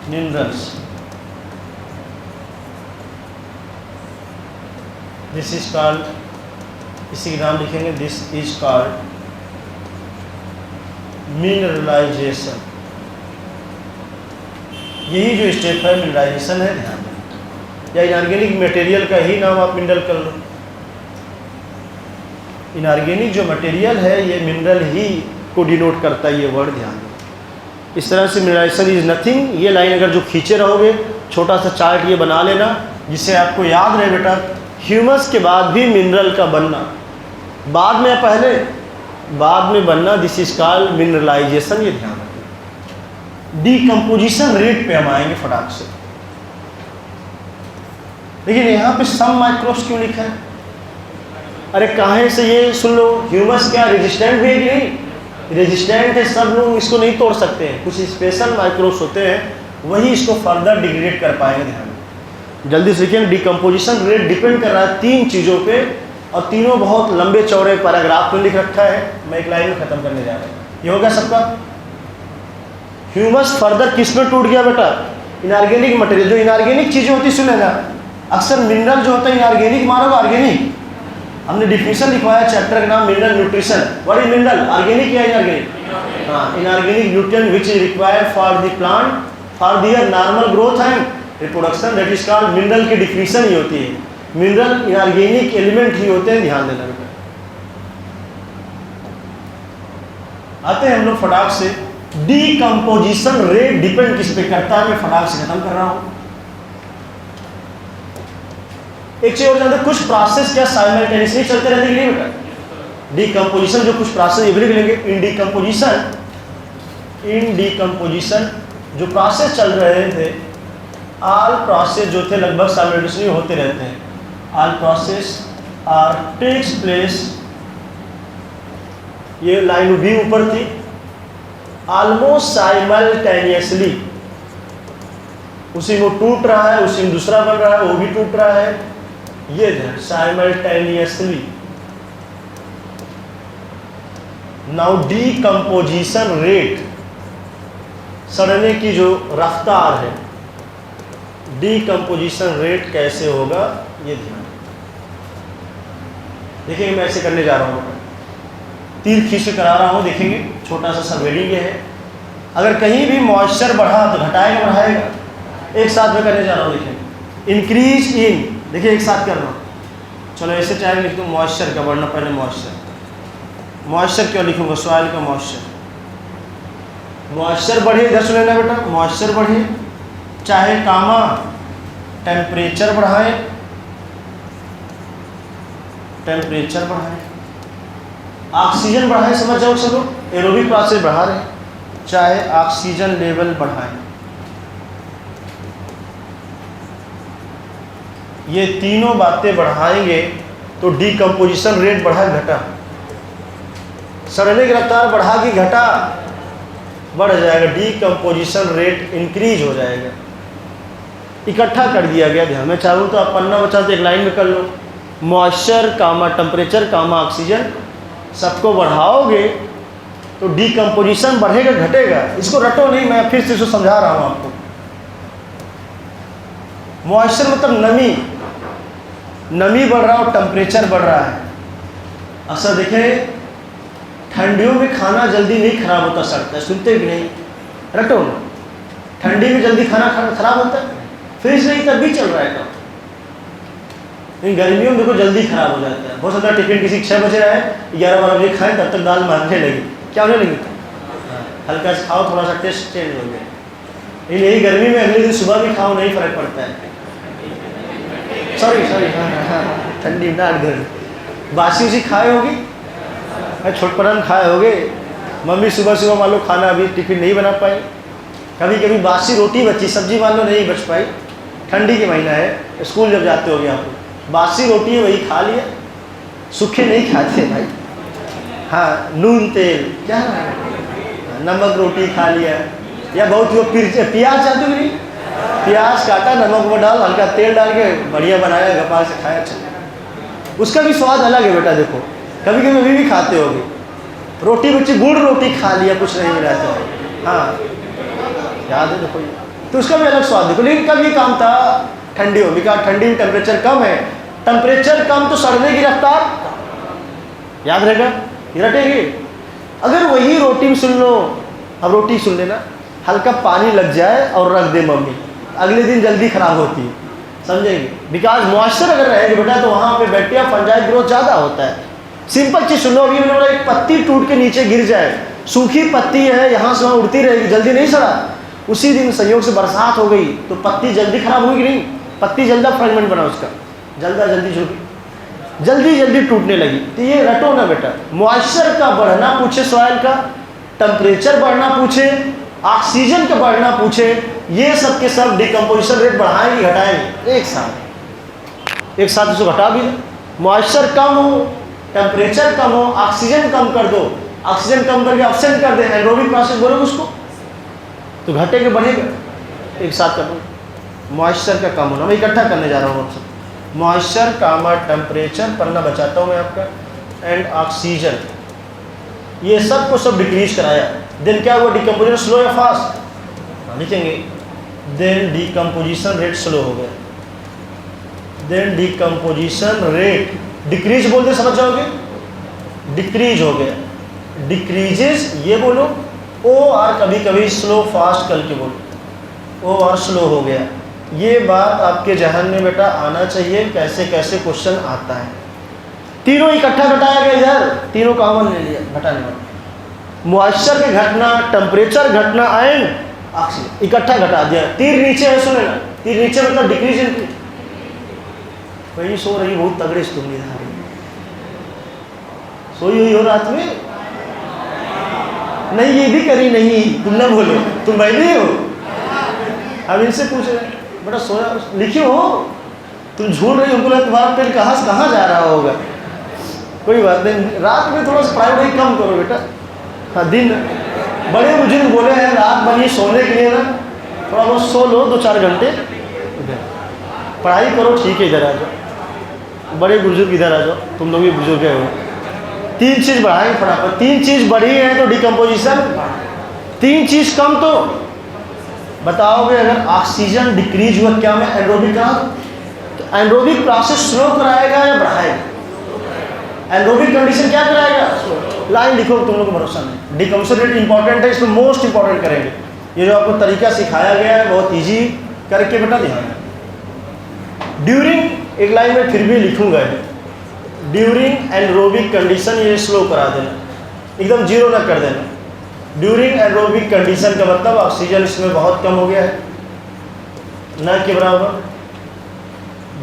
S1: minerals, this is called, इसी का नाम लिखेंगे, दिस इज कॉल्ड मिनरलाइजेशन। यही जो स्टेप है मिनरलाइजेशन है, ध्यान दें। या इनऑर्गेनिक मटेरियल का ही नाम आप मिनरल कर लो। इनऑर्गेनिक जो मटेरियल है ये मिनरल ही को डिनोट करता है, ये वर्ड ध्यान दें। इस तरह से मिनरलाइजेशन इज नथिंग। ये लाइन अगर जो खींचे रहोगे, छोटा सा चार्ट ये बना लेना जिससे आपको याद रहे बेटा, ह्यूमस के बाद भी मिनरल का बनना, बाद में पहले, बाद में बनना, दिस इज कॉल्ड मिनरलाइजेशन। ये ध्यान रखिए। डीकम्पोजिशन रेट पे हम आएंगे फटाक से। लेकिन यहाँ पे सम माइक्रोब्स क्यों लिखा है? अरे कहाँ से ये सुन लो, ह्यूमस क्या रेजिस्टेंट भी है कि नहीं? रेजिस्टेंट है, सब लोग इसको नहीं तोड़ सकते हैं। कुछ स्पेशल माइक्रोब्स होते हैं वही इसको फर्दर डिग्रेड कर पाएंगे। ध्यान जल्दी से लिखें। डिकम्पोजिशन रेट डिपेंड कर रहा है 3 चीज़ों पे, और तीनों बहुत लंबे चौड़े पैराग्राफ में लिख रखा है, मैं एक लाइन में ख़त्म करने जा रहा हूँ। ये हो गया सबका। ह्यूमस फर्दर किस में टूट गया बेटा? इनऑर्गेनिक मटेरियल, जो इनऑर्गेनिक चीज़ें होती सुन लेना। अक्सर मिनरल जो होता है इनऑर्गेनिक मारोगे ऑर्गेनिक, हमने डिफिनेशन लिखवाया चैप्टर का नाम mineral nutrition. What is mineral? Organic या इनऑर्गेनिक? हाँ, inorganic nutrient which is required for the plant for their normal growth and reproduction, that is called. Mineral की डिफिनेशन ही होती है मिनरल इनऑर्गेनिक एलिमेंट ही होते हैं, ध्यान देना बेटा। आते हैं हम लोग फटाक से, डीकम्पोजिशन रेट डिपेंड किस पे करता है, मैं फटाक से खत्म कर रहा हूं। एक चीज और जानते हैं, कुछ प्रोसेस क्या साइमल्टेनियसली चलते रहते कि नहीं बेटा? डीकम्पोजिशन जो कुछ प्रोसेस ये भी लिख लेंगे। इन डीकम्पोजिशन जो प्रोसेस चल रहे थे, ऑल प्रोसेस जो थे लगभग साइमल्टेनियसली होते रहते हैं। All process are takes place, ये लाइन भी ऊपर थी, ऑलमोस्ट साइमल्टेनियसली, उसी में टूट रहा है, उसी में दूसरा बन रहा है, वो भी टूट रहा है, ये साइमल्टेनियसली। नाउ डीकम्पोजिशन रेट, सड़ने की जो रफ्तार है, डीकम्पोजिशन रेट कैसे होगा ये ध्यान देखिए। मैं ऐसे करने जा रहा हूँ, तीर खींच के करा रहा हूँ, देखेंगे छोटा सा सबवेडिंग ये है। अगर कहीं भी मॉइस्चर बढ़ा तो घटाएगा बढ़ाएगा, एक साथ में करने जा रहा हूँ। देखें इंक्रीज इन, देखिए एक साथ कर रहा हूँ। चलो ऐसे चाहे लिख दूँ मॉइस्चर का बढ़ना, पहले मॉइस्चर क्यों लिखूँगा, सॉइल का मॉइस्चर बढ़े, इधर सुन लेना बेटा, मॉइस्चर बढ़े, चाहे कामा टेम्परेचर बढ़ाएं, ऑक्सीजन बढ़ाएं, समझ जाओ सब लोग, एरोबिक प्रोसेस बढ़ा रहे हैं, चाहे ऑक्सीजन लेवल बढ़ाएं, ये तीनों बातें बढ़ाएंगे तो डीकम्पोजिशन रेट बढ़ा घटा, सड़ने की रफ्तार बढ़ा कि घटा, बढ़ जाएगा, डीकम्पोजिशन रेट इंक्रीज हो जाएगा। इकट्ठा कर दिया गया, ध्यान में चाहूँ तो आप पन्ना बचा तो एक लाइन में कर लो, मॉइस्चर कामा टेम्परेचर कामा ऑक्सीजन, सबको बढ़ाओगे तो डीकम्पोजिशन बढ़ेगा घटेगा। इसको रटो नहीं, मैं फिर से इसको समझा रहा हूँ आपको। मॉइस्चर मतलब नमी बढ़ रहा और टेम्परेचर बढ़ रहा है। अक्सर देखें ठंडियों में खाना जल्दी नहीं खराब होता, सड़ता है, सुनते भी नहीं, रटो ना, ठंडी में जल्दी खाना खराब होता है, फ्रिज नहीं तब भी चल रहा है काम, लेकिन गर्मियों में देखो जल्दी खराब हो जाता है। बहुत ज़्यादा टिफिन किसी 6 बजे आए 11-12 बजे खाएं, तब तक दाल मारने लगी, क्या होने लगी, हल्का से खाओ थोड़ा सा टेस्ट चेंज हो गया, लेकिन यही गर्मी में अगले दिन सुबह भी खाओ नहीं फर्क पड़ता है। सॉरी हाँ, ठंडी ना घर बासी उसी खाए होगी, छोटपन खाए होगे, मम्मी सुबह मान लो खाना अभी टिफिन नहीं बना पाई, कभी कभी बासी रोटी बची, सब्जी मान लो नहीं बच पाई, ठंडी के महीना है, स्कूल जब जाते होगे आप, बासी रोटी है वही खा लिया, सूखे नहीं खाते भाई, हाँ नून तेल क्या नमक रोटी खा लिया, या बहुत लोग प्याज चाहते हो नहीं, प्याज काटा नमक में डाल हल्का तेल डाल के बढ़िया बनाया, गपाल से खाया, अच्छा उसका भी स्वाद अलग है बेटा। देखो कभी कभी अभी भी खाते होगे, रोटी बच्चे गुड़ रोटी खा लिया, कुछ नहीं मिला था, हाँ याद है देखो, तो उसका भी अलग स्वाद देखो। लेकिन कब ये काम था, ठंडियों में, कहा ठंडी में टेम्परेचर कम है, टेम्परेचर कम तो सड़ने की रफ्तार याद रहेगा, रटेगी। अगर वही रोटी में सुन लो, अब रोटी सुन लेना, हल्का पानी लग जाए और रख दे मम्मी, अगले दिन जल्दी खराब होती है, समझेंगे, बिकॉज मॉइस्चर अगर रहेगी बेटा तो वहाँ पे बैक्टीरिया फंजाई ग्रोथ ज़्यादा होता है। सिंपल चीज़ सुन लो, अभी मैंने बोला एक पत्ती टूट के नीचे गिर जाए, सूखी पत्ती है यहाँ से वहाँ उड़ती रहेगी, जल्दी नहीं सड़ा, उसी दिन संयोग से बरसात हो गई तो पत्ती जल्दी खराब हुई कि नहीं, पत्ती जल्दा फ्रेगमेंट बना उसका, जल्दी टूटने लगी। तो ये रटो ना बेटा, मॉइस्चर का बढ़ना पूछे, सॉइल का टेम्परेचर बढ़ना पूछे, ऑक्सीजन का बढ़ना पूछे, ये सब के सब डिकम्पोजिशन रेट बढ़ाएंगे घटाएंगे एक साथ इसको घटा भी। मॉइस्चर कम हो, टेम्परेचर कम हो, ऑक्सीजन कम कर दो, ऑक्सीजन कम करके ऑब्सेंट कर दे, एनारोबिक प्रोसेस बोलोगे उसको, तो घटेगा बढ़ेगा, एक साथ कर दो। मॉइस्चर का कम होना, मैं इकट्ठा करने जा रहा हूँ आपसे, मॉइस्चर कामा टेम्परेचर, पन्ना बचाता हूँ मैं आपका, एंड ऑक्सीजन, ये सब को सब डिक्रीज कराया। देन क्या हुआ, डिकम्पोजिशन स्लो या फास्ट, लिखेंगे, देन डिकम्पोजिशन रेट स्लो हो गया, देन डिकम्पोजिशन रेट डिक्रीज बोलते समझ जाओगे, डिक्रीज हो गया, डिक्रीजेस ये बोलो, ओ आर कभी कभी स्लो फास्ट करके बोलो, ओ आर स्लो हो गया, ये बात आपके जहन में बेटा आना चाहिए, कैसे कैसे क्वेश्चन आता है। तीनों इकट्ठा घटाया गया, इधर तीनों कॉमन ले लिया घटाने वाला, मॉइस्चर के घटना, टेम्परेचर घटना एंड ऑक्सीजन इकट्ठा घटा दिया। तीर नीचे है, सुने ना, तीर नीचे मतलब डिक्रीज इंक्रीज। वही सो रही बहुत तगड़े से, तुम सोई हुई हो रात में? नहीं ये भी करी नहीं, तुम ना बोलो, तुम बैठे हो। अब इनसे पूछ रहे बेटा सोया लिखे हो, तुम झूठ रही हो, तुम्हारा पेट कहाँ जा रहा होगा। कोई बात नहीं, रात में थोड़ा सा पढ़ाई कम करो बेटा। हाँ दिन बड़े बुजुर्ग बोले हैं रात बनी सोने के लिए ना, थोड़ा बहुत सो लो 2-4 घंटे, पढ़ाई करो, ठीक है इधर आ जाओ, बड़े बुजुर्ग इधर आ जाओ, तुम लोग भी बुजुर्ग हो। 3 चीज़ बढ़ाएंगे फटाफट, 3 चीज़ बढ़ी है तो डिकम्पोजिशन, 3 चीज़ कम तो बताओगे। अगर ऑक्सीजन डिक्रीज हुआ क्या मैं एनरोबिक कहा, तो एनरोबिक प्रोसेस स्लो कराएगा या बढ़ाएगा? एनरोबिक कंडीशन क्या कराएगा? लाइन लिखो, तुम लोग को भरोसा नहीं। डिकम्पोजिशन रेट इंपॉर्टेंट है, इसमें मोस्ट इंपॉर्टेंट करेंगे। ये जो आपको तरीका सिखाया गया है बहुत इजी करके बेटा ध्यान। ड्यूरिंग एक लाइन में फिर भी लिखूंगा, ड्यूरिंग एनरोबिक कंडीशन ये स्लो करा देना, एकदम जीरो ना कर देना। ड्यूरिंग एनरोबिक कंडीशन का मतलब ऑक्सीजन इसमें बहुत कम हो गया है, न के बराबर।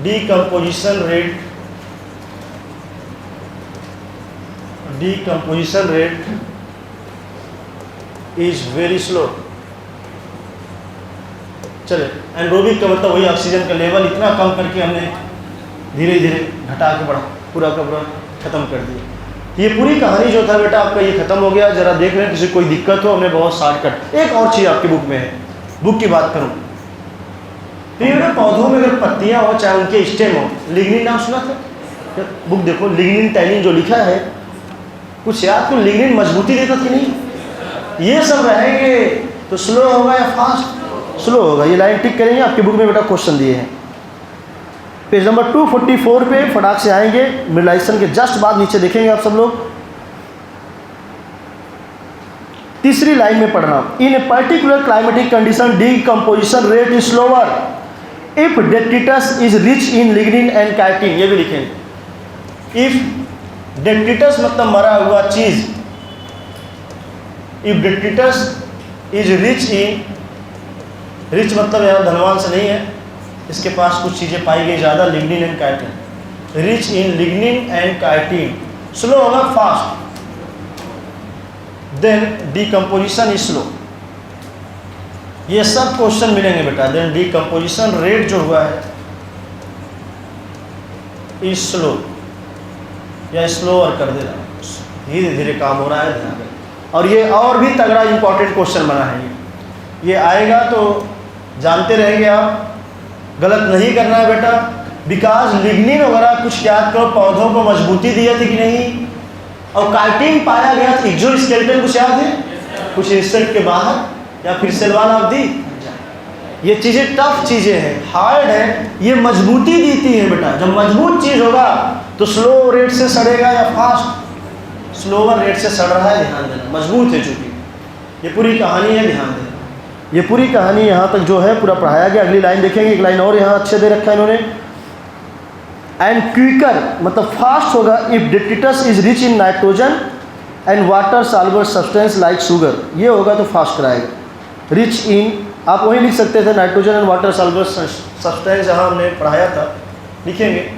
S1: Decomposition rate is very slow. चले, एनरोबिक का मतलब वही ऑक्सीजन का लेवल इतना कम करके हमने धीरे धीरे घटा के बढ़ा पूरा का पूरा खत्म कर दिया। ये पूरी कहानी जो था बेटा आपका ये खत्म हो गया। जरा देख रहे हैं किसी कोई दिक्कत हो, हमने बहुत शॉर्टकट। एक और चीज़ आपकी बुक में है, बुक की बात करूँ पेड़ पौधों में अगर पत्तियां हो चाहे उनके स्टेम हो, लिग्निन नाम सुना था? बुक देखो, लिग्निन टैनिन जो लिखा है कुछ याद को, लिग्निन मजबूती देता कि नहीं? ये सब रहेंगे तो स्लो होगा या फास्ट? स्लो होगा। ये लाइन टिक करेंगे, आपकी बुक में बेटा क्वेश्चन दिए हैं। पेज नंबर 244 पे फटाक से आएंगे, मिडलाइजेशन के जस्ट बाद नीचे देखेंगे आप सब लोग। तीसरी लाइन में पढ़ना, in a particular climatic condition decomposition rate is slower if detritus is rich in lignin and chitin. ये भी लिखेंगे। इफ डेट्रिटस मतलब मरा हुआ चीज, if detritus is rich in, rich मतलब यहाँ धनवान से नहीं है, इसके पास कुछ चीज़ें पाई गई ज़्यादा, lignin and chitin, rich in lignin and chitin, slow होगा fast, then decomposition is slow. ये सब क्वेश्चन मिलेंगे बेटा। देन डीकम्पोजिशन रेट जो हुआ है इज स्लो या स्लोअर कर दे रहा है, धीरे धीरे काम हो रहा है, ध्यान रखें। और ये और भी तगड़ा इंपॉर्टेंट क्वेश्चन बना है, ये आएगा तो जानते रहेंगे आप, गलत नहीं करना है बेटा। बिकॉज लिग्निन वगैरह कुछ याद करो, पौधों को मजबूती दी थी कि नहीं, और काइटिन पाया गया था एक्सोस्केलेटन, कुछ याद है? कुछ इंसेक्ट के बाहर या फिर सेल वॉल ऑफ दी। ये चीज़ें टफ चीज़ें हैं, हार्ड है, ये मजबूती देती है बेटा। जब मजबूत चीज़ होगा तो स्लो रेट से सड़ेगा या फास्ट? स्लोअर रेट से सड़ रहा है, ध्यान देना, मजबूत है चूँकि। ये पूरी कहानी है, ध्यान देना। ये पूरी कहानी यहाँ तक जो है पूरा पढ़ाया गया। अगली लाइन देखेंगे, एक लाइन और यहाँ अच्छे दे रखा है इन्होंने। एंड क्विकर मतलब फास्ट होगा if detritus is rich in nitrogen and water soluble substance like sugar. ये होगा तो फास्ट कराएगा। रिच इन आप वही लिख सकते थे, nitrogen and water soluble substance जहाँ हमने पढ़ाया था लिखेंगे।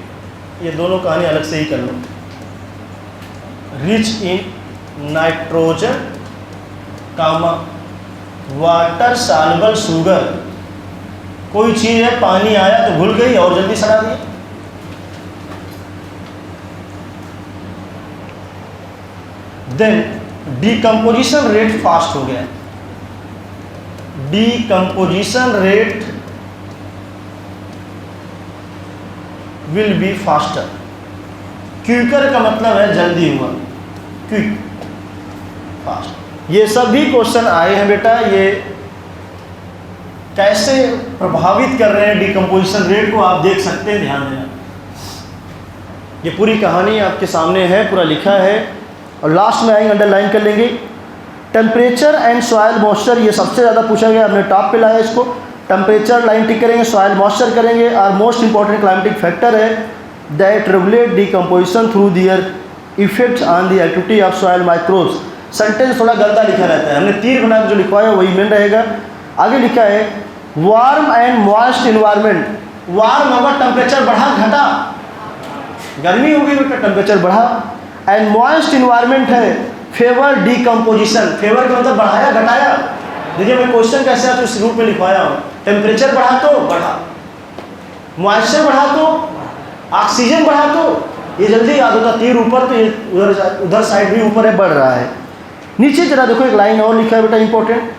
S1: ये दोनों कहानी अलग से ही कर लो। Rich in nitrogen comma water soluble sugar. कोई चीज़ है, पानी आया तो घुल गई और जल्दी सड़ा दिया। देन डीकम्पोजिशन रेट फास्ट हो गया। Decomposition rate will be faster. Quicker का मतलब है जल्दी हुआ, क्विक, फास्ट। ये सभी क्वेश्चन आए हैं बेटा। ये कैसे प्रभावित कर रहे हैं डीकम्पोजिशन रेट को आप देख सकते हैं, ध्यान देना। ये पूरी कहानी आपके सामने है, पूरा लिखा है। और लास्ट में आएंगे, अंडरलाइन कर लेंगे। टेम्परेचर एंड सॉइल मॉइस्चर, ये सबसे ज़्यादा पूछा गया, हमने टॉप पे लाया इसको। टेम्परेचर लाइन टिक करेंगे, सॉइल मॉइस्चर करेंगे, और मोस्ट इंपॉर्टेंट क्लाइमेटिक फैक्टर है that regulate decomposition through their effects on the activity of soil microbes. Sentence थोड़ा गलता लिखा रहता है, हमने तीर बना के जो लिखवाया वही मेन रहेगा। आगे लिखा है warm and moist environment. Warm होगा टेम्परेचर बढ़ा घटा, गर्मी होगी बेटा टेम्परेचर बढ़ा। एंड मॉइस्ट इन्वायरमेंट है फेवर डिकम्पोजिशन। फेवर का मतलब बढ़ाया घटाया। देखिए मैं क्वेश्चन कैसे है तो इस रूप में लिखवाया हूँ। टेम्परेचर बढ़ा तो बढ़ा, मॉइस्चर बढ़ा तो, ऑक्सीजन बढ़ा तो, ये जल्दी याद होता, तीर ऊपर तो ये उधर साइड भी ऊपर है, बढ़ रहा है। नीचे जरा देखो एक लाइन और लिखा है बेटा important,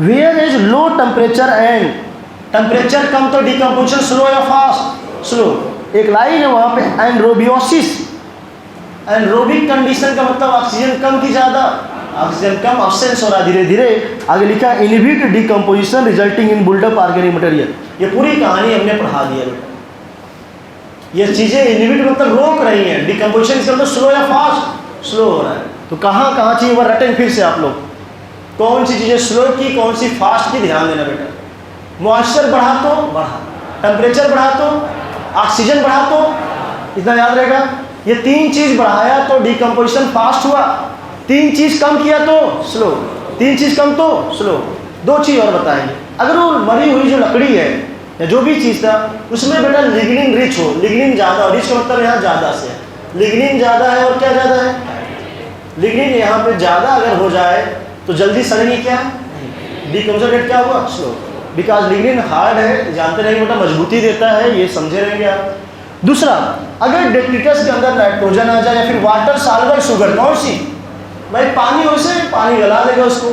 S1: where is low temperature and, temperature कम तो डिकम्पोजिशन स्लो या फास्ट, स्लो। एक लाइन है वहाँ पे एनरोबियोसिस, एनरोबिक कंडीशन का मतलब ऑक्सीजन कम की ज़्यादा, ऑक्सीजन कम अब्सेंस हो रहा धीरे धीरे। आगे लिखा है inhibit decomposition resulting in buildup organic material. ये पूरी कहानी हमने पढ़ा दी है बेटा। ये चीज़ें इनहिबिट मतलब रोक रही हैं, डिकम्पोजिशन इसका मतलब स्लो या फास्ट, स्लो हो रहा है। तो कहाँ कहाँ चाहिए वो रटें फिर से आप लोग, कौन सी चीज़ें स्लो की कौन सी फास्ट की, ध्यान देना बेटा। मॉइस्चर बढ़ा तो बढ़ा, टेम्परेचर बढ़ा तो, ऑक्सीजन बढ़ा तो, इतना याद रहेगा। ये तीन चीज़ बढ़ाया तो डिकम्पोजिशन फास्ट हुआ, तीन चीज़ कम किया तो स्लो, तीन चीज़ कम तो स्लो। दो चीज़ और बताएंगे, अगर वो मरी हुई जो लकड़ी है या जो भी चीज़ था उसमें बेटा लिग्निन रिच हो, लिग्निन ज़्यादा हो, रिच का मतलब यहाँ ज़्यादा से है, लिग्निन ज़्यादा है और क्या ज़्यादा है, लिग्निन यहाँ पे ज़्यादा अगर हो जाए तो जल्दी सड़ेगी क्या, डिकम्पोजिशन रेट क्या होगा, स्लो। बिकॉज लिग्निन हार्ड है, जानते रहेंगे बेटा, मजबूती देता है, ये समझे रहेंगे आप। दूसरा, अगर डेट्रिटस के अंदर नाइट्रोजन आ जाए या फिर वाटर सॉल्युबल शुगर, कौन सी भाई, पानी हो से पानी गला देगा उसको,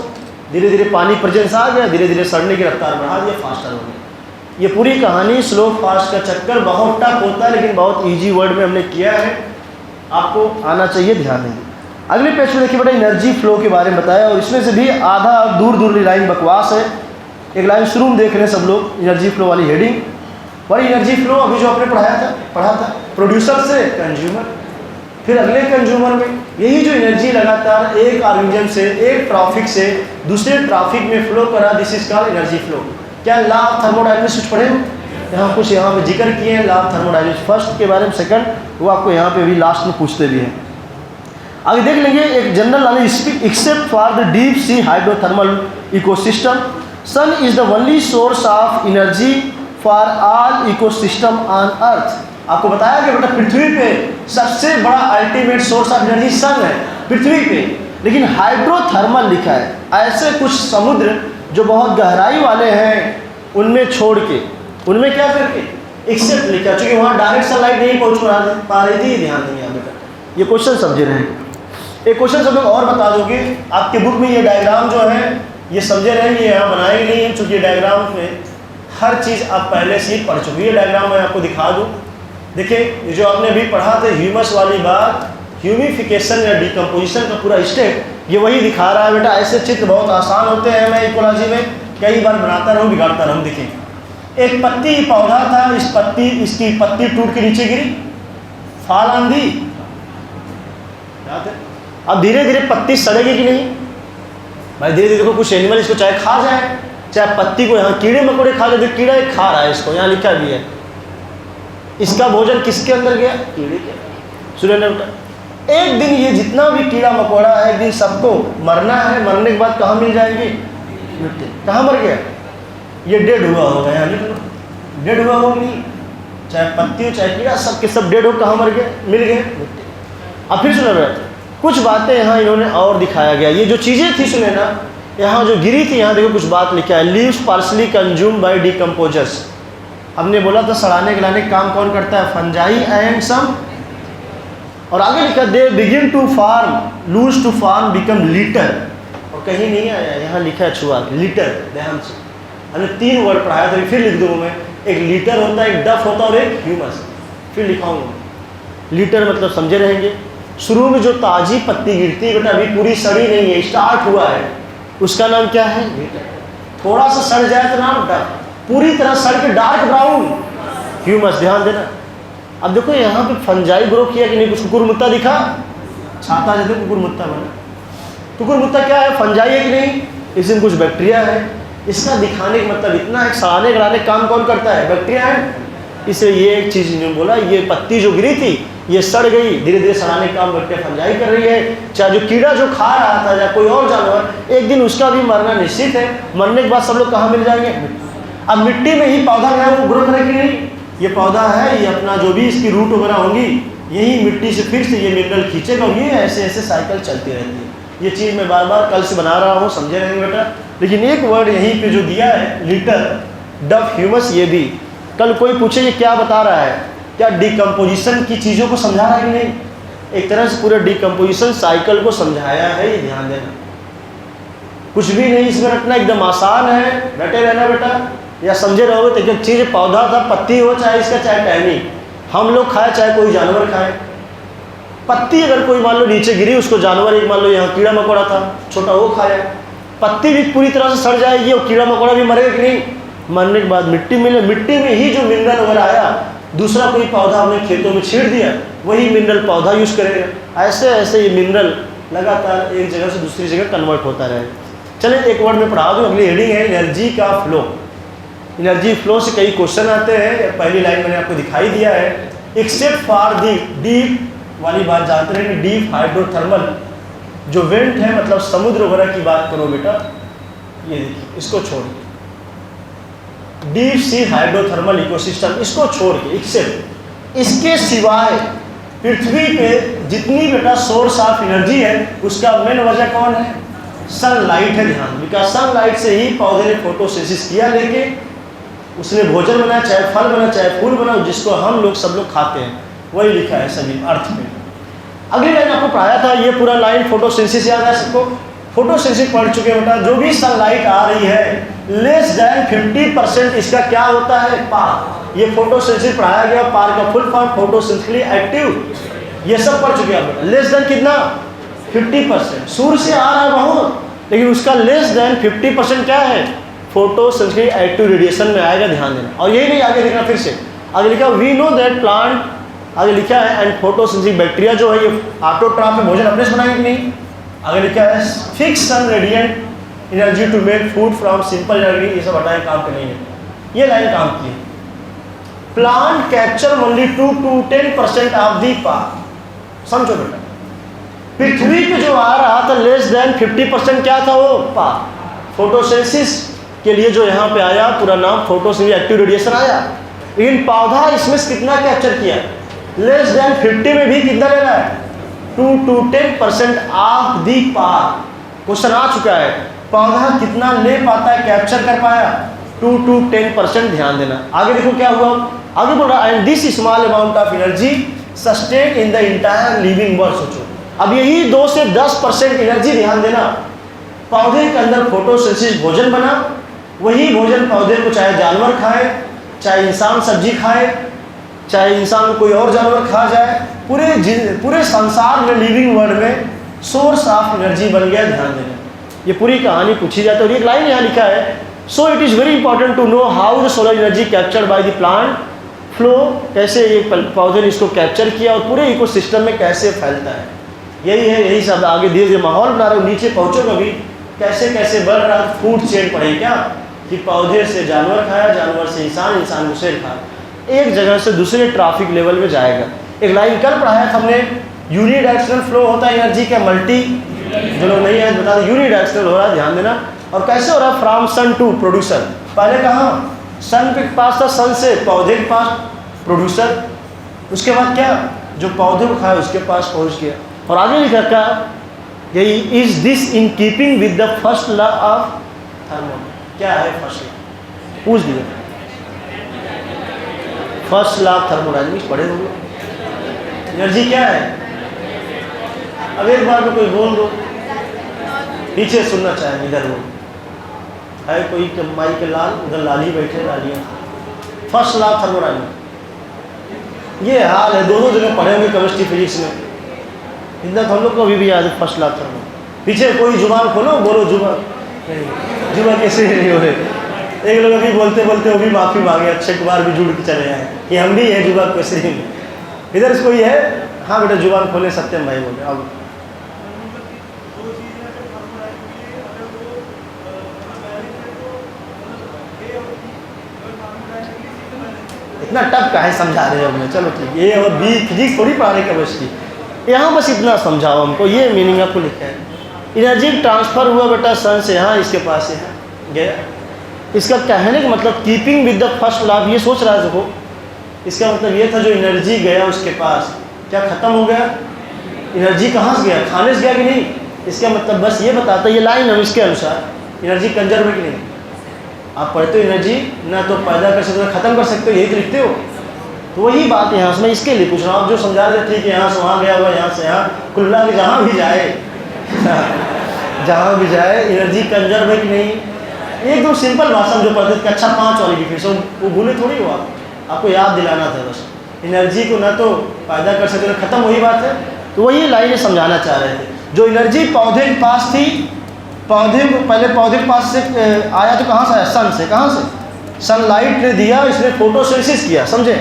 S1: धीरे धीरे पानी प्रेजेंस आ गया, धीरे धीरे सड़ने की रफ्तार बढ़ा दिया, फास्टर हो गया। ये पूरी कहानी स्लो फास्ट का चक्कर बहुत टफ होता है, लेकिन बहुत इजी वर्ड में हमने किया है, आपको आना चाहिए, ध्यान देंगे। अगले पेज में देखिए बेटा एनर्जी फ्लो के बारे में बताया, और इसमें से भी आधा दूर दूर की लाइन बकवास है। एक लाइन शुरू में देख रहे हैं सब लोग, एनर्जी फ्लो वाली हेडिंग। वही एनर्जी फ्लो अभी जो आपने पढ़ा था प्रोड्यूसर से कंज्यूमर, फिर अगले कंज्यूमर में यही जो एनर्जी लगातार एक ऑर्गेनिज्म से, एक ट्रॉफिक से दूसरे ट्रॉफिक में फ्लो करा, this is called energy flow. क्या लॉ ऑफ थर्मोडायनेमिक्स कुछ पढ़े, यहाँ कुछ यहाँ पे जिक्र किए हैं लॉ ऑफ थर्मोडायनेमिक्स, फर्स्ट के बारे में, सेकंड वो आपको यहाँ पे भी लास्ट में पूछते भी हैं। आगे देख लेंगे एक general knowledge, except for the deep sea hydrothermal ecosystem sun is the only source of energy for all ecosystem on earth. आपको बताया कि बेटा पृथ्वी पे सबसे बड़ा ultimate source of energy sun है पृथ्वी पे, लेकिन हाइड्रोथर्मल लिखा है, ऐसे कुछ समुद्र जो बहुत गहराई वाले हैं उनमें छोड़ के, उनमें क्या करके एक्सेप्ट लिखा, क्योंकि वहाँ डायरेक्ट सनलाइट नहीं पहुँच पा रही थी। ध्यान देंगे आप बेटा, ये क्वेश्चन समझे रहेंगे। एक क्वेश्चन सब लोग और बता दोगे, आपके बुक में ये डायग्राम जो है ये समझे रहेंगे, यहाँ बनाए नहीं है, चूँकि डायग्राम में हर चीज़ आप पहले से ही पढ़ चुके। ये डायग्राम मैं आपको दिखा दूँ, देखिए जो आपने अभी पढ़ा था ह्यूमस वाली बात, ह्यूमिफिकेशन या डिकम्पोजिशन का पूरा स्टेप ये वही दिखा रहा है बेटा। ऐसे चित्र बहुत आसान होते हैं, मैं इकोलॉजी में कई बार बनाता रहूँ, बिगाड़ता रहूँ। देखिए एक पत्ती पौधा था, इसकी पत्ती टूट के नीचे गिरी, फाल आंधी, अब धीरे धीरे पत्ती सड़ेगी कि नहीं भाई, धीरे धीरे देखो कुछ एनिमल इसको चाहे खा जाए, चाहे पत्ती को यहाँ कीड़े मकोड़े खा जाए, कीड़ा एक खा रहा है इसको, यहाँ लिखा भी है इसका भोजन किसके अंदर गया, कीड़े के। सुनिए बेटा, एक दिन ये जितना भी कीड़ा मकोड़ा है, एक दिन सबको मरना है, मरने के बाद कहाँ मिल जाएंगे, मिट्टी। कहाँ मर गया, ये डेड हुआ होगा, यहाँ लिख लो, डेड हुआ होगा नहीं, चाहे पत्ती हो चाहे कीड़ा, सबके सब डेड हो, कहाँ मर गए, मिल गए मिट्टी। अब फिर सुनो बेटा, कुछ बातें यहाँ इन्होंने और दिखाया गया, ये जो चीज़ें थी सुने ना, यहाँ जो गिरी थी, यहाँ देखो कुछ बात लिखा है, leaves partially consume by decomposers. हमने बोला था सड़ाने गलाने का काम कौन करता है, फंजाई एंड सम, और आगे लिखा they begin to form loose to form become litter, और कहीं नहीं आया, यहाँ लिखा है छुआ लीटर, ध्यान से हमने 3 वर्ड पढ़ाया था, फिर लिख दूँ मैं, एक लीटर होता है, एक डफ होता है और एक ह्यूमस, फिर लिखाऊंगा। लीटर मतलब समझे रहेंगे, शुरू में जो ताज़ी पत्ती गिरती है बेटा, अभी पूरी सड़ी नहीं है, स्टार्ट हुआ है, उसका नाम क्या है, लीटर। थोड़ा सा सड़ जाए तो नाम डफ, पूरी तरह सड़ के डार्क ब्राउन ह्यूमस, ध्यान देना। अब देखो यहाँ पे फंजाई ग्रो किया कि नहीं, कुछ कुकुरमुत्ता दिखा, छाता जैसे कुकुरमुत्ता बना। कुकुरमुत्ता क्या है, फंजाई है कि नहीं, इसमें कुछ बैक्टीरिया है, इसका दिखाने का मतलब इतना है, सड़ाने गलाने काम कौन करता है? बैक्टीरिया है। इसलिए ये एक चीज़ इन्होंने बोला, ये पत्ती जो गिरी थी ये सड़ गई, धीरे धीरे सड़ाने का काम बैक्टीरिया फंजाई कर रही है। चाहे जो कीड़ा जो खा रहा था या कोई और जानवर, एक दिन उसका भी मरना निश्चित है। मरने के बाद सब लोग कहाँ मिल जाएंगे? अब मिट्टी में ही पौधा है, वो ग्रो करेगी नहीं। ये पौधा है, ये अपना जो भी इसकी रूट वगैरह होंगी यही मिट्टी से फिर से ये मिनरल खींचेगा, और ये ऐसे ऐसे साइकिल चलती रहती है। ये चीज़ मैं बार बार कल से बना रहा हूँ, समझे रहेंगे बेटा। लेकिन एक वर्ड यहीं पे जो दिया है लीटर डफ ह्यूमस, ये भी कल कोई पूछे ये क्या बता रहा है, क्या डिकम्पोजिशन की चीज़ों को समझा रहा है कि नहीं? एक तरह से पूरे डिकम्पोजिशन साइकिल को समझाया है, ये ध्यान देना। कुछ भी नहीं इसमें रखना, एकदम आसान है, रटे रहना बेटा। या समझे रहोगे तो एक चीज़ पौधा था, पत्ती हो चाहे इसका चाहे टहनी, हम लोग खाए चाहे कोई जानवर खाए। पत्ती अगर कोई मान लो नीचे गिरी, उसको जानवर एक मान लो यहाँ कीड़ा मकोड़ा था छोटा, वो खाया, पत्ती भी पूरी तरह से सड़ जाएगी और कीड़ा मकोड़ा भी मरेगा कि नहीं? मरने के बाद मिट्टी मिले, मिट्टी में ही जो मिनरल वगैरह आया, दूसरा कोई पौधा हमने खेतों में छीड़ दिया, वही मिनरल पौधा यूज़ करेगा। ऐसे ऐसे ये मिनरल लगातार एक जगह से दूसरी जगह कन्वर्ट होता रहेगा। चलिए एक वर्ड में पढ़ा दूँ, अगली हेडिंग है एनर्जी का फ्लो। एनर्जी फ्लो से कई क्वेश्चन आते हैं। पहली लाइन मैंने आपको दिखाई दिया है, एक्सेप्ट फॉर दी डीप वाली बात जानते रहे, डीप हाइड्रोथर्मल जो वेंट है, मतलब समुद्र वगैरह की बात करो बेटा, ये देखिए इसको छोड़ के डीप सी हाइड्रोथर्मल इकोसिस्टम, इसको छोड़ के एक्सेप्ट, इसके सिवाय पृथ्वी पे जितनी बेटा सोर्स ऑफ एनर्जी है उसका मेन वजह कौन है? सनलाइट है। ध्यान, बिकॉज सनलाइट से ही पौधे ने फोटोसिंथेसिस किया, लेके उसने भोजन बनाया, चाहे फल बना चाहे फूल बना, जिसको हम लोग सब लोग खाते हैं, वही लिखा है सभी अर्थ में। अगली लाइन आपको पढ़ाया था, ये पूरा लाइन फोटोसिंथेसिस याद है सबको? फोटोसिंथेसिस पढ़ चुके बेटा। जो भी सनलाइट आ रही है लेस देन 50% इसका क्या होता है? पार। ये फोटोसिंथेसिस पढ़ाया गया, पार का फुल फॉर्म फोटोसिंथेसिस एक्टिव, ये सब पढ़ चुके हैं। लेस देन कितना? 50%। सूर्य से आ रहा है बहुत, लेकिन उसका लेस देन 50% क्या है? फोटोसिंथेसिस एक्टिव रेडिएशन में आएगा, ध्यान देना। और यही नहीं, आगे देखना फिर से, आगे लिखा वी नो दैट प्लांट, आगे लिखा है एंड फोटोसिंथेसिस बैक्टीरिया जो है ये ऑटोट्रॉफ में भोजन अपने से बनाएंगे कि नहीं? आगे लिखा है fix sun radiant energy to make food from simple energy, ये सब हटाए, काम पे नहीं है। ये लाइन काम की है। Plant capture only 2 to 10% of the PAR. समझो बेटा, पृथ्वी पे जो आ रहा था लेस देन 50% क्या था? वो पार। फोटोसिंथेसिस के लिए जो यहाँ पे आया, पूरा नाम फोटोसिंथेसिस एक्टिव रेडिएशन आया, लेकिन पौधा इसमें से कितना कैप्चर किया? लेस देन 50 में भी कितना ले रहा है? 2 to 10% of the PAR. Question आ चुका है, पौधा कितना ले पाता है, कैप्चर कर पाया? 2 to 10%। ध्यान देना, आगे देखो क्या हुआ, आगे बोल रहा है and this small amount of energy sustain in the entire living world. सोचो, अब यही 2 से 10% एनर्जी, ध्यान देना, पौधे के अंदर फोटोसिंथेसिस भोजन बना, वही भोजन पौधे को चाहे जानवर खाए, चाहे इंसान सब्जी खाए, चाहे इंसान कोई और जानवर खा जाए, पूरे संसार में लिविंग वर्ल्ड में सोर्स ऑफ एनर्जी बन गया। ध्यान देना, ये पूरी कहानी पूछी जाती है। और एक लाइन यहाँ लिखा है, so it is very important to know how the solar energy captured by the plant flow, कैसे ये पौधे ने इसको कैप्चर किया और पूरे इकोसिस्टम में कैसे फैलता है। यही है, यही सब आगे धीरे धीरे माहौल बना रहे हो, नीचे पहुँचोगे भी कैसे कैसे बढ़ रहा है। फूड चेन पढ़े क्या, कि पौधे से जानवर खाया, जानवर से इंसान, इंसान को शेर खाया, एक जगह से दूसरे ट्रैफिक लेवल में जाएगा। एक लाइन कल पढ़ाया था हमने, यूनिडायरेक्शनल फ्लो होता है एनर्जी का, मल्टी, जो लोग नहीं है बता दें, यूनिडायरेक्शनल हो रहा है, ध्यान देना। और कैसे हो रहा है? From sun to producer. पहले कहाँ सन के पास था, सन से पौधे के पास प्रोड्यूसर, उसके बाद क्या, जो पौधे को खाया उसके पास पहुँच गया। और आगे लिखा क्या, यही is this in keeping with the first law of thermodynamics. क्या है फर्स्ट लॉ? पूछ दिया, फर्स्ट लॉ ऑफ थर्मोडायनेमिक्स पढ़े होंगे। एनर्जी क्या है? अब एक बार में कोई बोल दो, पीछे सुनना चाहेंगे, इधर वो है कोई माई के लाल, उधर लाली बैठे, लालियाँ। फर्स्ट लॉ ऑफ थर्मोडायनेमिक्स, ये हाल है, दोनों जगह पढ़े होंगे केमिस्ट्री फिजिक्स में, इतना तो हम लोग को अभी भी याद है। फर्स्ट लॉ ऑफ थर्मोडायनेमिक्स, पीछे कोई जुबान खोलो, बोलो जुबान, जुबान कैसे नहीं हो रहे। एक लोग अभी बोलते बोलते वो भी माफ़ी मांगे, अक्षय कुमार भी जुड़ के चले आए कि हम भी है जुबान कैसे नहीं। इधर से कोई है? हाँ बेटा जुबान खोले, सत्यम भाई बोले। अब इतना टफ काहे समझा रहे हो हमें, चलो ठीक है, ये और बी फिजिक्स थोड़ी पढ़ाने का बस की, यहाँ बस इतना समझाओ हमको, ये मीनिंग आपको लिखा है। एनर्जी ट्रांसफ़र हुआ बेटा सन से यहाँ इसके पास से गया, इसका कहने का मतलब keeping with the first law, ये सोच रहा है देखो, इसका मतलब ये था जो एनर्जी गया उसके पास क्या ख़त्म हो गया, एनर्जी कहाँ से गया, खाने से गया कि नहीं, इसका मतलब बस ये बताता है ये लाइन हम इसके अनुसार एनर्जी कंजर्व है कि नहीं। आप पढ़ते हो एनर्जी ना तो पैदा कर सकते हो ख़त्म कर सकते हो, यही तो लिखते हो। तो वही बात यहाँ से मैं इसके लिए पूछ रहा हूँ, आप जो समझा रहे थे कि यहाँ से वहाँ गया हुआ, यहाँ से यहाँ, कुल्ला के जहाँ भी जाए जहाँ भी जाए एनर्जी कंजर्व है कि नहीं, एकदम सिंपल भाषा में जो पढ़ते थे, अच्छा 5 वाली डिफिनेशन वो भूले थोड़ी हो, आपको याद दिलाना था बस। एनर्जी को ना तो पैदा कर सकते हो ख़त्म, वही बात है। तो वही लाइनें समझाना चाह रहे थे, जो एनर्जी पौधे के पास थी, पौधे को पहले पौधे के पास से आया तो कहाँ से आया, सन से, कहाँ से, सनलाइट ने दिया, इसने फोटोसिंथेसिस किया, समझे,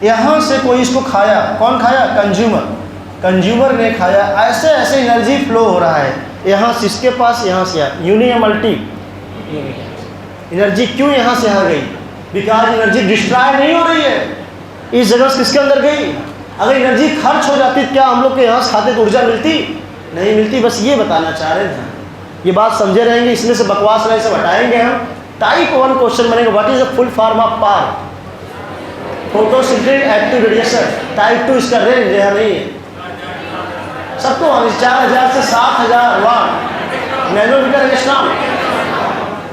S1: यहाँ से कोई इसको खाया, कौन खाया, कंज्यूमर, कंज्यूमर ने खाया, ऐसे ऐसे एनर्जी फ्लो हो रहा है यहाँ से इसके पास, यहाँ से यहाँ, यूनि या मल्टी, एनर्जी क्यों यहाँ से यहाँ गई, बिकॉज एनर्जी डिस्ट्रॉय नहीं हो रही है, इस जगह से किसके अंदर गई, अगर एनर्जी खर्च हो जाती क्या हम लोग के यहाँ से खाते तो ऊर्जा मिलती नहीं मिलती, बस ये बताना चाह रहे थे। ये बात समझे रहेंगे, इसमें से बकवास नहीं, सब हटाएंगे हम। टाइप 1 क्वेश्चन बनेगा, what is the full form of PAR, photosynthetic active radiation. Type 2 इसका रेंज है नहीं है, सबको 4000 से 7000 वाट, नैनोमीटर एंगस्ट्रॉम,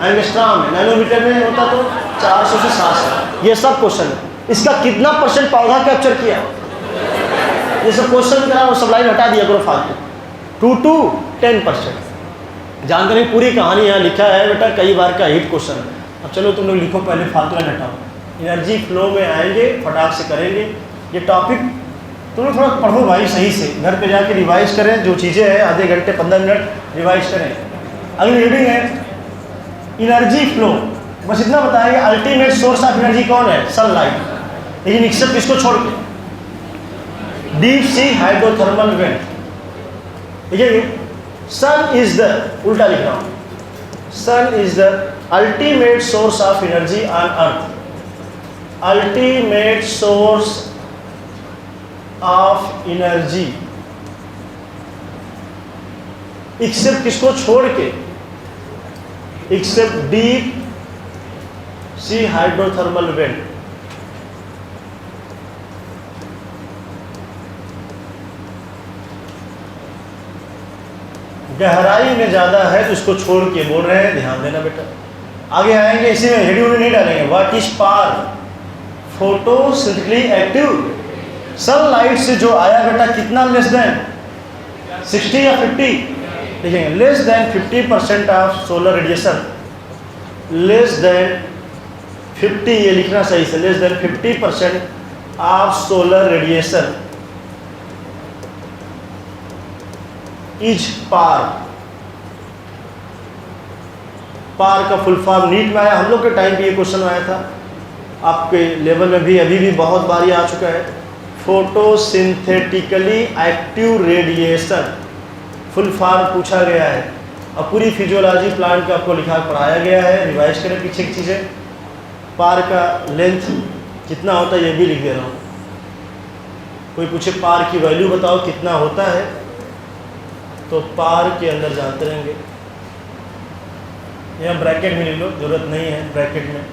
S1: एंगस्ट्रॉम नैनोमीटर में होता तो 400 से 700, ये सब क्वेश्चन है। इसका कितना परसेंट पौधा कैप्चर किया, ये सब क्वेश्चन करा, वो सब लाइन हटा दिया करो फालतू, 2 to 10%। जानते नहीं पूरी कहानी यहाँ लिखा है बेटा, कई बार का हिट क्वेश्चन है। अब चलो तुम लोग लिखो, पहले फालतू लाइन हटाओ, एनर्जी फ्लो में आएंगे, फटाक से करेंगे ये टॉपिक। तुम लोग थोड़ा पढ़ो भाई सही से, घर पे जाके रिवाइज करें, जो चीज़ें हैं आधे घंटे 15 मिनट रिवाइज करें। अगली रीडिंग है एनर्जी फ्लो, बस इतना बताएंगे अल्टीमेट सोर्स ऑफ एनर्जी कौन है, सनलाइट, लेकिन एक्सेप्ट किसको छोड़ के, डीप सी हाइड्रोथर्मल वेंट। देखिए सन इज द, उल्टा लिख रहा हूँ, sun is the ultimate source of energy on earth, ultimate source of energy except किसको छोड़ के, except deep sea hydrothermal vent. गहराई में ज़्यादा है तो इसको छोड़ के बोल रहे हैं, ध्यान देना बेटा। आगे आएंगे, इसी में हेडिंग नहीं डालेंगे, what is PAR, photosynthetically active, sunlight से जो आया बेटा कितना, लेस देन 60 या 50, देखेंगे less than 50% of solar radiation, less than 50, ये लिखना सही से, less than 50% of solar radiation is PAR. PAR का फुल फॉर्म नीट में आया, हम लोग के टाइम पे ये क्वेश्चन आया था, आपके लेवल में भी अभी भी बहुत बार ये आ चुका है, photosynthetically active radiation full form पूछा गया है। अब पूरी फिजियोलॉजी प्लांट का आपको लिखा पढ़ाया गया है, रिवाइज करें पीछे की चीज़ें। पार का लेंथ कितना होता है ये भी लिख दे रहा हूँ, कोई पूछे पार की वैल्यू बताओ कितना होता है, तो पार के अंदर जानते रहेंगे, यहाँ ब्रैकेट में लिख लो, जरूरत नहीं है ब्रैकेट में,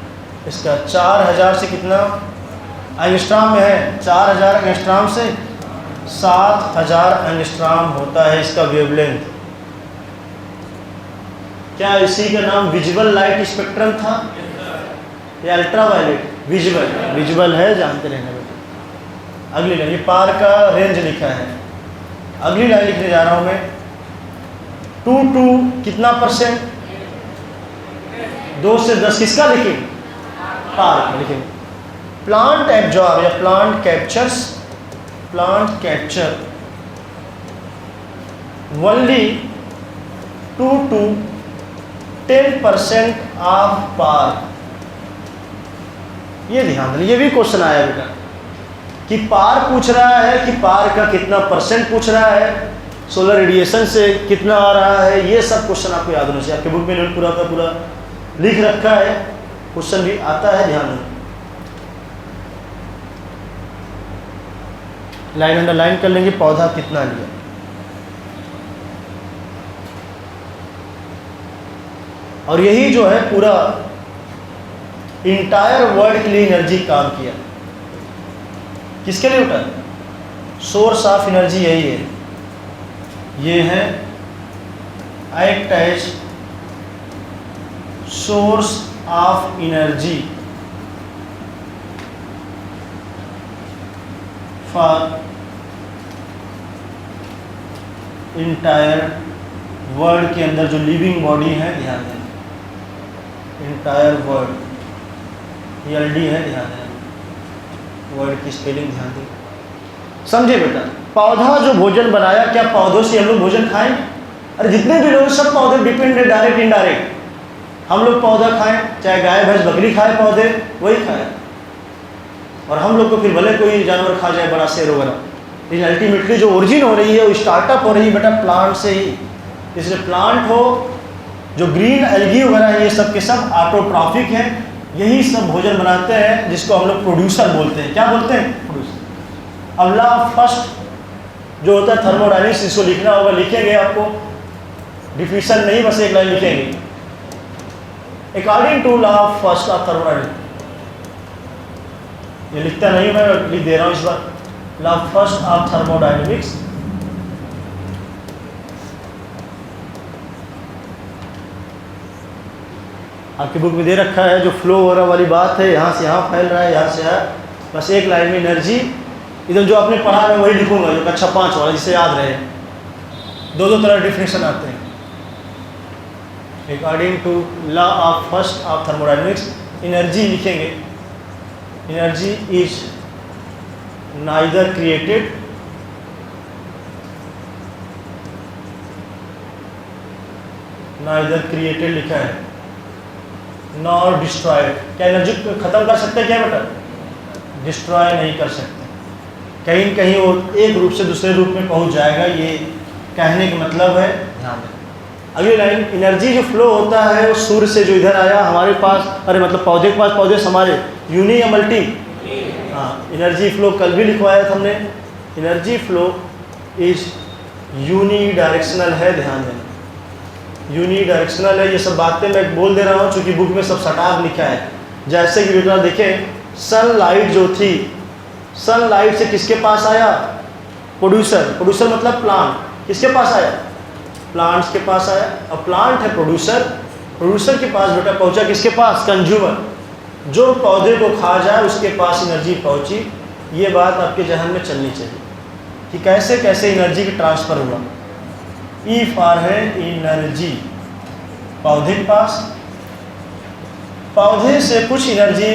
S1: इसका 4000 से कितना एंगस्ट्रॉम में है, 4000 एंगस्ट्रॉम से 7000 एंगस्ट्रॉम होता है इसका वेवलेंथ। क्या इसी का नाम विजुअल लाइट स्पेक्ट्रम था या अल्ट्रावायलेट, विजुअल, विजुअल है, जानते रहना बेटा। अगली लाइन, ये पार का रेंज लिखा है, अगली लाइन लिखने जा रहा हूँ मैं, 2 to कितना परसेंट, 2 से 10, किसका लिखें, पार लिखें। प्लांट एब्जॉर्ब या plant captures, plant capture only 2 to 10% of PAR. ये ध्यान दें, ये भी क्वेश्चन आया बेटा कि पार पूछ रहा है कि पार का कितना परसेंट पूछ रहा है, सोलर रेडिएशन से कितना आ रहा है, ये सब क्वेश्चन आपको याद होना चाहिए। आपके बुक में पूरा का पूरा लिख रखा है, क्वेश्चन भी आता है, ध्यान दें। लाइन अंडरलाइन कर लेंगे पौधा कितना लिया। और यही जो है पूरा इंटायर वर्ल्ड के लिए एनर्जी काम किया। किसके लिए होता है? सोर्स ऑफ एनर्जी यही है, ये है act as source of energy for entire world के अंदर जो लिविंग बॉडी है, ध्यान दें इंटायर वर्ल्ड, ELD है, ध्यान दें वर्ड की स्पेलिंग ध्यान दें, समझे बेटा। पौधा जो भोजन बनाया, क्या पौधों से हम लोग भोजन खाएं? अरे जितने भी लोग सब पौधे डिपेंड है, डायरेक्ट इनडायरेक्ट। हम लोग पौधा खाएं, चाहे गाय भैंस बकरी खाए पौधे, वही खाए। और हम लोग को फिर भले कोई जानवर खा जाए, बड़ा शेर वगैरह, लेकिन अल्टीमेटली जो ओरिजिन हो रही है वो स्टार्टअप हो रही है बेटा प्लांट से ही। इसलिए प्लांट हो, जो ग्रीन एल्गी वगैरह है, ये सब के सब ऑटोट्रॉफिक हैं, यही सब भोजन बनाते हैं, जिसको हम लोग प्रोड्यूसर बोलते हैं। क्या बोलते हैं? प्रोड्यूसर। अब लॉ फर्स्ट जो होता है थर्मोडायनेमिक्स, इसको लिखना होगा, लिखेंगे आपको, डिफिनेशन नहीं बस एक लाइन लिखेंगे। According to law first of thermodynamics, ये लिखता नहीं, मैं लिख दे रहा हूँ इस बार, लॉ फर्स्ट ऑफ थर्मोडायनेमिक्स, आपकी बुक में दे रखा है, जो फ्लो वगैरह वाली बात है, यहाँ से यहाँ फैल रहा है, यहाँ से यहाँ, बस एक लाइन में एनर्जी, इधर जो आपने पढ़ा है वही लिखूंगा, जो कक्षा 5 वाला, जिससे याद रहे। दो तरह डिफिनेशन आते हैं। According to law of first of thermodynamics, energy लिखेंगे, एनर्जी इज नाइदर क्रिएटेड लिखा है, नॉर डिस्ट्रॉयड। क्या एनर्जी खत्म कर सकते हैं? क्या बेटा? डिस्ट्रॉय नहीं कर सकते। कहीं न कहीं वो एक रूप से दूसरे रूप में पहुंच जाएगा, ये कहने का मतलब है। ध्यान दें अगली लाइन, एनर्जी जो फ्लो होता है वो सूर्य से जो इधर आया हमारे पास, अरे मतलब पौधे के पास, पौधे से हमारे, यूनि या मल्टी? हाँ, एनर्जी फ्लो कल भी लिखवाया था हमने। Energy flow is unidirectional है, ध्यान देना यूनि डायरेक्शनल है। ये सब बातें मैं बोल दे रहा हूँ चूँकि बुक में सब सटाव लिखा है। जैसे कि बेटा देखें, सनलाइट जो थी, सनलाइट से किसके पास आया? प्रोड्यूसर। प्रोड्यूसर मतलब प्लांट। किसके पास आया? प्लांट्स के पास आया। अब प्लांट है प्रोड्यूसर, प्रोड्यूसर के पास बेटा पहुंचा किसके पास? कंज्यूमर। जो पौधे को खा जाए उसके पास एनर्जी पहुंची। ये बात आपके जहन में चलनी चाहिए कि कैसे कैसे एनर्जी की ट्रांसफ़र हुआ। ई फॉर है एनर्जी, पौधे के पास, पौधे से कुछ एनर्जी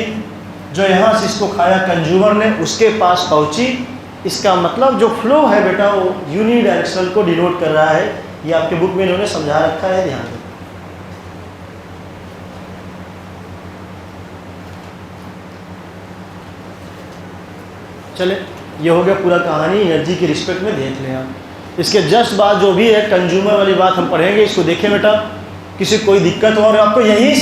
S1: जो यहाँ से इसको खाया कंज्यूमर ने, उसके पास पहुँची। इसका मतलब जो फ्लो है बेटा वो यूनि डायरेक्शनल को डिनोट कर रहा है। ये आपके बुक में इन्होंने समझा रखा है, ध्यान दें। चले, ये हो गया पूरा कहानी एनर्जी की रिस्पेक्ट में, देख लें आप। इसके जस्ट बाद जो भी है कंज्यूमर वाली बात हम पढ़ेंगे, इसको देखें बेटा। किसी कोई दिक्कत हो और आपको यहीं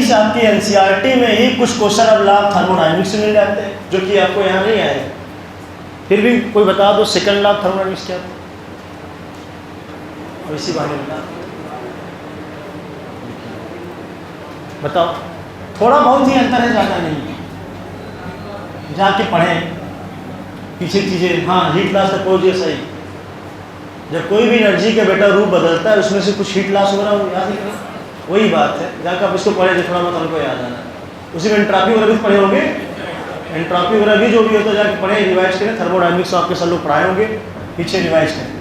S1: से आपकी एनसीईआरटी में ही कुछ क्वेश्चन अब लॉ ऑफ थर्मोडायनेमिक्स से मिल जाते हैं, जो कि आपको यहाँ नहीं आए। फिर भी कोई बता दो सेकंड लॉ ऑफ थर्मोडायनेमिक्स क्या था? इसी बारे में बताओ। थोड़ा बहुत ही अंतर है, ज़्यादा नहीं। जाके पढ़ें पीछे चीज़ें। हाँ, हीट लॉस तक पहुँचिए सही। जब कोई भी एनर्जी का बेटा रूप बदलता है, उसमें से कुछ हीट लॉस हो रहा हो, याद नहीं, वही बात है। जाकर आप इसको पढ़े, थोड़ा बहुत हमको याद आना। उसी में एंट्रोपी वगैरह भी पढ़े होंगे, एंट्रोपी वगैरह भी जो भी होता है जाकर पढ़े, रिवाइज करें। थर्मोडायनेमिक्स आपके सब लोग पढ़ाए होंगे, पीछे रिवाइज करें।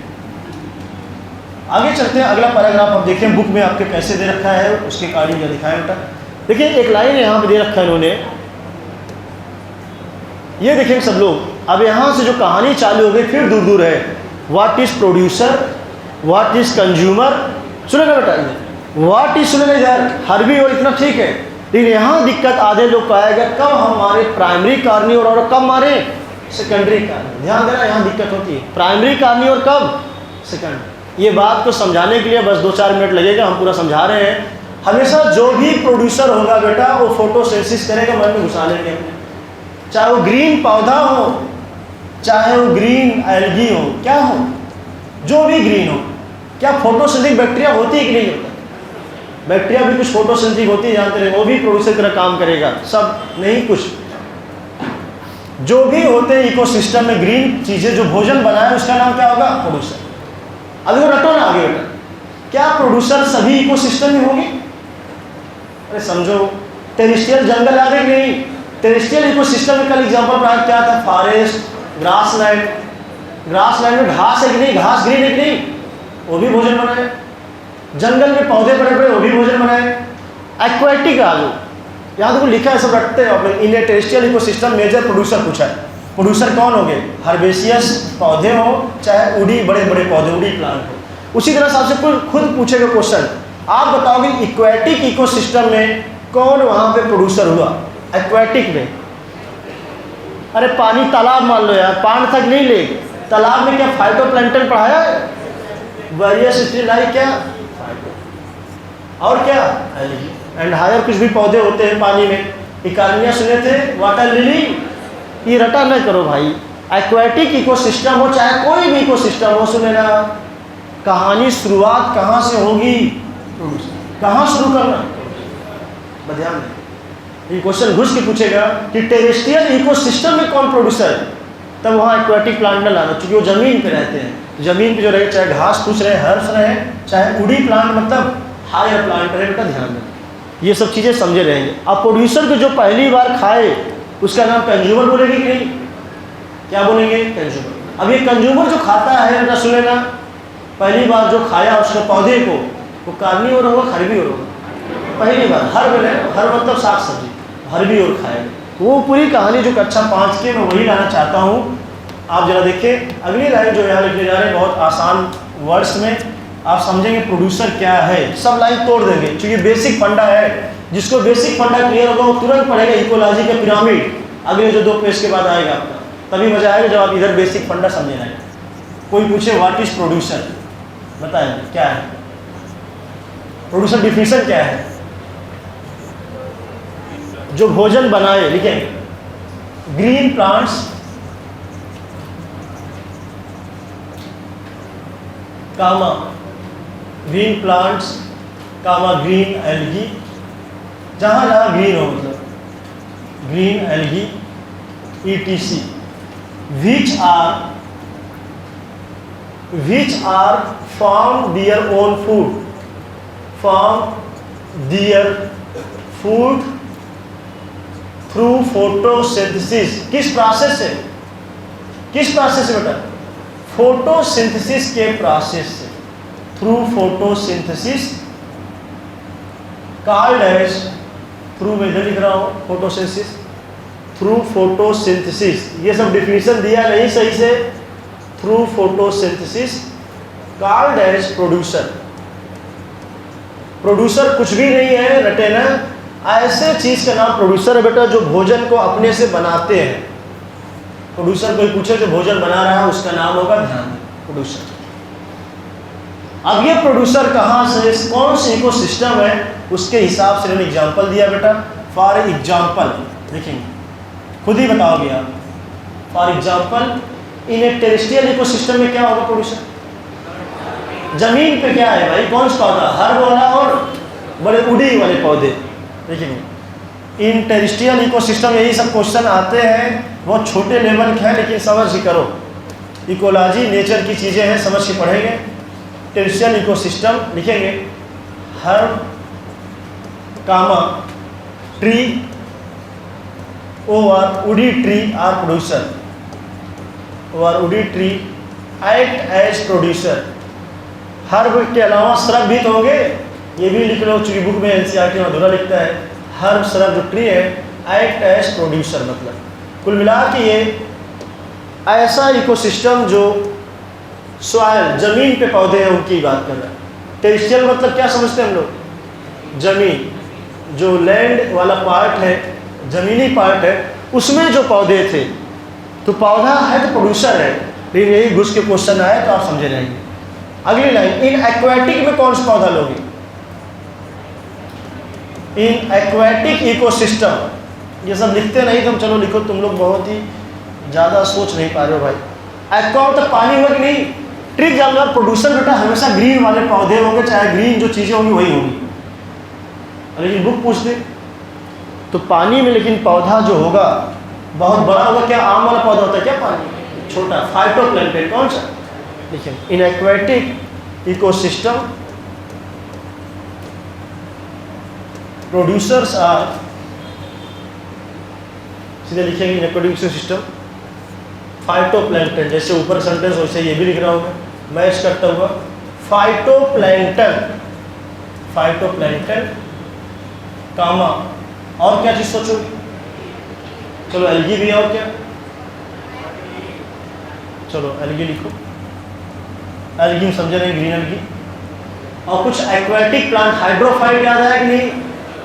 S1: आगे चलते हैं, अगला पैराग्राफ आप देखें बुक में आपके कैसे दे रखा है, उसके अकॉर्डिंग दिखाएं बेटा। देखिए एक लाइन यहाँ पे दे रखा है इन्होंने, ये देखें सब लोग। अब यहाँ से जो कहानी चालू हो गई फिर दूर दूर है। What is producer, what is consumer, सुनेगा बेटा। व्हाट इज सुनेगा इधर, हर भी और इतना ठीक है, लेकिन यहाँ दिक्कत आधे लोग पाएगा कब हमारे प्राइमरी कार्नी और कब हमारे सेकेंडरी कार्नी। ध्यान देना, यहाँ दिक्कत होती है प्राइमरी कार्नी और कब सेकेंडरी। ये बात को समझाने के लिए बस 2-4 मिनट लगेगा, हम पूरा समझा रहे हैं। हमेशा जो भी प्रोड्यूसर होगा बेटा वो फोटोसिंथेसिस करेगा, मन में घुसा लेंगे अपने। चाहे वो ग्रीन पौधा हो, चाहे वो ग्रीन एल्गी हो, क्या हो, जो भी ग्रीन हो, क्या फोटोसिंथेटिक बैक्टीरिया होती है कि नहीं होता? बैक्टीरिया भी कुछ फोटोसिंथेटिक होती है, जानते हैं, वो भी प्रोड्यूसर की तरह काम करेगा, सब नहीं, कुछ जो भी होते हैं इकोसिस्टम में ग्रीन चीज़ें जो भोजन बनाए उसका नाम क्या होगा? प्रोड्यूसर। अभी वो रटो ना आगे बेटा, क्या प्रोड्यूसर सभी इकोसिस्टम में होंगे? अरे समझो, टेरेस्ट्रियल जंगल याद है कि नहीं? टेरेस्ट्रियल इकोसिस्टम में कल एग्जांपल पढ़ा क्या था? Forest, grassland. ग्रासलैंड में घास है कि नहीं? घास ग्रीन है कि नहीं? वो भी भोजन बनाए। जंगल में पौधे बड़े बड़े, वो भी भोजन बनाए। एक्वेटिक आ गए, यहाँ देखो लिखा है, सब रखते हैं अपने। इन ए टेरेस्ट्रियल इकोसिस्टम मेजर प्रोड्यूसर पूछा है। प्रोड्यूसर कौन हो गए? हर्बेशियस पौधे हो, चाहे उड़ी बड़े बड़े पौधे, उड़ी प्लांट हो। उसी तरह से आपसे खुद पूछेगा क्वेश्चन, आप बताओगे इक्वेटिक इकोसिस्टम में कौन वहाँ पे प्रोड्यूसर हुआ? एक्वेटिक में, अरे पानी तालाब मान लो यार, पानी तक नहीं ले, तालाब में क्या फाइटोप्लैंक्टन पढ़ाया है? वेरियस स्ट्रीलाइ, क्या और क्या एंड हायर कुछ भी पौधे होते हैं पानी में। इकार्निया सुने थे, वाटर लिली, ये रटा न करो भाई। एक्वेटिक इकोसिस्टम हो चाहे कोई भी इकोसिस्टम हो, सुने ना, कहानी शुरुआत कहाँ से होगी? कहाँ शुरू करना? ध्यान दें, ये क्वेश्चन घुस के पूछेगा कि टेरेस्ट्रियल इकोसिस्टम में कौन प्रोड्यूसर है, तब वहाँ एक्वेटिक प्लांट न लाना, क्योंकि वो जमीन पे रहते हैं। जमीन पे जो रहे, चाहे घास फूस रहे, हर्ष रहे, चाहे उड़ी प्लांट मतलब हायर प्लांट रहे, बेटा ध्यान दें, ये सब चीज़ें समझे रहेंगे। अब प्रोड्यूसर को जो पहली बार खाए उसका नाम कंज्यूमर बोलेंगे कि नहीं? क्या बोलेंगे? कंज्यूमर। अब ये कंज्यूमर जो खाता है, बेटा सुने ना, पहली बार जो खाया उसने पौधे को, वो कार्निवोर होगा, हर्बीवोर होगा? पहली बार हर मतलब साग सब्जी, हर्बीवोर खाएगा। वो पूरी कहानी जो कक्षा 5 के मैं वही लाना चाहता हूँ। आप जरा देखिए अगली लाइन जो यहाँ लिखने जा रहे हैं, बहुत आसान वर्ड्स में आप समझेंगे प्रोड्यूसर क्या है, सब लाइन तोड़ देंगे, क्योंकि बेसिक फंडा है। जिसको बेसिक फंडा क्लियर होगा वो तुरंत पढ़ेगा इकोलॉजी का पिरामिड, अगले जो 2 पेज के बाद आएगा आपका, तभी मजा आएगा जब आप इधर बेसिक फंडा समझे रहेंगे। कोई पूछे व्हाट इज प्रोड्यूसर, बताएंगे क्या है प्रोड्यूसर, डिफिनेशन क्या है? जो भोजन बनाए, लिखेंगे ग्रीन प्लांट्स, कामा ग्रीन प्लांट्स, कामा ग्रीन एल्गी, जहाँ जहाँ ग्रीन हो मतलब green algae, ETC, which are form their own food through photosynthesis। किस प्रोसेस से? किस प्रोसेस से बेटा? फोटोसिंथेसिस के प्रोसेस से, through photosynthesis, called as, through में इधर लिख रहा हूँ फोटोसिंथेसिस, थ्रू फोटोसिंथेसिस, ये सब डिफिनीशन दिया नहीं सही से। Through photosynthesis called as producer. Producer कुछ भी नहीं है, रटे ना, ऐसे चीज का नाम प्रोड्यूसर है बेटा जो भोजन को अपने से बनाते हैं। प्रोड्यूसर कोई पूछे जो भोजन बना रहा है उसका नाम होगा, ध्यान प्रोड्यूसर। अब ये प्रोड्यूसर कहाँ से, कौन से इकोसिस्टम है, उसके हिसाब से मैंने एग्जांपल दिया बेटा। फॉर एग्जांपल देखेंगे, खुद ही बताओगे आप। For example in A terrestrial ecosystem में क्या होगा प्रोड्यूसर? जमीन पे क्या है भाई, कौन सा पौधा? हर्ब वाला और बड़े उड़ी वाले पौधे। देखेंगे इन टेरेस्ट्रियल इकोसिस्टम यही सब क्वेश्चन आते हैं, बहुत छोटे लेवल के हैं लेकिन समझ के करो। इकोलॉजी नेचर की चीज़ें हैं, समझ के पढ़ेंगे। टेरेस्ट्रियल इकोसिस्टम लिखेंगे हर्ब, कामा ट्री, और उडी ट्री आर प्रोड्यूसर, और woody tree act as producer. Herb के अलावा श्रब भी तो होंगे, ये भी लिख लो, चूंकि बुक में NCERT में अधूरा लिखता है। हर्ब श्रब जो ट्री है एक्ट एज प्रोड्यूसर, मतलब कुल मिला के ये ऐसा इकोसिस्टम जो सॉइल, जमीन पे पौधे हैं उनकी बात कर रहा है। टेरेस्ट्रियल मतलब क्या समझते हैं हम लोग? जमीन, जो लैंड वाला पार्ट है, जमीनी पार्ट है, उसमें जो पौधे थे, तो पौधा है तो प्रोड्यूसर है। लेकिन यही घुस के क्वेश्चन आए तो आप समझे रहेंगे। अगली लाइन, इन एक्वेटिक में कौन सा पौधा लोगे? इन एक्वेटिक इकोसिस्टम, ये सब लिखते नहीं तुम, चलो लिखो, तुम लोग बहुत ही ज़्यादा सोच नहीं पा रहे हो भाई। एक्वा मतलब पानी होगा कि नहीं? ट्रिक जान लो, प्रोड्यूसर बेटा हमेशा ग्रीन वाले पौधे होंगे, चाहे ग्रीन जो चीज़ें होंगी वही होंगी। लेकिन बुक पूछ दे तो पानी में, लेकिन पौधा जो होगा बहुत बड़ा होगा। क्या आम वाला पौधा होता है क्या? पानी छोटा, फाइटोप्लैंक्टन। कौन सा? देखिए, in aquatic ecosystem producers are, सीधे लिखेंगे इन एक्वेटिक इकोसिस्टम फाइटोप्लैंक्टन। जैसे ऊपर सेंटेंस वैसे ये भी लिख रहा हूँ मैं, मैच करता हुआ। फाइटोप्लैंक्टन, फाइटोप्लैंक्टन कामा, और क्या चीज़ सोचोगे? चलो एल्गी भी है, और क्या? चलो एल्गी लिखो, एल्गी समझे नहीं, ग्रीन एल्गी। और कुछ एक्वेटिक प्लांट, हाइड्रोफाइट याद आया कि नहीं?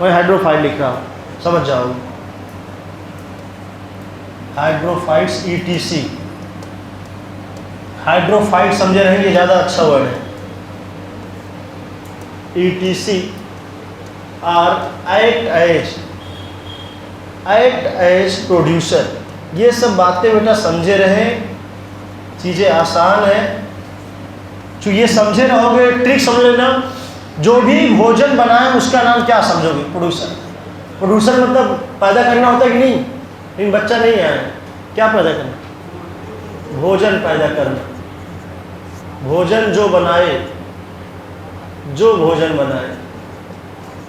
S1: मैं हाइड्रोफाइट लिख रहा हूँ, समझ जाओगे। हाइड्रोफाइट्स ETC, हाइड्रोफाइट समझे रहेंगे, ज़्यादा अच्छा वर्ड है। ETC are act as producer. ये सब बातें बेटा समझे रहें, चीज़ें आसान है। तो ये समझे रहोगे, ट्रिक समझ लेना। जो भी भोजन बनाए उसका नाम क्या समझोगे? प्रोड्यूसर। प्रोड्यूसर मतलब पैदा करना होता है कि नहीं? लेकिन बच्चा नहीं आया, क्या पैदा करना? भोजन पैदा करना। भोजन जो बनाए, जो भोजन बनाए,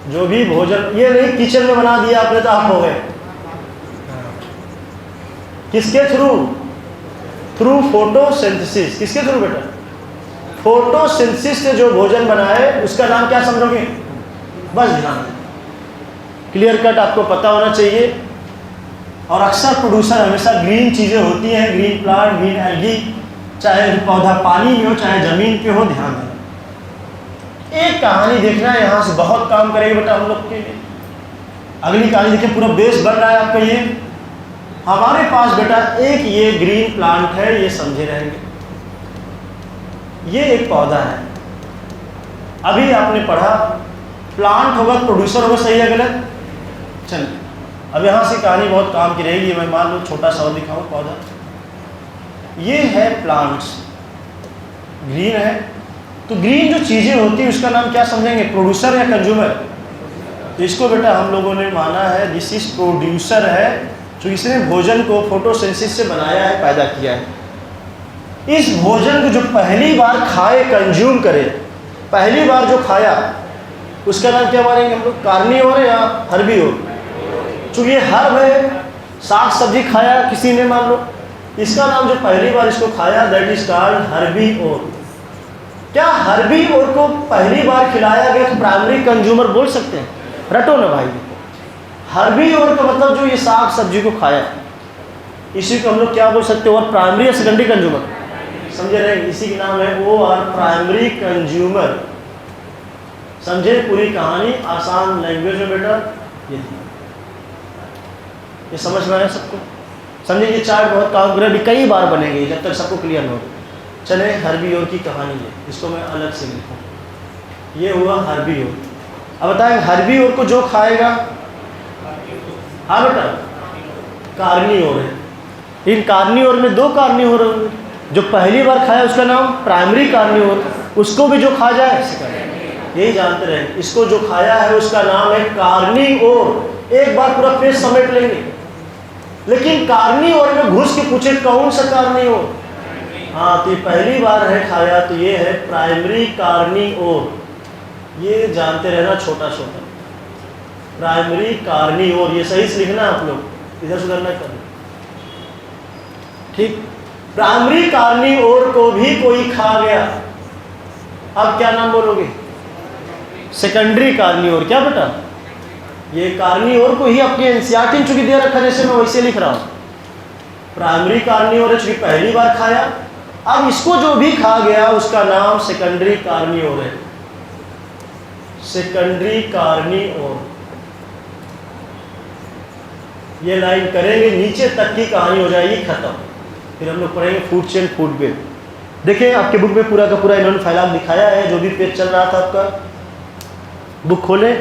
S1: जो भी भोजन, ये नहीं किचन में बना दिया आपने तो आप हो गए। किसके थ्रू? Through photosynthesis. किसके थ्रू बेटा? फोटोसिंथेसिस से जो भोजन बनाए उसका नाम क्या समझोगे? बस ध्यान, क्लियर कट आपको पता होना चाहिए। और अक्सर प्रोड्यूसर हमेशा ग्रीन चीज़ें होती हैं, ग्रीन प्लांट, ग्रीन एल्गी, चाहे पौधा पानी में हो चाहे ज़मीन पे हो। ध्यान देना। एक कहानी देखना है, यहाँ से बहुत काम करेगी बेटा हम लोग के लिए। अगली कहानी देखिए, पूरा बेस बन रहा है आपका। ये हमारे पास बेटा एक ये ग्रीन प्लांट है, ये समझे रहेंगे। ये एक पौधा है, अभी आपने पढ़ा प्लांट होगा प्रोड्यूसर होगा, सही है गलत? चलिए अब यहाँ से कहानी बहुत काम की रहेगी। मैं मान लो छोटा सा और दिखाऊँ पौधा। ये है प्लांट्स, ग्रीन है। तो ग्रीन जो चीज़ें होती हैं उसका नाम क्या समझेंगे? प्रोड्यूसर या कंज्यूमर? तो इसको बेटा हम लोगों ने माना है दिस इज प्रोड्यूसर है, जो इसने भोजन को फोटोसिंथेसिस से बनाया है, पैदा किया है। इस भोजन को जो पहली बार खाए, कंज्यूम करे, पहली बार जो खाया उसका नाम क्या मानेंगे हम लोग? कार्निवोर या हर्बीवोर? चूँकि ये हर्ब है, साग सब्जी खाया किसी ने मान लो, इसका नाम जो पहली बार इसको खाया दैट इज कॉल्ड हर्बीवोर। क्या हर्बीवोर को पहली बार खिलाया गया तो प्राइमरी कंज्यूमर बोल सकते हैं? रटो ना भाई। हर्बीवोर का मतलब जो ये साग सब्जी को खाया, इसी को हम लोग क्या बोल सकते हैं? और प्राइमरी या सेकेंडरी कंज्यूमर? समझे रहे? इसी का नाम है OR प्राइमरी कंज्यूमर। समझे पूरी कहानी आसान लैंग्वेज में बेटा? ये समझ में आया सबको? समझे? ये चार्ट बहुत काम कर रहा है, कई बार बनेंगे जब तक सबको क्लियर न हो। चले हर्बीवोर की कहानी है, इसको मैं अलग से लिखूँ। ये हुआ हर्बीवोर। अब बताएं हर्बीवोर को जो खाएगा, हाँ बेटा, कार्निवोर है। इन कार्निवोर में दो कार्निवोर होंगे। जो पहली बार खाया उसका नाम प्राइमरी कार्निवोर, उसको भी जो खा जाए, यही जानते रहे, इसको जो खाया है उसका नाम है कार्निवोर। एक बार पूरा पेज समेट लेंगे। लेकिन कार्निवोर में घुस के पूछे कौन सा कार्निवोर? हाँ, तो ये पहली बार है खाया तो ये है प्राइमरी कार्निवोर। ये जानते रहना, छोटा छोटा प्राइमरी कार्निवोर, ये सही से लिखना आप लोग, इधर सुधर ना करो, ठीक? प्राइमरी कार्निवोर को भी कोई खा गया, अब क्या नाम बोलोगे? Secondary carnivore. क्या बेटा? ये कार्निवोर को ही अपनी एनसीईआरटी चूंकि दे रखा, जैसे मैं वैसे लिख रहा हूँ। प्राइमरी कार्निवोर है चूंकि पहली बार खाया, अब इसको जो भी खा गया उसका नाम सेकेंडरी कार्निवोर है। Secondary carnivore. ये लाइन करेंगे, नीचे तक की कहानी हो जाएगी खत्म। फिर हम लोग पढ़ेंगे फूड चेन, फूड वेब। देखिए आपके बुक में पूरा का पूरा इन्होंने फैलाव दिखाया है, जो भी पेज चल रहा था आपका। बुक खोले,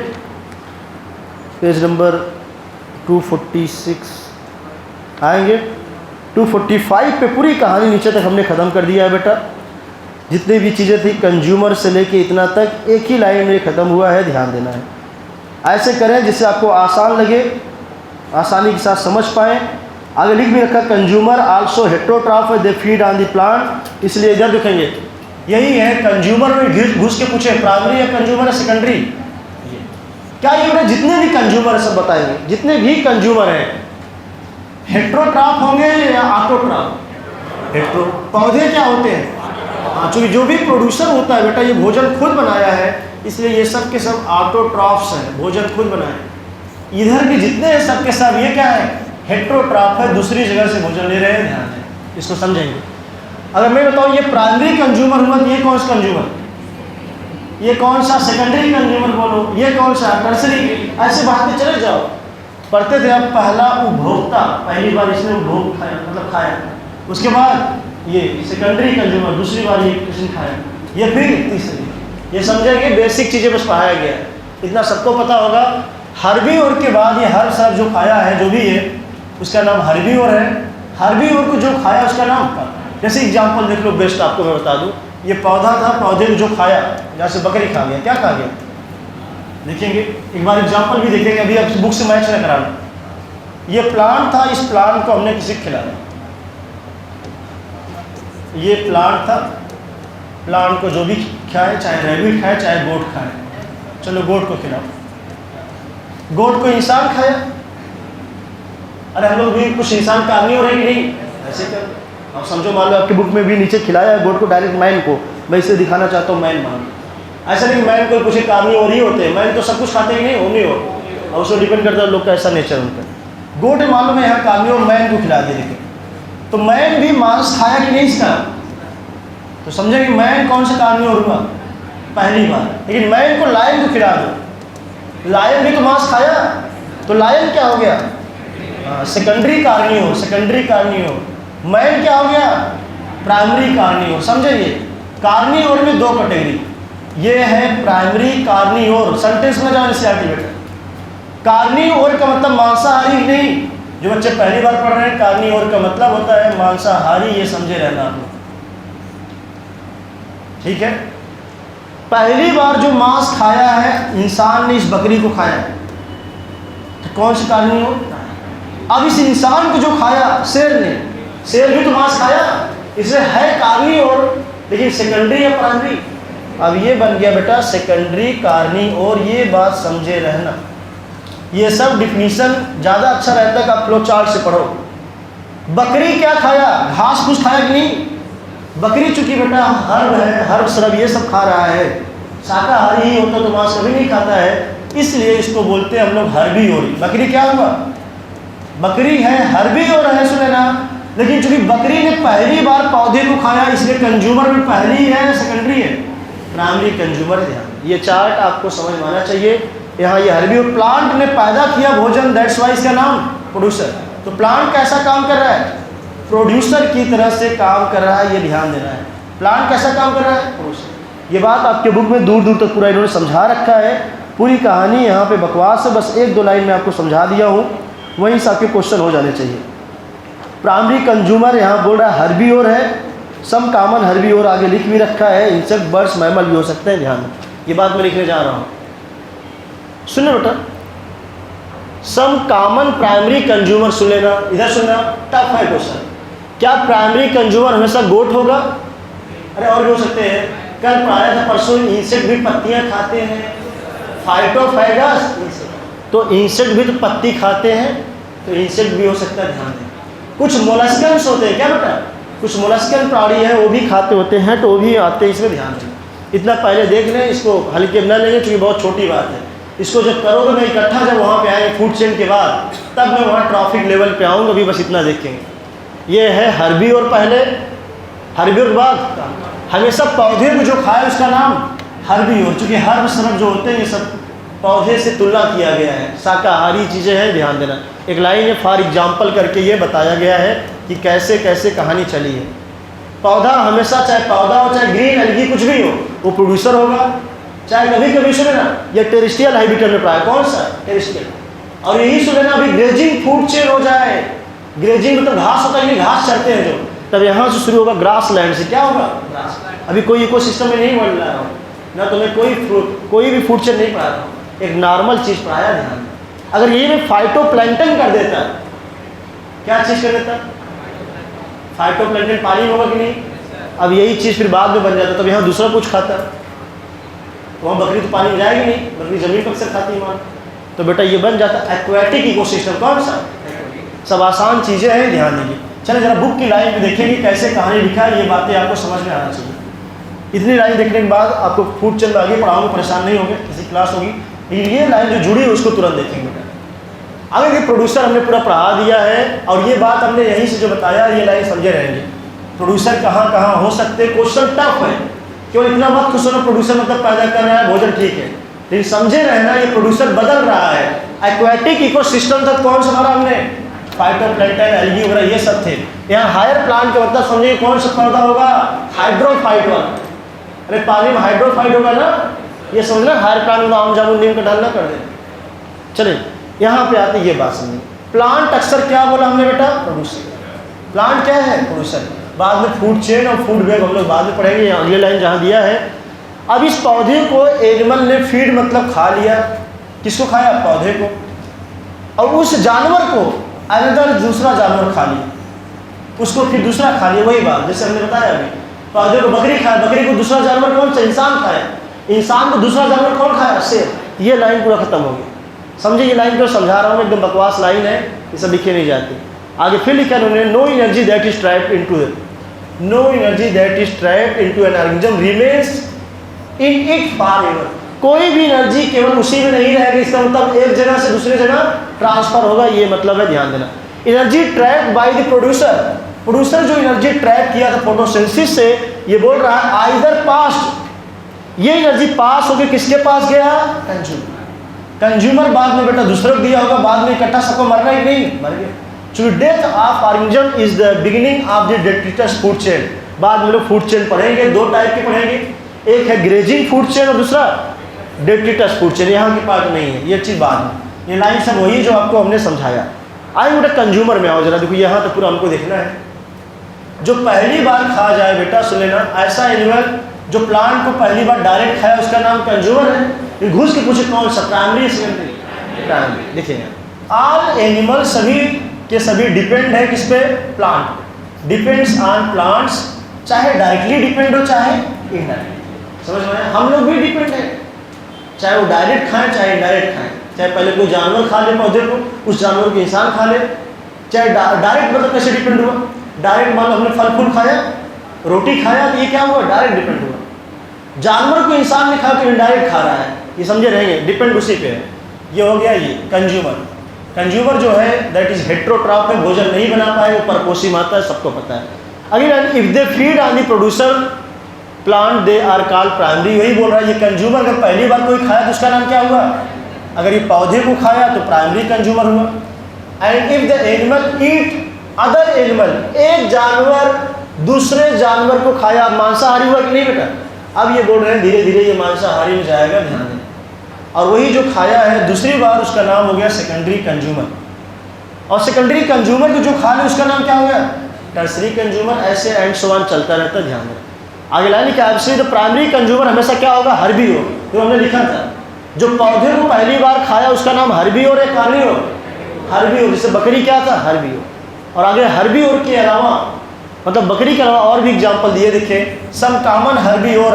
S1: पेज नंबर 246 आएंगे। 245 पे पूरी कहानी नीचे तक हमने ख़त्म कर दिया है बेटा। जितनी भी चीज़ें थी कंज्यूमर से लेके इतना तक एक ही लाइन में ख़त्म हुआ है, ध्यान देना है। ऐसे करें जिससे आपको आसान लगे, आसानी के साथ समझ पाएँ। आगे लिख भी रखा consumer also heterotroph they feed on the plant, इसलिए इधर देखेंगे यही है। कंज्यूमर में घुस के पूछे प्राइमरी या कंज्यूमर है सेकेंडरी, क्या ये बेटा जितने भी कंज्यूमर सब बताएंगे। जितने भी कंज्यूमर हैं हेट्रोट्रॉफ होंगे या ऑटोट्रॉफ। हेट्रो पौधे क्या होते हैं, हाँ, चूँकि जो भी प्रोड्यूसर होता है बेटा ये भोजन खुद बनाया है, इसलिए ये सब के सब ऑटोट्रॉफ्स हैं, भोजन खुद बनाए। इधर के जितने हैं सब के सब ये क्या है, हेट्रोट्रॉफ है, दूसरी जगह से भोजन ले रहे हैं। ध्यान दें, इसको समझेंगे। अगर मैं बताऊँ ये प्राइमरी कंज्यूमर हुआ तो ये कौन सा कंज्यूमर, ये कौन सा सेकेंडरी कंज्यूमर बोलो, ये कौन सा टर्सरी, ऐसे बढ़ते चले जाओ। पढ़ते थे अब पहला उपभोक्ता, पहली बार इसने उपभोग खाया मतलब खाया, उसके बाद ये सेकेंडरी कंज्यूमर, दूसरी बार ये किसने खाया, ये फिर तीसरी। ये समझेंगे बेसिक चीज़ें बस पढ़ाया गया है, इतना सबको पता होगा। हर्बीवोर के बाद ये हर सब जो खाया है जो भी है उसका नाम हर्बीवोर है। हर्बीवोर को जो खाया उसका नाम, जैसे एग्जाम्पल देख लो बेस्ट आपको मैं बता दूँ, ये पौधा था, पौधे को जो खाया, जैसे बकरी खा गया, क्या खा गया देखेंगे एक बार एग्जाम्पल भी देखेंगे। अभी अब बुक से मैच न कराना। ये प्लांट था, इस प्लांट को हमने किसी को खिलाया, ये प्लांट था, प्लांट को जो भी खाए, चाहे रैबिट खाए चाहे गोट खाए, चलो गोट को खिलाओ। गोट को इंसान खाया, अरे हम लोग भी कुछ इंसान कार्निवोर है कि नहीं, ऐसे कर अब समझो। मान लो आपकी बुक में भी नीचे खिलाया है गोट को, डायरेक्ट मैन को, मैं इसे दिखाना चाहता हूँ मैन मान। ऐसा नहीं मैन को कुछ कार्निवोर ही होते हैं, मैन तो सब कुछ खाते ही नहीं, वो नहीं हो, और उसको डिपेंड करता है लोग का ऐसा नेचर उनका। गोट मालूम है यहाँ कार्निवोर, मैन को खिला दे देखे तो मैन भी मांस खाया कि नहीं इसका, तो समझे कि मैन कौन सा कार्निवोर हुआ पहली बार। लेकिन मैन को लायन को खिला दो, लायन भी तो मांस खाया, तो लायन क्या हो गया, secondary carnivore, secondary carnivore. Man क्या हो गया, प्राइमरी कार्निवोर। समझे ये कार्निवोर में दो कैटेगरी, ये है प्राइमरी कार्निवोर। सेंटेंस में जाओ इससे बेटा, कार्निवोर का मतलब मांसाहारी नहीं, जो बच्चे पहली बार पढ़ रहे हैं कार्निवोर का मतलब होता है मांसाहारी, ये समझे रहना आप लोग, ठीक है। पहली बार जो मांस खाया है इंसान ने, इस बकरी को खाया, तो कौन सी कार्निवोर। अब इस इंसान को जो खाया शेर ने, शेर भी तो मांस खाया, इसलिए है कार्निवोर, लेकिन सेकेंडरी या प्राइमरी। अब ये बन गया बेटा सेकेंडरी कार्निवोर, ये बात समझे रहना। ये सब डिफिनीशन ज़्यादा अच्छा रहता है कि आप फ्लो चार्ट से पढ़ो। बकरी क्या खाया, घास फूस खाया कि नहीं, बकरी चूंकि बेटा हर्ब है, हर्ब सरब ये सब खा रहा है, शाकाहारी ही होता तो मांस कभी नहीं खाता है, इसलिए इसको बोलते हैं हम लोग हर्बीवोर। बकरी क्या हुआ, बकरी है हर्बीवोर है, सुने ना। लेकिन चूंकि बकरी ने पहली बार पौधे को खाया, इसलिए कंज्यूमर में पहली है या सेकेंडरी है, प्राइमरी कंज्यूमर। ध्यान, ये चार्ट आपको समझ में आना चाहिए। यहाँ ये हर्बीवोर, प्लांट ने पैदा किया भोजन, दैट्स वाई इसका नाम प्रोड्यूसर। तो प्लांट कैसा काम कर रहा है, प्रोड्यूसर की तरह से काम कर रहा है, ये ध्यान देना है। प्लांट कैसा काम कर रहा है, प्रोड्यूसर। ये बात आपके बुक में दूर दूर तक पूरा इन्होंने समझा रखा है, पूरी कहानी यहाँ पे बकवास है, बस एक दो लाइन में आपको समझा दिया हूँ, वहीं से आपके क्वेश्चन हो जाने चाहिए। प्राइमरी कंज्यूमर यहाँ बोल रहा है हर्बीवोर है, सम कॉमन हर्बीवोर आगे लिख भी रखा है, इंसेक्ट बर्ड्स मैमल भी हो सकते हैं। ध्यान, ये बात मैं लिखने जा रहा हूँ, सुनो बेटा। सम कॉमन प्राइमरी कंज्यूमर, सुन लेना, इधर सुनना, टफ है क्वेश्चन। क्या प्राइमरी कंज्यूमर हमेशा गोट होगा, अरे और भी हो सकते हैं। कल पढ़ाया था परसों, इंसेक्ट भी पत्तियाँ खाते हैं, फाइटोफैगस, तो इंसेक्ट भी तो पत्ती खाते हैं, तो इंसेक्ट भी हो सकता है। ध्यान दें, कुछ मोलस्कन्स होते हैं क्या बेटा, कुछ मोलस्कन प्राणी है वो भी खाते होते हैं, तो वो भी आते हैं, इसमें ध्यान दें। इतना पहले देख लें, इसको हल्के न लेंगे क्योंकि बहुत छोटी बात है। इसको जब करोगे मैं इकट्ठा, जब वहाँ पे आएंगे फूड चेन के बाद, तब मैं वहाँ ट्रॉफिक लेवल पे आऊँगा, अभी बस इतना देखेंगे। ये है हर्बीवोर पहले, हर्बीवोर बाद हमेशा पौधे को जो खाए उसका नाम हर्बीवोर। चूँकि हर्ब सरब जो होते हैं ये सब पौधे से तुलना किया गया है, शाकाहारी चीज़ें हैं, ध्यान देना। एक लाइन है फॉर एग्जाम्पल करके ये बताया गया है कि कैसे कैसे कहानी चली है। पौधा हमेशा, चाहे पौधा हो चाहे ग्रीन एल्गी कुछ भी हो, वो प्रोड्यूसर होगा। चाहे कभी कभी सुने ना, ये टेरेस्ट्रियल हैबिटेट में पाया, कौन सा टेरेस्ट्रियल, और यही सुने ना अभी ग्रेजिंग फूड चेन हो जाए ग्रेजिंग मतलब घास होता है, घास चरते हैं जो, तब यहाँ से शुरू होगा ग्रास लैंड से, क्या होगा ग्रास। अभी कोई इकोसिस्टम में नहीं बढ़ रहा हूँ ना, तुम्हें कोई भी फूड चेन नहीं पढ़ा रहा हूँ, एक नॉर्मल चीज़ पढ़ाया ध्यान। अगर ये मैं फाइटोप्लैंक्टन कर देता, क्या चीज़ कर देता, फाइटोप्लैंक्टन पानी में होगा कि नहीं, अब यही चीज़ फिर बाद में बन जाता, तब यहाँ दूसरा कुछ खाता, वहाँ बकरी तो पानी में जाएगी नहीं, बकरी ज़मीन पर अक्सर खाती है वहाँ, तो बेटा ये बन जाता एक्वेटिक इकोसिस्टम। कौन सा, सब आसान चीज़ें हैं, ध्यान दीजिए। चलिए जरा बुक की लाइन में देखेंगे कैसे कहानी लिखा है, ये बातें आपको समझ में आना चाहिए। इतनी लाइन देखने के बाद आपको फूड चेन में आगे पढ़ाऊंगा, परेशान नहीं होंगे, किसी क्लास होगी, लेकिन ये लाइन जो जुड़ी है उसको तुरंत देखेंगे। आगे ये प्रोड्यूसर हमने पूरा पढ़ा दिया है, और ये बात हमने यहीं से जो बताया ये लाइन समझे रहेंगे। प्रोड्यूसर कहाँ कहाँ हो सकते, क्वेश्चन टफ है, केवल इतना मत खुश होना प्रोड्यूसर मतलब पैदा कर रहा है भोजन, ठीक है, लेकिन समझे रहना ये प्रोड्यूसर बदल रहा है। एक्वेटिक इकोसिस्टम तक कौन सा हमारा हमने, फाइटोप्लैंक्टन, एल्गी वगैरह ये सब थे। यहाँ हायर प्लांट का मतलब समझिए कौन सा पौधा होगा, हाइड्रोफाइट वाला, अरे पानी में हाइड्रोफाइट होगा ना, ये समझना हायर प्लांट में आम जामुन नीम का डालना कर दे। चलिए यहाँ पे आते ये बात समझिए, प्लांट अक्सर क्या बोला हमने बेटा, प्रोड्यूसर। प्लांट क्या है, प्रोड्यूसर। बाद में फूड चेन और फूड वेब हम लोग बाद में पढ़ेंगे, अगली लाइन जहाँ दिया है। अब इस पौधे को एनिमल ने फीड मतलब खा लिया, किसको खाया, पौधे को, और उस जानवर को अनदर दूसरा जानवर खा लिया, उसको फिर दूसरा खा लिया, वही बात जैसे हमने बताया अभी, पौधे को बकरी खाया, बकरी को दूसरा जानवर कौन सा, इंसान खाया, इंसान को दूसरा जानवर कौन खाया, शेर। ये लाइन पूरा खत्म हो गया, समझे। ये लाइन को समझा रहा हूँ, एकदम बकवास लाइन है, ये सब लिखे नहीं जाते। आगे फिर लिखा उन्होंने, no energy that is trapped into, no energy that is trapped into an organism remains in it forever. कोई भी एनर्जी केवल उसी में नहीं रहेगी, इसका मतलब एक जगह से दूसरी जगह ट्रांसफर होगा, ये मतलब है, ध्यान देना। Energy trap by the producer, producer जो एनर्जी ट्रैप किया था फोटोसिंथेसिस से, ये बोल रहा है आइदर पास्ट, ये एनर्जी पास होकर किसके पास गया, कंज्यूमर। कंज्यूमर बाद में बेटा दूसरे को दिया होगा, बाद में इकट्ठा सबको मरना ही नहीं, मर गया। So death of organism is the beginning of the detritus food chain। बाद में लोग फूड चेन पढ़ेंगे, दो टाइप के पढ़ेंगे, एक है ग्रेजिंग फूड चेन और दूसरा डेट्रिटस फूड चेन, यहाँ की पार्ट नहीं है, ये चीज़ बाद में। ये लाइन सब वही जो आपको हमने समझाया। आइए बेटा कंज्यूमर में आओ जरा, देखो यहाँ तो पूरा हमको देखना है। जो पहली बार खा जाए बेटा सुन लेना, ऐसा एनिमल जो प्लांट को पहली बार डायरेक्ट खाया उसका नाम कंज्यूमर है। घुस के पूछे कौन सा, प्राइमरी सेकेंडरी, प्राइमरी। देखिए ऑल एनिमल सभी के सभी डिपेंड है किस पे, प्लांट, डिपेंड्स ऑन प्लांट्स, चाहे डायरेक्टली डिपेंड हो चाहे इनडायरेक्ट। समझ में, हम लोग भी डिपेंड है, चाहे वो डायरेक्ट खाएं चाहे इनडायरेक्ट खाएं, चाहे पहले कोई जानवर खा ले पौधे को, उस जानवर को इंसान खा ले, चाहे डायरेक्ट मतलब कैसे डिपेंड हुआ, डायरेक्ट मान लो हमने फल फूल खाया, रोटी खाया, तो ये क्या हुआ, डायरेक्ट डिपेंड हुआ। जानवर को इंसान ने खाया तो इनडायरेक्ट खा रहा है, ये समझे रहेंगे, डिपेंड उसी पे है। ये हो गया ये कंज्यूमर। कंज्यूमर जो है दैट इज हेट्रोट्रॉफ है, भोजन नहीं बना पाए, वो परपोषी माता है, सबको पता है। Again if they feed on the producer plant they are called primary. वही बोल रहा है, ये कंज्यूमर अगर पहली बार कोई खाया तो उसका नाम क्या हुआ, अगर ये पौधे को खाया तो प्राइमरी कंज्यूमर हुआ। And if the animal eat other animal, एक जानवर दूसरे जानवर को खाया, मांसाहारी हुआ कि नहीं बेटा। अब ये बोल रहे हैं धीरे धीरे ये मांसाहारी में जाएगा, ध्यान दें। और वही जो खाया है दूसरी बार उसका नाम हो गया सेकेंडरी कंज्यूमर, और सेकेंडरी कंज्यूमर को जो खा ले उसका नाम क्या हो गया, टर्सरी कंज्यूमर। ऐसे एंड सो ऑन चलता रहता है, ध्यान दें। आगे लाइन क्या है, तो प्राइमरी कंज्यूमर हमेशा क्या होगा, हर्बीवोर, जो हमने लिखा था। जो पौधे को पहली बार खाया उसका नाम हर्बीवोर है, कार्निवोर, हर्बीवोर। जैसे बकरी क्या था, हर्बीवोर। और आगे हर्बीवोर के अलावा मतलब बकरी के अलावा और भी एग्जाम्पल दिए, देखे सम कॉमन हर्बीवोर,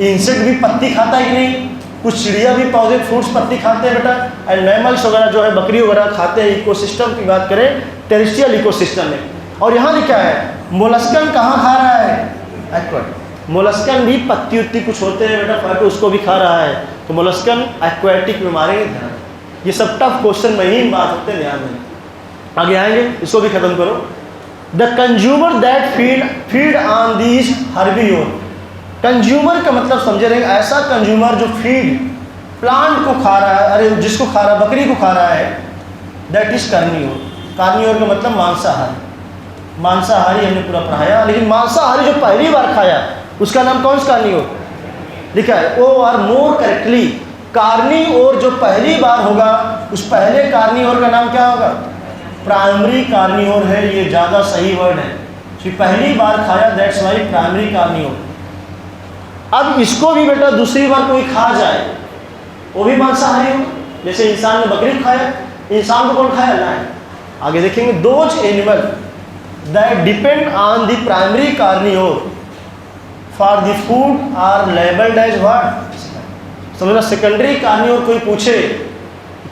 S1: इंसेक्ट भी पत्ती खाता है कि नहीं, कुछ चिड़िया भी पौधे फ्रूट्स पत्ती खाते हैं बेटा। एंड मैमल्स वगैरह जो है बकरी वगैरह खाते हैं। इकोसिस्टम की बात करें टेरेस्ट्रियल इकोसिस्टम में। और यहाँ लिखा है मोलस्कन कहाँ खा रहा है, एक्वाटिक। मोलस्कन भी पत्ती उत्ती कुछ होते हैं बेटा, तो उसको भी खा रहा है, तो मोलस्कन एक्वाटिक में मारेंगे, ध्यान। ये सब टफ क्वेश्चन महीन बात होते हैं, ध्यान दें। आगे आएंगे, इसको भी खत्म करो। The consumer that feed on these herbivore. Consumer का मतलब समझे रहेंगे, ऐसा कंज्यूमर जो फीड प्लांट को खा रहा है, अरे जिसको खा रहा है, बकरी को खा रहा है, दैट इज कार्निवोर। कार्निवोर का मतलब मांसाहारी। मांसाहारी हमने पूरा पढ़ाया, लेकिन मांसाहारी जो पहली बार खाया उसका नाम कौन सा कार्निवोर लिखा है, or more correctly carnivore. जो पहली बार होगा उस पहले कार्निवोर का नाम क्या होगा, प्राइमरी कार्नियोर है, ये ज़्यादा सही वर्ड है कि पहली बार खाया, दैट्स वाई प्राइमरी कार्नियोर। अब इसको भी बेटा दूसरी बार कोई खा जाए वो भी मांसाहारी हो, जैसे इंसान ने बकरी खाया, इंसान को कौन खाया? लायन। आगे देखेंगे, those animal that depend on the primary carnivore for the food are labelled as what? समझना, सेकेंडरी कार्नियोर कोई पूछे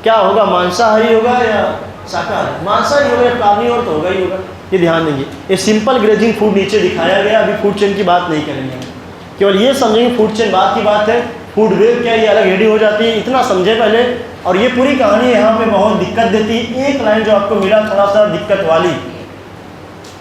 S1: क्या होगा, मांसाहारी होगा या शाकाहारी? मांसाहारी होगा या कार्नियोर तो होगा ही होगा। ये ध्यान देंगे, ये सिंपल ग्रेजिंग फूड नीचे दिखाया गया, अभी फूड चेन की बात नहीं करेंगे, केवल ये समझेंगे फूड चेन बात की बात है, फूड वेब क्या ये अलग हेडिंग हो जाती है, इतना समझे पहले। और ये पूरी कहानी यहाँ पे बहुत दिक्कत देती है। एक लाइन जो आपको मिला थोड़ा सा दिक्कत वाली,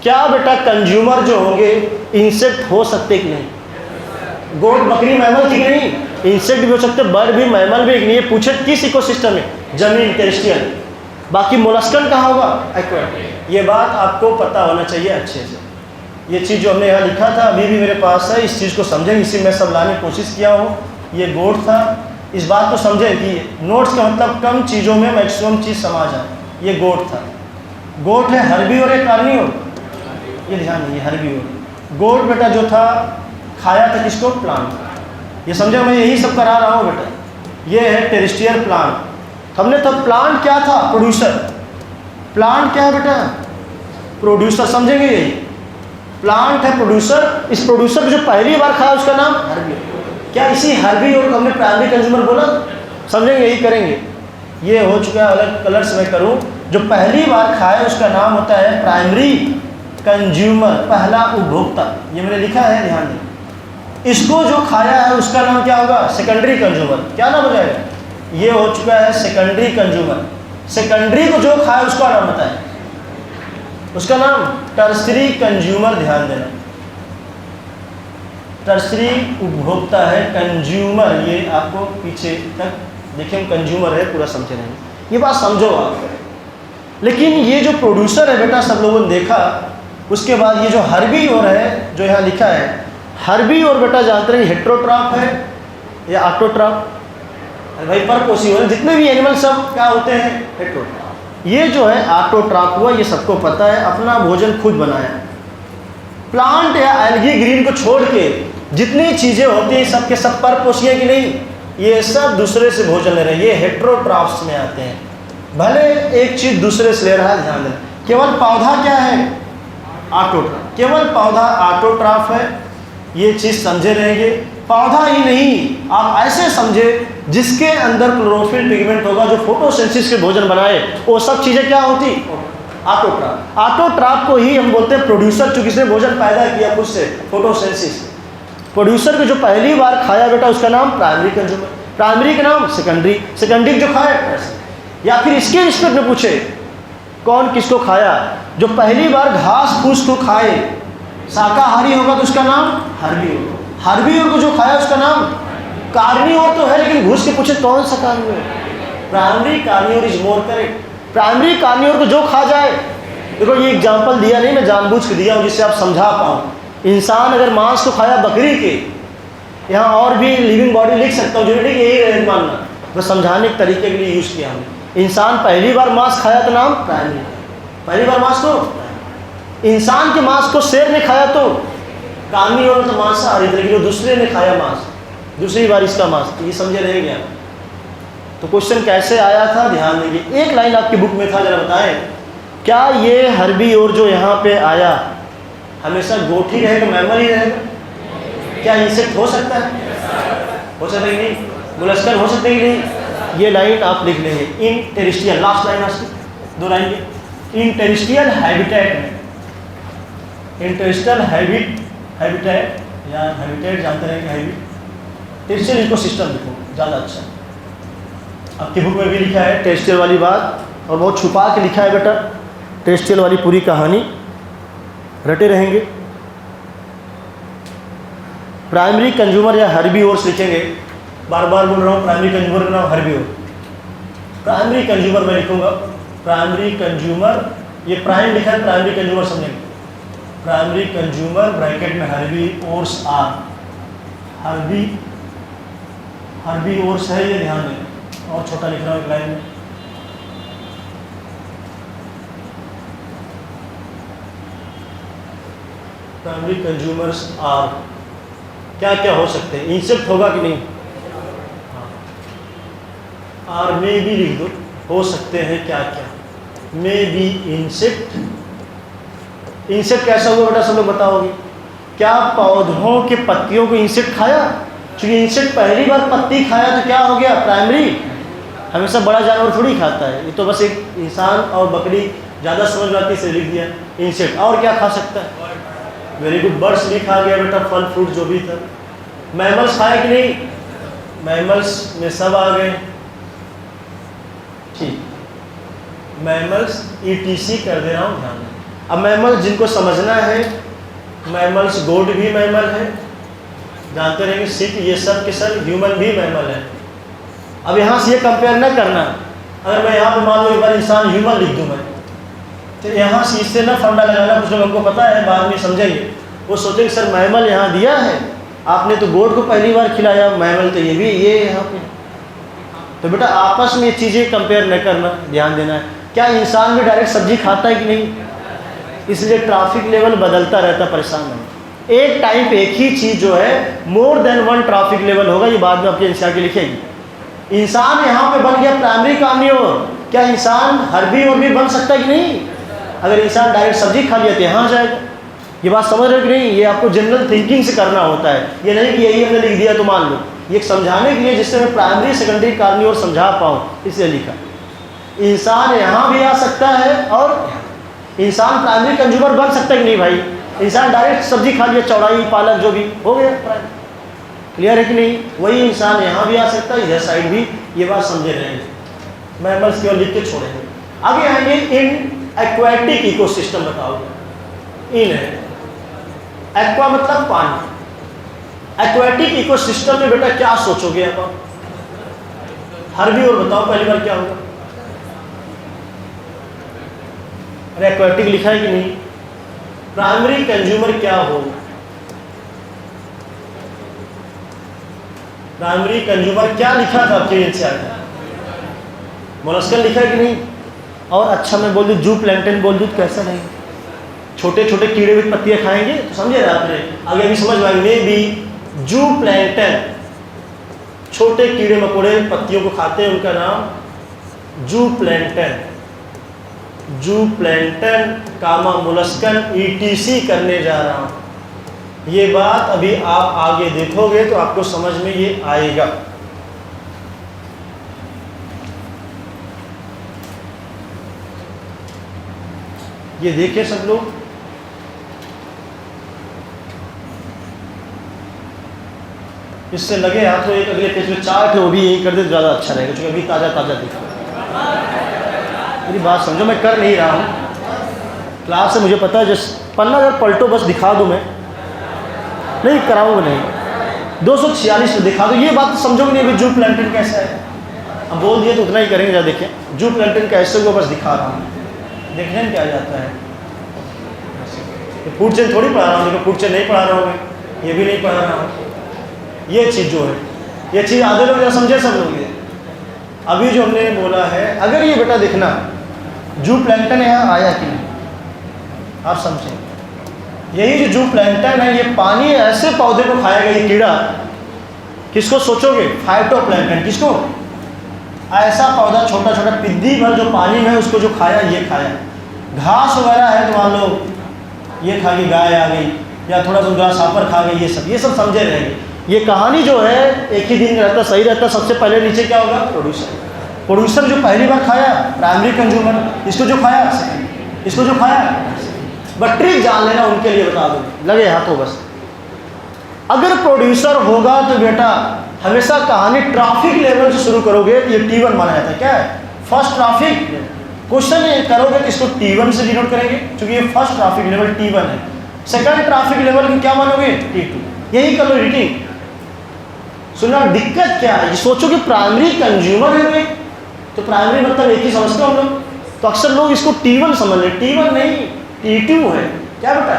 S1: क्या बेटा कंज्यूमर जो होंगे इंसेक्ट हो सकते कि नहीं? गोट बकरी मैमल थी कि नहीं? इंसेक्ट भी हो सकते, बर्ड भी, मैमल भी, नहीं। पूछे किस इकोसिस्टम में? जमीन, टेरेस्ट्रियल। बाकी मोलस्कन कहाँ होगा? एक्वाटिक। ये बात आपको पता होना चाहिए अच्छे से। ये चीज़ जो हमने यहाँ लिखा था अभी भी मेरे पास है, इस चीज़ को समझें, इसी में सब लाने की कोशिश किया हूँ। ये गोट था, इस बात को समझें कि नोट्स का मतलब कम चीज़ों में मैक्सिमम चीज़ समा जाए। ये गोट था, गोट है हर्बीवोर या कार्नियोर? ये ध्यान नहीं, हर्बीवोर। गोट बेटा जो था खाया था किसको? प्लांट। ये समझे, मैं यही सब करा रहा हूँ बेटा। ये है टेरेस्ट्रियल प्लांट। हमने तब प्लांट क्या था? प्रोड्यूसर। प्लांट क्या है बेटा? प्रोड्यूसर। समझेंगे यही, प्लांट है प्रोड्यूसर। इस प्रोड्यूसर को जो पहली बार खाया उसका नाम हर्बीवोर। क्या इसी हर्बीवोर को हमने प्राइमरी कंज्यूमर बोला? समझेंगे, यही करेंगे। ये हो चुका है, अलग कलर से मैं करूँ। जो पहली बार खाया उसका नाम होता है प्राइमरी कंज्यूमर, पहला उपभोक्ता। ये मैंने लिखा है, ध्यान दें। इसको जो खाया है उसका नाम क्या होगा? Secondary consumer. क्या नाम हो जाएगा? ये हो चुका है सेकेंडरी कंज्यूमर। सेकेंडरी को जो खाया उसका नाम बताएं, उसका नाम टर्सरी कंज्यूमर। ध्यान देना, टर्सरी उपभोक्ता है, कंज्यूमर। ये आपको पीछे तक देखें, कंज्यूमर है, पूरा समझे नहीं, ये बात समझो आप। लेकिन ये जो प्रोड्यूसर है बेटा, सब लोगों ने देखा। उसके बाद ये जो हर्बीवोर है जो यहाँ लिखा है, हर्बीवोर बेटा जानते हैं हेट्रोट्रॉप है या ऑटोट्रॉप? भाई परपोसिव है, जितने भी एनिमल सब क्या होते हैं? हेट्रोट्रॉप। ये जो है ऑटोट्रॉप हुआ, ये सबको पता है, अपना भोजन खुद बनाया। प्लांट या एल्गी ग्रीन को छोड़ के जितनी चीज़ें होती हैं सब के सब परपोषीय कि नहीं? ये सब दूसरे से भोजन ले रहे हैं, ये हेट्रोट्रॉप्स में आते हैं। भले एक चीज़ दूसरे से ले रहा है, ध्यान देना। केवल पौधा क्या है? ऑटोट्रॉफ। केवल पौधा ऑटोट्रॉफ है, ये चीज़ समझे रहेंगे। पौधा ही नहीं, आप ऐसे समझे जिसके अंदर क्लोरोफिल पिगमेंट होगा जो फोटोसिंथेसिस के भोजन बनाए, वो सब चीज़ें क्या होती? ऑटोट्रॉफ। ऑटोट्रॉफ को ही हम बोलते हैं प्रोड्यूसर, चूँकि इसने भोजन पैदा किया खुद से, फोटोसिंथेसिस। प्रोड्यूसर को जो पहली बार खाया बेटा उसका नाम प्राइमरी कंज्यूमर, प्राइमरी का नाम सेकेंडरी, सेकेंडरी जो खाया। या फिर इसके रिस्पेक्ट में पूछे कौन किसको खाया? जो पहली बार घास फूस को खाए, शाकाहारी होगा तो उसका नाम हर्बीवोर। हर्बीवोर को जो खाया उसका नाम कार्नियोर तो है, लेकिन घुस के पूछे कौन सा carnivore? Primary carnivore is more correct. Primary carnivore को जो खा जाए, देखो ये एग्जाम्पल दिया नहीं, मैं जानबूझ के दिया हूँ जिससे आप समझा पाऊँ। इंसान अगर मांस को खाया बकरी के, यहाँ और भी लिविंग बॉडी लिख सकता हूँ, जरूरी यही रहे मानना, बस समझाने के तरीके के लिए यूज़ किया हमने। इंसान पहली बार मांस खाया तो नाम प्राइमरी, पहली बार मांस को इंसान के मांस को शेर ने खाया तो कार्नियोर, तो मांसाहारी, लेकिन दूसरे ने खाया मांस, दूसरी बार इसका मांस, तो ये समझे रह गया। तो क्वेश्चन कैसे आया था ध्यान देंगे। एक लाइन आपकी बुक में था, जरा बताएं, क्या ये हर्बीवोर जो यहाँ पे आया हमेशा गोट ही रहेगा, मैमल ही रहेगा? क्या इंसेक्ट हो सकता है? हो सकता है कि नहीं? मोलस्कन हो सकते हैं कि नहीं? ये लाइन आप लिख लेंगे। इन टेरेस्ट्रियल, लास्ट लाइन आपकी 2 लाइन की, इन टेरेस्ट्रियल हैबिटेट में, इन टेरेस्ट्रियल हैबिटेट या हैबिटेट जानते रहेंगे, हैबिट टेरेस्ट्रियल इकोसिस्टम लिखो, ज़्यादा अच्छा। आपकी बुक में भी लिखा है टेरेस्ट्रियल वाली बात, और बहुत छुपा के लिखा है बेटा टेरेस्ट्रियल वाली पूरी कहानी, रटे रहेंगे। प्राइमरी कंज्यूमर या हर्बीवोर्स लिखेंगे, बार बार बोल रहा हूँ, प्राइमरी कंज्यूमर का नाम हर्बीवोर। प्राइमरी कंज्यूमर मैं लिखूंगा, प्राइमरी कंज्यूमर, ये प्राइम लिखा है, प्राइमरी कंज्यूमर समझेंगे। प्राइमरी कंज्यूमर ब्रैकेट में हर्बीवोर्स आर, हर्बीवोर्स है, ये ध्यान दें। और छोटा लिख रहा हूँ एक लाइन में, प्राइमरी कंज्यूमर्स आर, क्या क्या हो सकते हैं? इंसेक्ट होगा कि नहीं? आर में भी लिख दो, हो सकते हैं क्या क्या? May be insect. इंसेक्ट कैसा हुआ बेटा, सब लोग बताओगे? क्या पौधों के पत्तियों को इंसेक्ट खाया? क्योंकि इंसेक्ट पहली बार पत्ती खाया तो क्या हो गया? प्राइमरी। हमेशा बड़ा जानवर थोड़ी खाता है, ये तो बस एक इंसान और बकरी ज़्यादा समझ में आती है, लिख दिया इंसेक्ट। और क्या खा सकता है? वेरी गुड, बर्ड्स भी खा गया बेटा, फल फ्रूट जो भी था। मैमल्स खाए कि नहीं? मैमल्स में सब आ गए, ठीक। मैमल्स ETC कर दे रहा हूँ, ध्यान दें। अब मैमल्स जिनको समझना है, मैमल्स गोट भी मैमल है, जानते रहेंगे, सिख, ये सब के सब ह्यूमन भी मैमल है। अब यहाँ से ये कंपेयर न करना। अगर मैं यहाँ पे मान लो एक बार इंसान ह्यूमन लिख दूँ मैं, तो यहाँ से इससे ना फंडा लगाना, कुछ लोग हमको पता है बाद में समझेंगे, वो सोचेंगे सर मैमल यहाँ दिया है, आपने तो गोट को पहली बार खिलाया, मैमल तो ये भी ये यहाँ पे। तो बेटा आपस में ये चीज़ें कंपेयर न करना, ध्यान देना है। क्या इंसान भी डायरेक्ट सब्जी खाता है कि नहीं? इसलिए ट्रैफिक लेवल बदलता रहता, परेशान नहीं। एक टाइम पे एक ही चीज़ जो है more than one traffic level होगा, ये बाद में आपके एनसीईआरटी लिखेगी। इंसान यहाँ पे बन गया प्राइमरी कार्निवोर, क्या इंसान हर्बीवोर भी बन सकता है कि नहीं? अगर इंसान डायरेक्ट सब्जी खा लिया तो यहाँ जाएगा। ये बात समझ रहे हो कि नहीं? ये आपको जनरल थिंकिंग से करना होता है, ये नहीं कि यही हमने लिख दिया तो मान लो। ये समझाने के लिए जिससे मैं प्राइमरी सेकेंडरी कार्निवोर समझा पाऊँ, इसलिए लिखा। इंसान यहाँ भी आ सकता है और इंसान प्राइमरी कंज्यूमर बन सकता है कि नहीं भाई? इंसान डायरेक्ट सब्जी खा लिया, चौड़ाई पालक जो भी हो गया प्राइमरी, क्लियर है कि नहीं? वही इंसान यहाँ भी आ सकता है, इधर साइड भी, ये बात समझे रहेंगे। मैमल्स केवल लिख के छोड़ेंगे। आगे आएंगे इन एक्वाटिक इकोसिस्टम, बताओगे? इन है, एक्वा मतलब पानी। एक्वाटिक इकोसिस्टम में बेटा क्या सोचोगे आप? हर्बीवोर बताओ पहली बार क्या होगा? अरे एक्वाटिक लिखा है कि नहीं? प्राइमरी कंज्यूमर क्या होगा? प्राइमरी कंज्यूमर क्या लिखा था आपके एनसीईआरटी? मोलस्कन लिखा है कि नहीं? और अच्छा मैं बोल दूँ जू प्लैंकटन बोल दूँ तो कैसा नहीं? छोटे छोटे कीड़े भी पत्तियाँ खाएंगे, तो समझे ना आपने? आगे अभी समझ में मे बी जू प्लैंकटन, छोटे कीड़े मकोड़े पत्तियों को खाते हैं, उनका नाम जू प्लैंकटन। जू प्लैंकटन कामा मोलस्कन ETC करने जा रहा हूँ। ये बात अभी आप आगे देखोगे तो आपको समझ में ये आएगा। ये देखिए सब लोग, इससे लगे हाथ तो एक अगले पेज में चार्ट है वो भी यही कर दे तो ज़्यादा अच्छा रहेगा, क्योंकि अभी ताज़ा ताज़ा दिख रहा है। मेरी बात समझो, मैं कर नहीं रहा हूँ क्लास से, मुझे पता है। जस्ट पन्ना अगर पलटो बस दिखा दूँ, मैं नहीं कराऊँगा नहीं, 246 में दिखा दो, ये बात समझोगे नहीं अभी जू प्लैंकटन कैसा है। अब बोल दिए तो उतना ही करेंगे। जरा देखिए जू प्लैंकटन कैसे हुआ, बस दिखा रहा हूँ, देखने में क्या जाता है। फूड चेन थोड़ी पढ़ा रहा हूँ, देखो फूड चेन नहीं पढ़ा रहा हूँ मैं, ये भी नहीं पढ़ा रहा हूँ। ये चीज़ जो है, ये चीज़ आधे लोग समझे, सब लोग। ये अभी जो हमने बोला है, अगर ये बेटा देखना जू प्लैंकटन यहाँ आया कि नहीं, आप समझें। यही जो जू प्लैंकटन है, ये पानी ऐसे पौधे को खाएगा, ये कीड़ा, किसको सोचोगे? फाइटोप्लैंकटन। किसको? ऐसा पौधा छोटा छोटा पिद्दी भर जो पानी में है उसको जो खाया, ये खाया। घास वगैरह है तो मान लो ये खा गई, गाय आ गई, या थोड़ा सा घास सांपर खा गई, ये सब समझे रहेंगे। ये कहानी जो है एक ही दिन रहता, सही रहता। सबसे पहले नीचे क्या होगा? प्रोड्यूसर जो पहली बार खाया, प्राइमरी कंज्यूमर, इसको जो खाया, इसको जो खाया। बट ट्रिक जान लेना उनके लिए बता दो, लगे हाथों बस। अगर प्रोड्यूसर होगा तो बेटा हमेशा कहानी ट्रैफिक लेवल से शुरू करोगे तो ये T1 माना जाता है। क्या है? First traffic. क्वेश्चन ये करोगे तो इसको T1 से डिनोट करेंगे, क्योंकि ये फर्स्ट ट्रैफिक लेवल T1 है। सेकंड ट्रैफिक लेवल को क्या मानोगे? T2। यही कर लो रीडिंग। सुना दिक्कत क्या है? सोचो कि प्राइमरी कंज्यूमर है भाई, तो प्राइमरी मतलब एक ही समझते हो हम लोग, तो अक्सर लोग इसको T1 समझ ले। T1 नहीं, T2 है। क्या बेटा?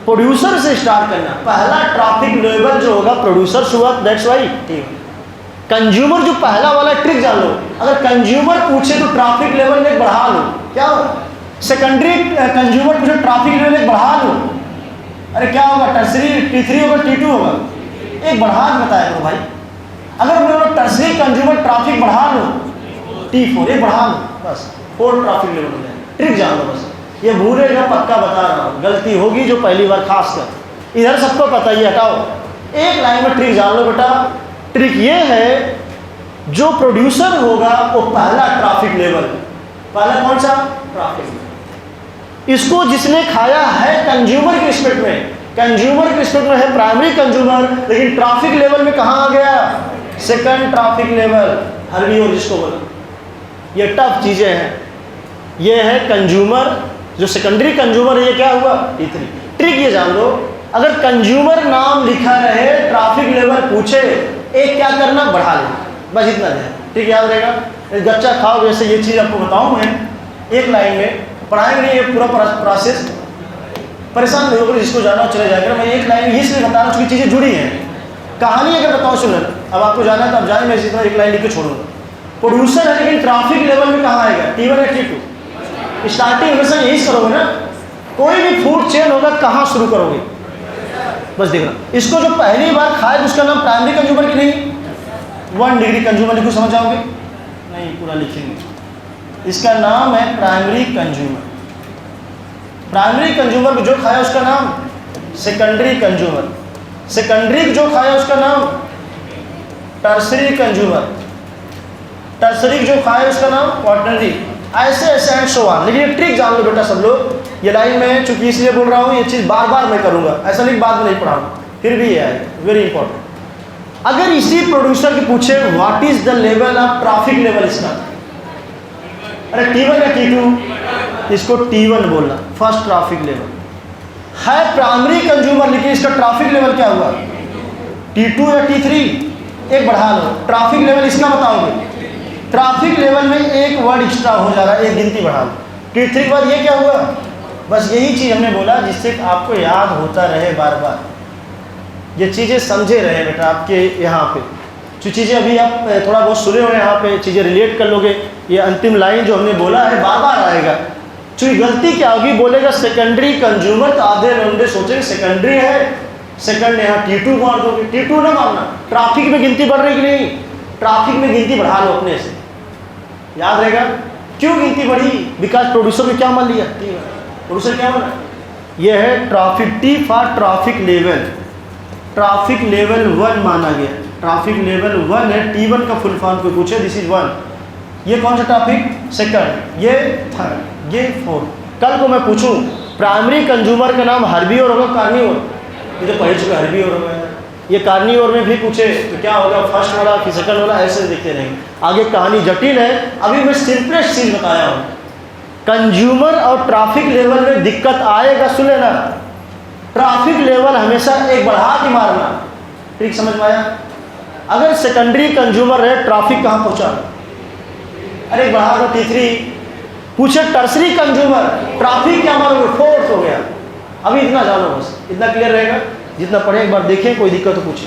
S1: प्रोड्यूसर से स्टार्ट करना। पहला ट्रैफिक लेवल जो होगा प्रोड्यूसर हुआ, दैट्स वाई T1। कंज्यूमर जो पहला वाला ट्रिक जान लो, अगर कंज्यूमर पूछे तो ट्रैफिक लेवल में बढ़ा लो। क्या? सेकेंडरी कंज्यूमर पूछे ट्रैफिक लेवल में बढ़ा लो। अरे क्या होगा, टर्सरी T3 होगा T2 होगा? एक बढ़ा के बताया करो भाई। अगर मैं बोला टर्सरी कंज्यूमर ट्रैफिक बढ़ा लो T4, एक बढ़ा लो बस 4 ट्रैफिक लेवल हो जाए। ट्रिक जान लो बस, ये भूलेगा पक्का बता रहा हूँ, गलती होगी जो पहली बार खास कर। इधर सबको पता, ये हटाओ, एक लाइन में ट्रिक जान लो बेटा। ट्रिक ये है, जो प्रोड्यूसर होगा वो पहला ट्रैफिक लेवल, पहला कौन सा? ट्रैफिक। इसको जिसने खाया है कंज्यूमर के रिस्पेक्ट में, कंज्यूमर के रिस्पेक्ट में है प्राइमरी कंज्यूमर, लेकिन ट्रैफिक लेवल में कहाँ आ गया? सेकंड ट्रैफिक लेवल, हर्बी और जिसको बोला। ये टफ चीजें हैं। ये है कंज्यूमर, जो सेकेंडरी कंज्यूमर है, ये क्या हुआ? T3। ट्रिक ये जान लो, अगर कंज्यूमर नाम लिखा रहे, ट्रैफिक लेवल पूछे, एक क्या करना? बढ़ा लेना, बस इतना ध्यान। ठीक याद रहेगा। गच्चा खाओ, जैसे ये चीज़ आपको बताऊं मैं, एक लाइन में पढ़ाएंगे नहीं, ये पूरा प्रोसेस, परेशान नहीं होकर, जिसको जाना चले जाएगा। मैं एक लाइन में इसलिए बता रहा हूँ, उसकी चीज़ें जुड़ी हैं। कहानी अगर बताऊँ सुन लेना, अब आपको जाना है तो आप जाए, मैं इसी तरह एक लाइन लिख के छोड़ूंगा। प्रोड्यूसर है, लेकिन ट्रैफिक लेवल में कहाँ आएगा? T1 या T2? स्टार्टिंग हमेशा यही करोगे ना, कोई भी फूड चेन होगा, कहाँ शुरू करोगे? बस देखना, इसको जो पहली बार खाए उसका नाम प्राइमरी कंज्यूमर की नहीं, 1 डिग्री कंज्यूमर लिखो, समझ जाओगे? नहीं, पूरा लिखेंगे। इसका नाम है प्राइमरी कंज्यूमर। प्राइमरी कंज्यूमर को जो खाया उसका नाम सेकेंडरी कंज्यूमर। सेकेंडरी जो खाया उसका नाम टर्सरी कंज्यूमर। टर्सरी जो खाया उसका नाम क्वार्टररी। ऐसे ऐसे एंड सो ऑन। लेकिन ये ट्रिक जान लो बेटा सब लोग, ये लाइन में चूंकि इसलिए बोल रहा हूँ, ये चीज़ बार बार मैं करूँगा, ऐसा नहीं बाद में नहीं पढ़ाऊँ, फिर भी ये है वेरी इंपॉर्टेंट। अगर इसी प्रोड्यूसर के पूछे what is the level of traffic level इसका, अरे T1 या T2? इसको T1 बोलना, फर्स्ट ट्रैफिक लेवल है प्राइमरी कंज्यूमर, लेकिन इसका ट्रैफिक लेवल क्या हुआ? T2 या T3? एक बढ़ा लो, ट्रैफिक लेवल इसका बताओगे। ट्रैफिक लेवल में एक वर्ड एक्स्ट्रा हो जा रहा है, एक गिनती बढ़ा लो। T3 के बाद ये क्या हुआ? बस यही चीज़ हमने बोला, जिससे आपको याद होता रहे बार बार, ये चीज़ें समझे रहे बेटा आपके यहाँ पे। जो चीज़ें अभी आप थोड़ा बहुत सुने हो यहाँ पे, चीज़ें रिलेट कर लोगे। ये अंतिम लाइन जो हमने बोला है बार बार आएगा। चूँकि गलती क्या होगी, बोलेगा सेकेंडरी कंज्यूमर, तो आधे लौंडे सोचेंगे सेकेंडरी है, सेकंड यहाँ T2 मार दोगे। T2 ना मारना, ट्रैफिक में गिनती बढ़ रही कि नहीं? ट्रैफिक में गिनती बढ़ा लो अपने से, याद रहेगा। क्यों गिनती बढ़ी? बिकॉज प्रोड्यूसर ने क्या मान लिया? प्रोड्यूसर क्या माना? ये है traffic, T for traffic level, traffic level 1 माना गया। ट्रैफिक लेवल 1 है, T1 का फुल फॉर्म कोई पूछे, दिस इज 1। ये कौन सा ट्रैफिक? सेकंड, ये थर्ड, ये फोर्थ। कल को मैं पूछूं प्राइमरी कंज्यूमर का नाम हर्बीओर होगा कार्निवोर? ये तो पढ़ चुके हर्बीओर होगा। ये कार्निवोर में भी पूछे तो क्या होगा, फर्स्ट वाला फिर सेकंड वाला, ऐसे देखते रहेंगे। आगे कहानी जटिल है, अभी मैं सिंपलेस्ट चीज़ बताया हूँ। कंज्यूमर और ट्रैफिक लेवल में दिक्कत आएगा, सुन लेना। ट्रैफिक लेवल हमेशा एक बढ़ा के मारना, ठीक समझ में आया? अगर सेकेंडरी कंज्यूमर है, ट्रैफिक कहाँ पहुँचा? अरे बढ़ा दो T3। पूछे टर्सरी कंज्यूमर, ट्रैफिक क्या मारोगे? फोर्थ हो गया। अभी इतना जानो बस, इतना क्लियर रहेगा। जितना पढ़े एक बार देखें, कोई दिक्कत तो पूछे।